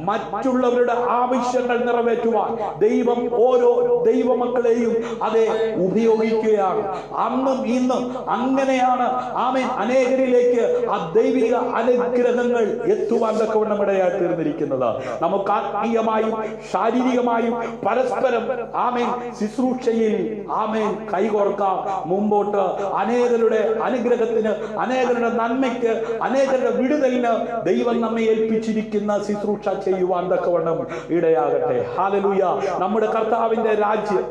മറ്റുള്ളവരുടെ ആവശ്യങ്ങൾ നിറവേറ്റുവാൻ ദൈവം ഓരോ ദൈവമക്കളെയും, അതെ, ഉപയോഗിക്കുകയാണ്. അന്നും ഇന്നും അങ്ങനെയാണ്, ആമേൻ, അനേകരിലേക്ക് ആ ദൈവിക അനുഗ്രഹങ്ങൾ എത്തുവാൻ തക്കവണ്ണം ഇടയായി തീർന്നിരിക്കുന്നത്. നമുക്ക് ആത്മീയമായും ശാരീരികമായും പരസ്പരം, ആമേൻ, ശുശ്രൂഷയിൽ, ആമേൻ, കൈകോർക്കാം. മുമ്പോട്ട് അനേകരുടെ അനുഗ്രഹത്തിന്, അനേകരുടെ നന്മയ്ക്ക്, അനേകരുടെ വിടുതലിന് ദൈവം നമ്മെ ഏൽപ്പിച്ചിരിക്കുന്ന ശുശ്രൂഷ ചെയ്യുവാൻ തക്കവണ്ണം ഇടയാകട്ടെ. ഹല്ലേലൂയ. നമ്മുടെ കർത്താവിന്റെ രാജ്യം,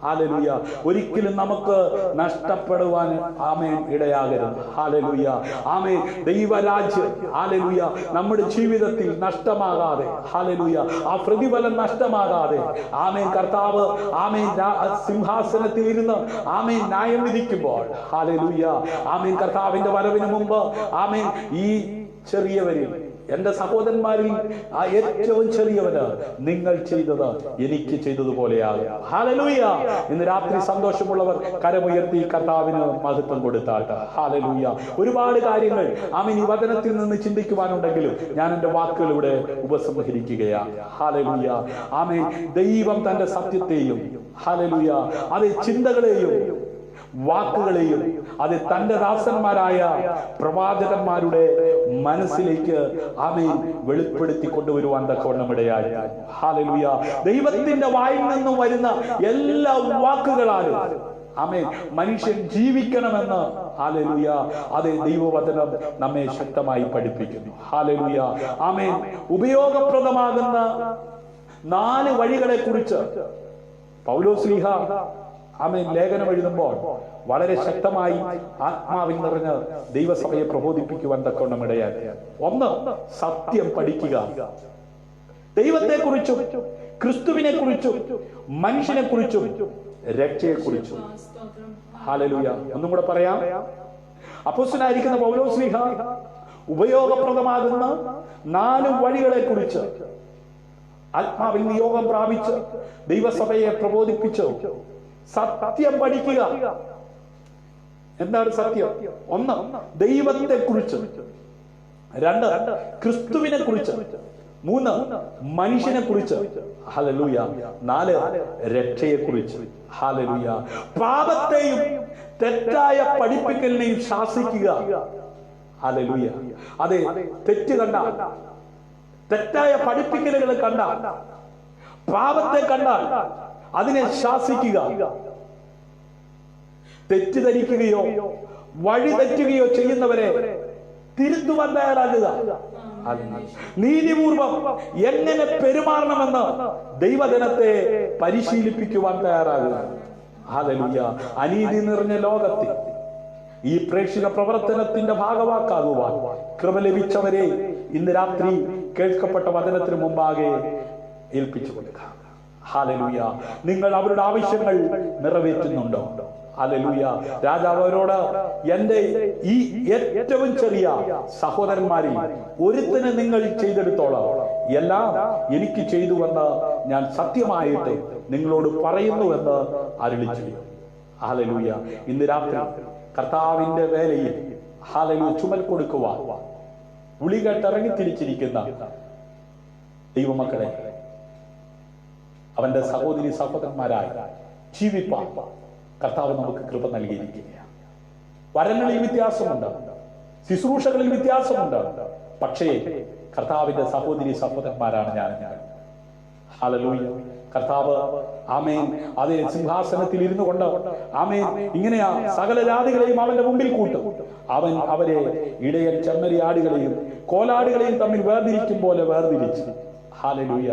ഹല്ലേലൂയ, ഒരിക്കലും നമുക്ക് നഷ്ടപ്പെടുവാൻ, ആമേൻ, ഇടയാകരുത്. ഹല്ലേലൂയ. ആമേൻ. ദൈവരാജ്യം, ഹല്ലേലൂയ, നമ്മുടെ ജീവിതത്തിൽ നഷ്ടമാകാതെ, ഹല്ലേലൂയ, ആ പ്രതിഫലം നഷ്ടമാകാതെ, ആമേൻ, കർത്താവ്, ആമേൻ, സിംഹാസനത്തിൽ ഇരുന്ന്, ആമേൻ, ന്യായം വിധിക്കുമ്പോൾ, ഹല്ലേലൂയ, ആമേൻ, കർത്താവിന്റെ വരവിന് മുമ്പ്, ആമേൻ, ഈ ചെറിയവരിൽ എന്റെ സഹോദരന്മാരിൽ ആ ഏറ്റവും ചെറിയവന് നിങ്ങൾ ചെയ്തത് എനിക്ക് ചെയ്തതുപോലെയാകും. ഹല്ലേലൂയ. ഇന്ന് രാത്രി സന്തോഷമുള്ളവർ കരമുയർത്തി കർത്താവിന് മഹത്വം കൊടുത്താട്ടെ. ഹല്ലേലൂയ. ഒരുപാട് കാര്യങ്ങൾ ആമേൻ ഈ വചനത്തിൽ നിന്ന് ചിന്തിക്കുവാനുണ്ടെങ്കിലും ഞാൻ എന്റെ വാക്കുകൾ ഇവിടെ ഉപസംഹരിക്കുകയാണ്. ഹല്ലേലൂയ. ആമേൻ. ദൈവം തന്റെ സത്യത്തെയും ഹല്ലേലൂയ അതേ ചിന്തകളെയും വാക്കുകളെയും അത് തന്റെ ദാസന്മാരായ പ്രവാചകന്മാരുടെ മനസ്സിലേക്ക് ആമേൻ വെളിപ്പെടുത്തി കൊണ്ടുവരുവാൻ തക്കവണ്ണം ഇടയായി. ഹല്ലേലൂയ. ദൈവത്തിന്റെ വായിൽ നിന്നും വരുന്ന എല്ലാ വാക്കുകളാലും ആമേൻ മനുഷ്യൻ ജീവിക്കണമെന്ന് ഹല്ലേലൂയ അതേ ദൈവവചനം നമ്മെ ശക്തമായി പഠിപ്പിക്കുന്നു. ഹല്ലേലൂയ. ആമേൻ. ഉപയോഗപ്രദമാകുന്ന 4 വഴികളെ കുറിച്ച് പൗലോസ്ലീഹ ആമേൻ ലേഖനം എഴുതുമ്പോൾ വളരെ ശക്തമായി ആത്മാവിൽ നിറഞ്ഞ് ദൈവസഭയെ പ്രബോധിപ്പിക്കുവാൻ തക്കവണ്ണം ഇടയായി. 1, സത്യം പഠിക്കുക. ദൈവത്തെ കുറിച്ചും ക്രിസ്തുവിനെ കുറിച്ചും മനുഷ്യനെ കുറിച്ചും രക്ഷയെ കുറിച്ചും. ഹല്ലേലൂയ. ഒന്നും കൂടെ പറയാം. അപ്പോസ്തലനായിരിക്കുന്ന പൗലോസ്ലീഹ ഉപയോഗപ്രദമാകുന്ന 4 വഴികളെ കുറിച്ച് ആത്മാവിൽ നിയോഗം പ്രാപിച്ച് ദൈവസഭയെ പ്രബോധിപ്പിച്ചു. സത്യം പഠിക്കുക. എന്താണ് സത്യം? 1, ദൈവത്തെ കുറിച്ച്. 2, ക്രിസ്തുവിനെ കുറിച്ച്. 3, മനുഷ്യനെ കുറിച്ച്. ഹല്ലേലൂയ. 4, രക്ഷയെ കുറിച്ച്. ഹല്ലേലൂയ. പാപത്തെയും തെറ്റായ പഠിപ്പിക്കലിനെയും ശാസിക്കുക. ഹല്ലേലൂയ. അതെ, തെറ്റ് കണ്ടാൽ, തെറ്റായ പഠിപ്പിക്കലുകൾ കണ്ടാൽ, പാപത്തെ കണ്ടാൽ അതിനെ ശാസിക്കുക. തെറ്റിദ്ധരിക്കുകയോ വഴി തെറ്റുകയോ ചെയ്യുന്നവരെ തിരുത്തുവാൻ തയ്യാറാകുക. നീതിപൂർവം എങ്ങനെ പെരുമാറണമെന്ന് ദൈവജനത്തെ പരിശീലിപ്പിക്കുവാൻ തയ്യാറാകുക. ഹല്ലേലൂയ. അനീതി നിറഞ്ഞ ലോകത്തിൽ ഈ പ്രേക്ഷിത പ്രവർത്തനത്തിന്റെ ഭാഗവാക്കാകുവാൻ കൃപ ലഭിച്ചവരെ ഇന്ന് രാത്രി കേൾക്കപ്പെട്ട വചനത്തിന് മുമ്പാകെ ഏൽപ്പിച്ചു കൊടുക്കുക. ഹല്ലേലൂയ. നിങ്ങൾ അവരുടെ ആവശ്യങ്ങൾ നിറവേറ്റുന്നുണ്ടോ? ഹല്ലേലൂയ. രാജാവ് അവരോട് എന്റെ ഈ ഏറ്റവും ചെറിയ സഹോദരന്മാരിൽ ഒരുത്തന് നിങ്ങൾ ചെയ്തെടുത്തോളാം, എല്ലാം എനിക്ക് ചെയ്തുവെന്ന് ഞാൻ സത്യമായിട്ട് നിങ്ങളോട് പറയുന്നുവെന്ന് അരുളിച്ചു. ഹല്ലേലൂയ. ഇന്ന് രാത്രി കർത്താവിന്റെ വേലയിൽ ഹല്ലേലൂയ ചുമൽ കൊടുക്കുവാൻ വിളി കേട്ടിറങ്ങി തിരിച്ചിരിക്കുന്ന ദൈവമക്കളെ, അവന്റെ സഹോദരി സഹോദരന്മാരായി ജീവിപ്പാൻ കർത്താവ് നമുക്ക് കൃപ നൽകിയിരിക്കുകയാണ്. വരങ്ങളിൽ വ്യത്യാസമുണ്ട്, ശുശ്രൂഷകളിൽ വ്യത്യാസമുണ്ട്, പക്ഷേ കർത്താവിന്റെ സഹോദരി സഹോദരന്മാരാണ് ഞാൻ. ഹല്ലേലൂയ. കർത്താവ് ആമേൻ അതേ സിംഹാസനത്തിൽ ഇരുന്നു കൊണ്ട് ആമേൻ ഇങ്ങനെയാ സകല ജാതികളെയും അവന്റെ മുമ്പിൽ കൂട്ടും. അവൻ അവരെ ഇടയൻ ചെമ്മരിയാടുകളെയും കോലാടുകളെയും തമ്മിൽ വേർതിരിക്കും പോലെ വേർതിരിച്ചു. ഹല്ലേലൂയ.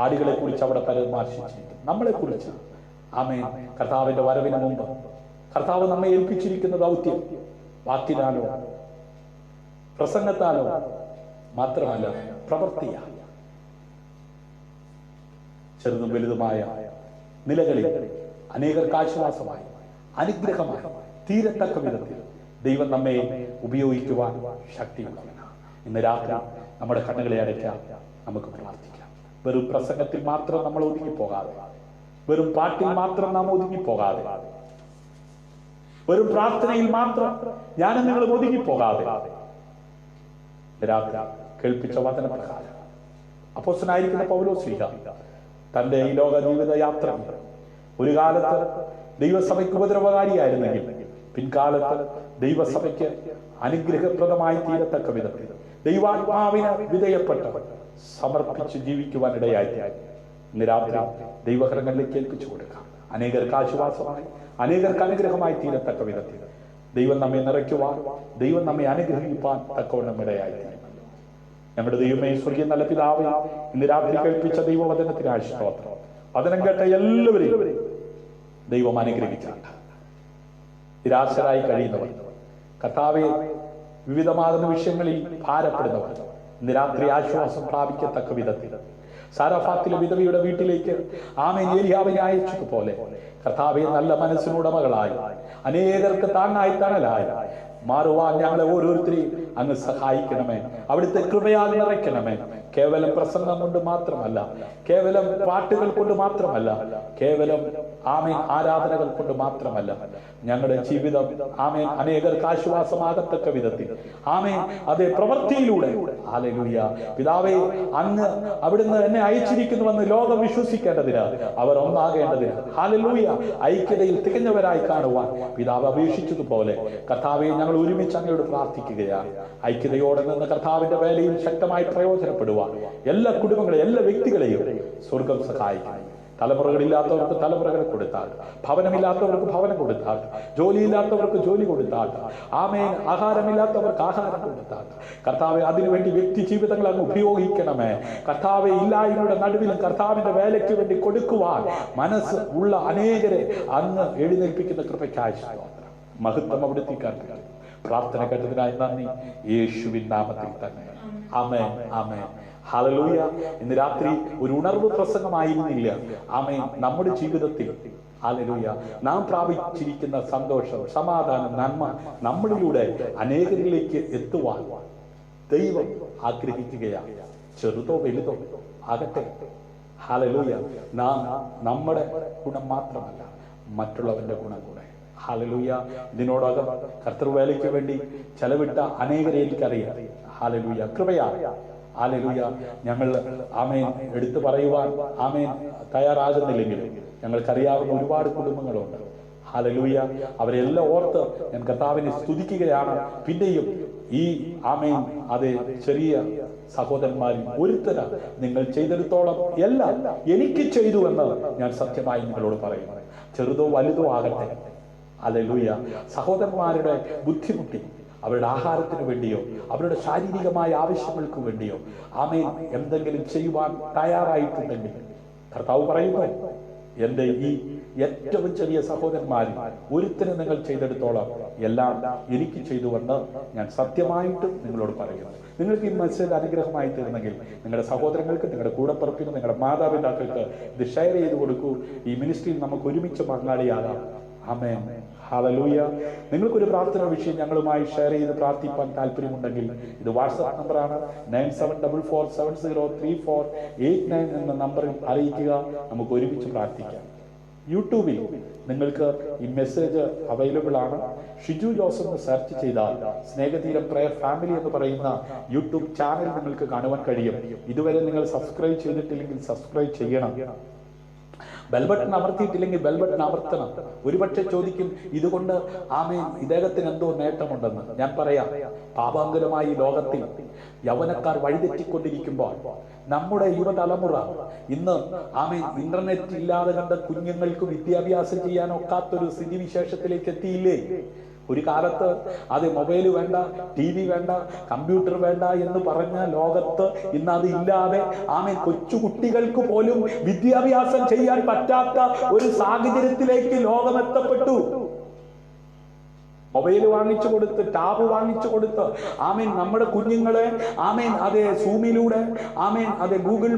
ആടുകളെ കുറിച്ച് അവിടെ പരാമർശിച്ചിരിക്കും, നമ്മളെ കുറിച്ച്. ആമേൻ. കർത്താവിന്റെ വരവിന് മുമ്പ് കർത്താവ് നമ്മെ ഏൽപ്പിച്ചിരിക്കുന്ന ദൗത്യം വാക്കിനാലോ പ്രസംഗത്താലോ മാത്രമല്ല, പ്രവൃത്തിയാൽ ചെറുതും വലുതുമായ നിലകളിൽ അനേകർക്ക് ആശ്വാസമായി അനുഗ്രഹമായി തീരത്തക്ക വിധത്തിൽ ദൈവം നമ്മെ ഉപയോഗിക്കുവാൻ ശക്തിയുള്ളവനാണ്. ഇന്ന് രാത്രി നമ്മുടെ കണ്ണുകളെ അടയ്ക്കാൻ നമുക്ക് പ്രാർത്ഥിക്കാം. വെറും പ്രസംഗത്തിൽ മാത്രം നമ്മൾ ഒതുങ്ങിപ്പോകാതെ, വെറും പാട്ടിൽ മാത്രം നാം ഒതുങ്ങിപ്പോകാതെ, വെറും പ്രാർത്ഥനയിൽ മാത്രം ഞാനും നിങ്ങൾ ഒതുങ്ങിപ്പോകാതെ, രാത്രി കേൾപ്പിച്ച വചനപ്രകാരം അപ്പോസ്തലനായിരിക്കുന്ന പൗലോസ്ലീഹ തന്റെ ഈ ലോക ജീവിത യാത്ര ഒരു കാലത്ത് ദൈവസഭയ്ക്ക് ഉപദ്രവകാരിയായിരുന്നെങ്കിൽ പിൻകാലത്ത് ദൈവസഭയ്ക്ക് അനുഗ്രഹപ്രദമായി തീരത്തക്ക വിധത്തിൽ ദൈവാത്മാവിന് വിധേയപ്പെട്ട് സമർപ്പിച്ച് ജീവിക്കുവാൻ ഇടയായി. ഇന്ന് രാത്രി ദൈവകരങ്ങളിലേക്ക് ഏൽപ്പിച്ചു കൊടുക്കാം. അനേകർക്ക് ആശ്വാസമായി, അനേകർക്ക് അനുഗ്രഹമായി തീരത്തക്ക വിധത്തിൽ ദൈവം നമ്മെ നിറയ്ക്കുവാൻ, ദൈവം നമ്മെ അനുഗ്രഹിപ്പാൻ തക്കവണ്ണം ഇടയായി. നമ്മുടെ ദൈവമേ സ്വർഗീയ നല്ല പിതാവേ, ഇന്ന് രാത്രി കേൾപ്പിച്ച ദൈവവചനത്തിന് സ്തോത്രം. വചനം കേട്ട എല്ലാവരെയും ദൈവം അനുഗ്രഹിച്ചാണ്. നിരാശരായി കഴിയുന്നവർ, കർത്താവേ വിവിധമാകുന്ന വിഷയങ്ങളിൽ ഭാരപ്പെടുന്നവർ ഇന്ന് രാത്രി ആശ്വാസം പ്രാപിക്കത്തക്ക വിധത്തിൽ സാരഫാത്തിലെ വിധവയുടെ വീട്ടിലേക്ക് ആമേൻ ഏലിയാവിനെ അയച്ചതുപോലെ കർത്താവെ നല്ല മനസ്സിനുടമകളായി, അനേകർക്ക് താങ്ങായി തണലായി മാറുവാൻ ഞങ്ങളെ ഓരോരുത്തരെയും അങ്ങ് സഹായിക്കണമേ. അവിടുത്തെ കൃപയാൽ നിറയ്ക്കണമേ. കേവലം പ്രസംഗം കൊണ്ട് മാത്രമല്ല, കേവലം പാട്ടുകൾ കൊണ്ട് മാത്രമല്ല, കേവലം ആമേൻ ആരാധനകൾ കൊണ്ട് മാത്രമല്ല, ഞങ്ങളുടെ ജീവിതം ആമേൻ അനേകർക്ക് ആശ്വാസമാകത്തക്ക വിധത്തിൽ ആമേൻ അതേ പ്രവൃത്തിയിലൂടെ ഹല്ലേലൂയ പിതാവേ, അങ്ങ് അവിടുന്ന് എന്നെ അയച്ചിരിക്കുന്നുവെന്ന് ലോകം വിശ്വസിക്കേണ്ടതിന്, അവർ ഒന്നാകേണ്ടതിന് ഹല്ലേലൂയ ഐക്യതയിൽ തികഞ്ഞവരായി കാണുവാൻ പിതാവ് അപേക്ഷിച്ചതുപോലെ കർത്താവെ ഞങ്ങൾ ഒരുമിച്ച് അങ്ങയോട് പ്രാർത്ഥിക്കുകയാണ്. ഐക്യതയോടെ നിന്ന് കർത്താവിന്റെ വേലയിൽ ശക്തമായി പ്രയോജനപ്പെടുവാൻ എല്ലാ കുടുംബങ്ങളെയും എല്ലാ വ്യക്തികളെയും സ്വർഗം സഹായിക്കണം. തലമുറകളില്ലാത്തവർക്ക് തലമുറകളെ കൊടുത്താൽ, ഭവനമില്ലാത്തവർക്ക് ഭവനം കൊടുത്താൽ, ജോലിയില്ലാത്തവർക്ക് ജോലി കൊടുത്താൽ, ആമേൻ ആഹാരമില്ലാത്തവർക്ക് ആഹാരം കൊടുത്താൽ, കർത്താവെ അതിനുവേണ്ടി വ്യക്തി ജീവിതങ്ങൾ അങ്ങ് ഉപയോഗിക്കണമേ. കർത്താവെ ഇല്ലായ്മയുടെ നടുവിലും കർത്താവിന്റെ വേലയ്ക്ക് വേണ്ടി കൊടുക്കുവാൻ മനസ്സ് ഉള്ള അനേകരെ അങ്ങ് എഴുന്നേൽപ്പിക്കുന്ന കൃപയ്ക്കായി മഹത്വം അവിടുത്തേക്ക് അർപ്പിക്കുന്നു. പ്രാർത്ഥന കേട്ടതിനായി നന്ദി, യേശുവിൻ നാമത്തിൽ തന്നെ. ആമേൻ, ആമേൻ, ഹല്ലേലൂയ. ഇന്ന് രാത്രി ഒരു ഉണർവ് പ്രസംഗമായിരുന്നില്ല. ആമേൻ, നമ്മുടെ ജീവിതത്തിൽ ഹല്ലേലൂയ നാം പ്രാപിച്ചിരിക്കുന്ന സന്തോഷം, സമാധാനം, നന്മ നമ്മളിലൂടെ അനേകരിലേക്ക് എത്തുവാൻ ദൈവം ആഗ്രഹിക്കുകയാണ്. ചെറുതോ വലുതോ ആകട്ടെ, ഹല്ലേലൂയ, നാം നമ്മുടെ ഗുണം മാത്രമല്ല മറ്റുള്ളവന്റെ ഗുണം കൂടെ. ഹല്ലേലൂയ. ഇതിനോടകം കർത്തൃവേലയ്ക്ക് വേണ്ടി ചെലവിട്ട അനേകരെ എനിക്കറിയാം. ഹല്ലേലൂയ, കൃപയാണ്. ഹല്ലേലൂയ. ഞങ്ങൾ ആമേൻ എടുത്തു പറയുവാൻ ആമേൻ തയ്യാറാകുന്നില്ലെങ്കിലും ഞങ്ങൾക്കറിയാവുന്ന ഒരുപാട് കുടുംബങ്ങളുണ്ട്. ഹല്ലേലൂയ. അവരെല്ലാം ഓർത്ത് ഞാൻ കർത്താവിനെ സ്തുതിക്കുകയാണ്. പിന്നെയും ഈ ആമേൻ അതേ ചെറിയ സഹോദരന്മാരിൽ ഒരുത്തര നിങ്ങൾ ചെയ്തെടുത്തോളം എല്ലാം എനിക്ക് ചെയ്തു എന്ന് ഞാൻ സത്യമായി നിങ്ങളോട് പറയുന്നു. ചെറുതോ വലുതോ ആകട്ടെ. ഹല്ലേലൂയ. സഹോദരന്മാരുടെ ബുദ്ധിമുട്ടി അവരുടെ ആഹാരത്തിന് വേണ്ടിയോ അവരുടെ ശാരീരികമായ ആവശ്യങ്ങൾക്ക് വേണ്ടിയോ ആമേൻ എന്തെങ്കിലും ചെയ്യുവാൻ തയ്യാറായിട്ടുണ്ടെങ്കിൽ കർത്താവ് പറയുന്നു, എന്റെ ഈ ഏറ്റവും ചെറിയ സഹോദരന്മാരിൽ ഒരുത്തരം നിങ്ങൾ ചെയ്തെടുത്തോളം എല്ലാം എനിക്ക് ചെയ്തുവെന്ന് ഞാൻ സത്യമായിട്ടും നിങ്ങളോട് പറയുന്നു. നിങ്ങൾക്ക് ഈ മെസ്സേജ് അനുഗ്രഹമായി തീർന്നെങ്കിൽ നിങ്ങളുടെ സഹോദരങ്ങൾക്ക്, നിങ്ങളുടെ കൂടപ്പിറപ്പിന്, നിങ്ങളുടെ മാതാപിതാക്കൾക്ക് ഇത് ഷെയർ ചെയ്ത് കൊടുക്കൂ. ഈ മിനിസ്ട്രിയിൽ നമുക്ക് ഒരുമിച്ച് പങ്കാളിയാകാം. ആമേൻ, ഹല്ലേലൂയ. നിങ്ങൾക്കൊരു പ്രാർത്ഥന വിഷയം ഞങ്ങളുമായി ഷെയർ ചെയ്ത് പ്രാർത്ഥിപ്പാൻ താല്പര്യമുണ്ടെങ്കിൽ ഇത് വാട്സ്ആപ്പ് നമ്പറാണ് 9744703489 എന്ന നമ്പറിൽ അറിയിക്കുക. നമുക്ക് ഒരുമിച്ച് പ്രാർത്ഥിക്കാം. യൂട്യൂബിൽ നിങ്ങൾക്ക് ഈ മെസ്സേജ് അവൈലബിൾ ആണ്. ഷിജു ജോസഫ് എന്ന് സെർച്ച് ചെയ്താൽ സ്നേഹതീരം പ്രയർ ഫാമിലി എന്ന് പറയുന്ന യൂട്യൂബ് ചാനൽ നിങ്ങൾക്ക് കാണുവാൻ കഴിയും. ഇതുവരെ നിങ്ങൾ സബ്സ്ക്രൈബ് ചെയ്തിട്ടില്ലെങ്കിൽ സബ്സ്ക്രൈബ് ചെയ്യണം. ബെൽബട്ടൺ അമർത്തിയിട്ടില്ലെങ്കിൽ ബെൽബട്ടൺ അമർത്തണം. ഒരുപക്ഷെ ചോദിക്കും, ഇതുകൊണ്ട് ആമേൻ ഇദ്ദേഹത്തിന് എന്തോ നേട്ടമുണ്ടെന്ന്. ഞാൻ പറയാം, പാപാങ്കുലമായി ലോകത്തിൽ യൗവനക്കാർ വഴിതെറ്റിക്കൊണ്ടിരിക്കുമ്പോൾ നമ്മുടെ യുവതലമുറ ഇന്ന് ആമേൻ ഇന്റർനെറ്റ് ഇല്ലാതെ കണ്ട കുഞ്ഞുങ്ങൾക്ക് വിദ്യാഭ്യാസം ചെയ്യാൻ ഒക്കാത്തൊരു സ്ഥിതിവിശേഷത്തിലേക്ക് എത്തിയില്ലേ? ഒരു കാലത്ത് അത് മൊബൈൽ വേണ്ട, TV വേണ്ട, കമ്പ്യൂട്ടർ വേണ്ട എന്ന് പറഞ്ഞ ലോകത്ത് ഇന്ന് അത് ഇല്ലാതെ ആമേൻ കൊച്ചു കുട്ടികൾക്ക് പോലും വിദ്യാഭ്യാസം ചെയ്യാൻ പറ്റാത്ത ഒരു സാഹചര്യത്തിലേക്ക് ലോകം എത്തപ്പെട്ടു. മൊബൈൽ വാങ്ങിച്ചു കൊടുത്ത്, ടാബ് വാങ്ങിച്ചു കൊടുത്ത് ആമേൻ നമ്മുടെ കുഞ്ഞുങ്ങളെ ആമേൻ അതേ സൂമിലൂടെ ആമേൻ അതേ ഗൂഗിൾ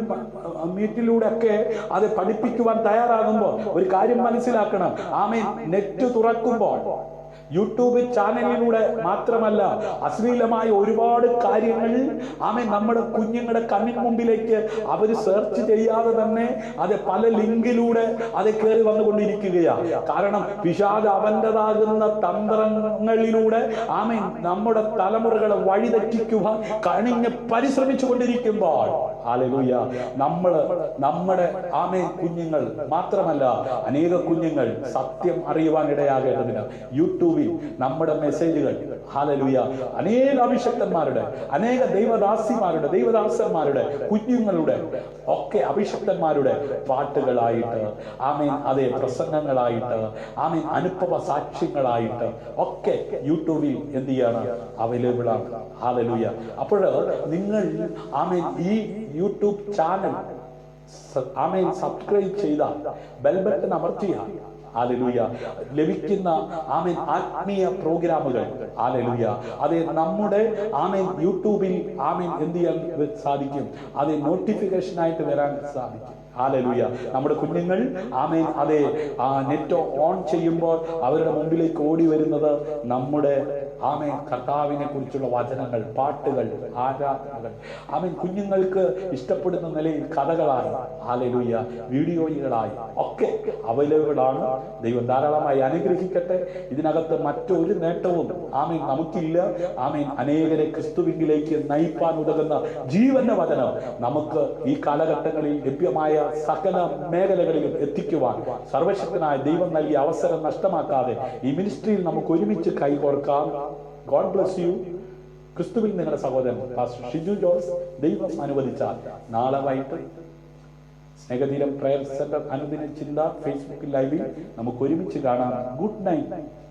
മീറ്റിലൂടെ ഒക്കെ അത് പഠിപ്പിക്കുവാൻ തയ്യാറാകുമ്പോൾ ഒരു കാര്യം മനസ്സിലാക്കണം. ആമേൻ നെറ്റ് തുറക്കുമ്പോൾ യൂട്യൂബ് ചാനലിലൂടെ മാത്രമല്ല അശ്ലീലമായ ഒരുപാട് കാര്യങ്ങൾ ആമേൻ നമ്മുടെ കുഞ്ഞുങ്ങളുടെ കണ്ണിന് മുമ്പിലേക്ക് അവർ സെർച്ച് ചെയ്യാതെ തന്നെ അത് പല ലിങ്കിലൂടെ അത് കയറി വന്നുകൊണ്ടിരിക്കുകയാണ്. കാരണം പിശാച് അവൻ്റെതാകുന്ന തന്ത്രങ്ങളിലൂടെ ആമേൻ നമ്മുടെ തലമുറകളെ വഴിതെറ്റിക്കുവാൻ കണിഞ്ഞ് പരിശ്രമിച്ചു കൊണ്ടിരിക്കുമ്പോൾ ഹല്ലേലൂയ നമ്മുടെ ആമേൻ കുഞ്ഞുങ്ങൾ മാത്രമല്ല അനേക കുഞ്ഞുങ്ങൾ സത്യം അറിയുവാൻ ഇടയാകേണ്ടതിന് യൂട്യൂബിൽ നമ്മുടെ മെസ്സേജുകൾ ഹല്ലേലൂയ അനേക അഭിഷക്തന്മാരുടെ, അനേക ദൈവദാസിമാരുടെ, ദൈവദാസന്മാരുടെ, കുഞ്ഞുങ്ങളുടെ ഒക്കെ അഭിഷക്തന്മാരുടെ പാട്ടുകളായിട്ട് ആമേൻ അതേ പ്രസംഗങ്ങളായിട്ട് ആമേൻ അനുഭവ സാക്ഷ്യങ്ങളായിട്ട് ഒക്കെ യൂട്യൂബിൽ എന്ത് ചെയ്യാണ് അവൈലബിൾ ആണ്. ഹല്ലേലൂയ. അപ്പോൾ നിങ്ങൾ ആമേൻ ഈ യൂട്യൂബ് ചാനൽ ആമേൻ സബ്സ്ക്രൈബ് ചെയ്താൽ ബെൽ ബട്ടൺ അമർത്തിയ ഹല്ലേലൂയ ലഭിക്കുന്ന ആമേൻ ആത്മീയ പ്രോഗ്രാമുകൾ ഹല്ലേലൂയ അതെ നമ്മുടെ ആമേൻ യൂട്യൂബിൽ ആമേൻ എന്ത് ചെയ്യാൻ സാധിക്കും, അത് നോട്ടിഫിക്കേഷൻ ആയിട്ട് വരാൻ സാധിക്കും. ഹല്ലേലൂയ. നമ്മുടെ കുഞ്ഞുങ്ങൾ ആമേൻ അതെ നെറ്റ് ഓൺ ചെയ്യുമ്പോൾ അവരുടെ മുമ്പിലേക്ക് ഓടി വരുന്നത് നമ്മുടെ ആമേൻ കർത്താവിനെ കുറിച്ചുള്ള വചനങ്ങൾ, പാട്ടുകൾ, ആരാധനകൾ, ആമേൻ കുഞ്ഞുങ്ങൾക്ക് ഇഷ്ടപ്പെടുന്ന നിലയിൽ കഥകളായി, ഹല്ലേലൂയ, വീഡിയോകളായി ഒക്കെ അവൈലബിൾ ആണ്. ദൈവം ധാരാളമായി അനുഗ്രഹിക്കട്ടെ. ഇതിനകത്ത് മറ്റൊരു നേട്ടവും ആമേൻ നമുക്കില്ല. ആമേൻ അനേകരെ ക്രിസ്തുവിലേക്ക് നയിപ്പാൻ ഉതകുന്ന ജീവന്റെ വചനം നമുക്ക് ഈ കാലഘട്ടങ്ങളിൽ ലഭ്യമായ സകല മേഖലകളിലും എത്തിക്കുവാൻ സർവശക്തനായ ദൈവം നൽകിയ അവസരം നഷ്ടമാക്കാതെ ഈ മിനിസ്ട്രിയിൽ നമുക്ക് ഒരുമിച്ച് കൈകോർക്കാം. God bless you. ക്രിസ്തുവിൽ നിങ്ങളുടെ സഹോദരൻ പാസ്റ്റർ ഷിജു ജോസ്. ദൈവം അനുവദിച്ചാൽ നാളെ വൈകിട്ട് സ്നേഹതീരം പ്രയർ സെന്റർ അനുദിന ചിന്ത ഫേസ്ബുക്ക് ലൈവിൽ നമുക്ക് ഒരുമിച്ച് കാണാം. Good night.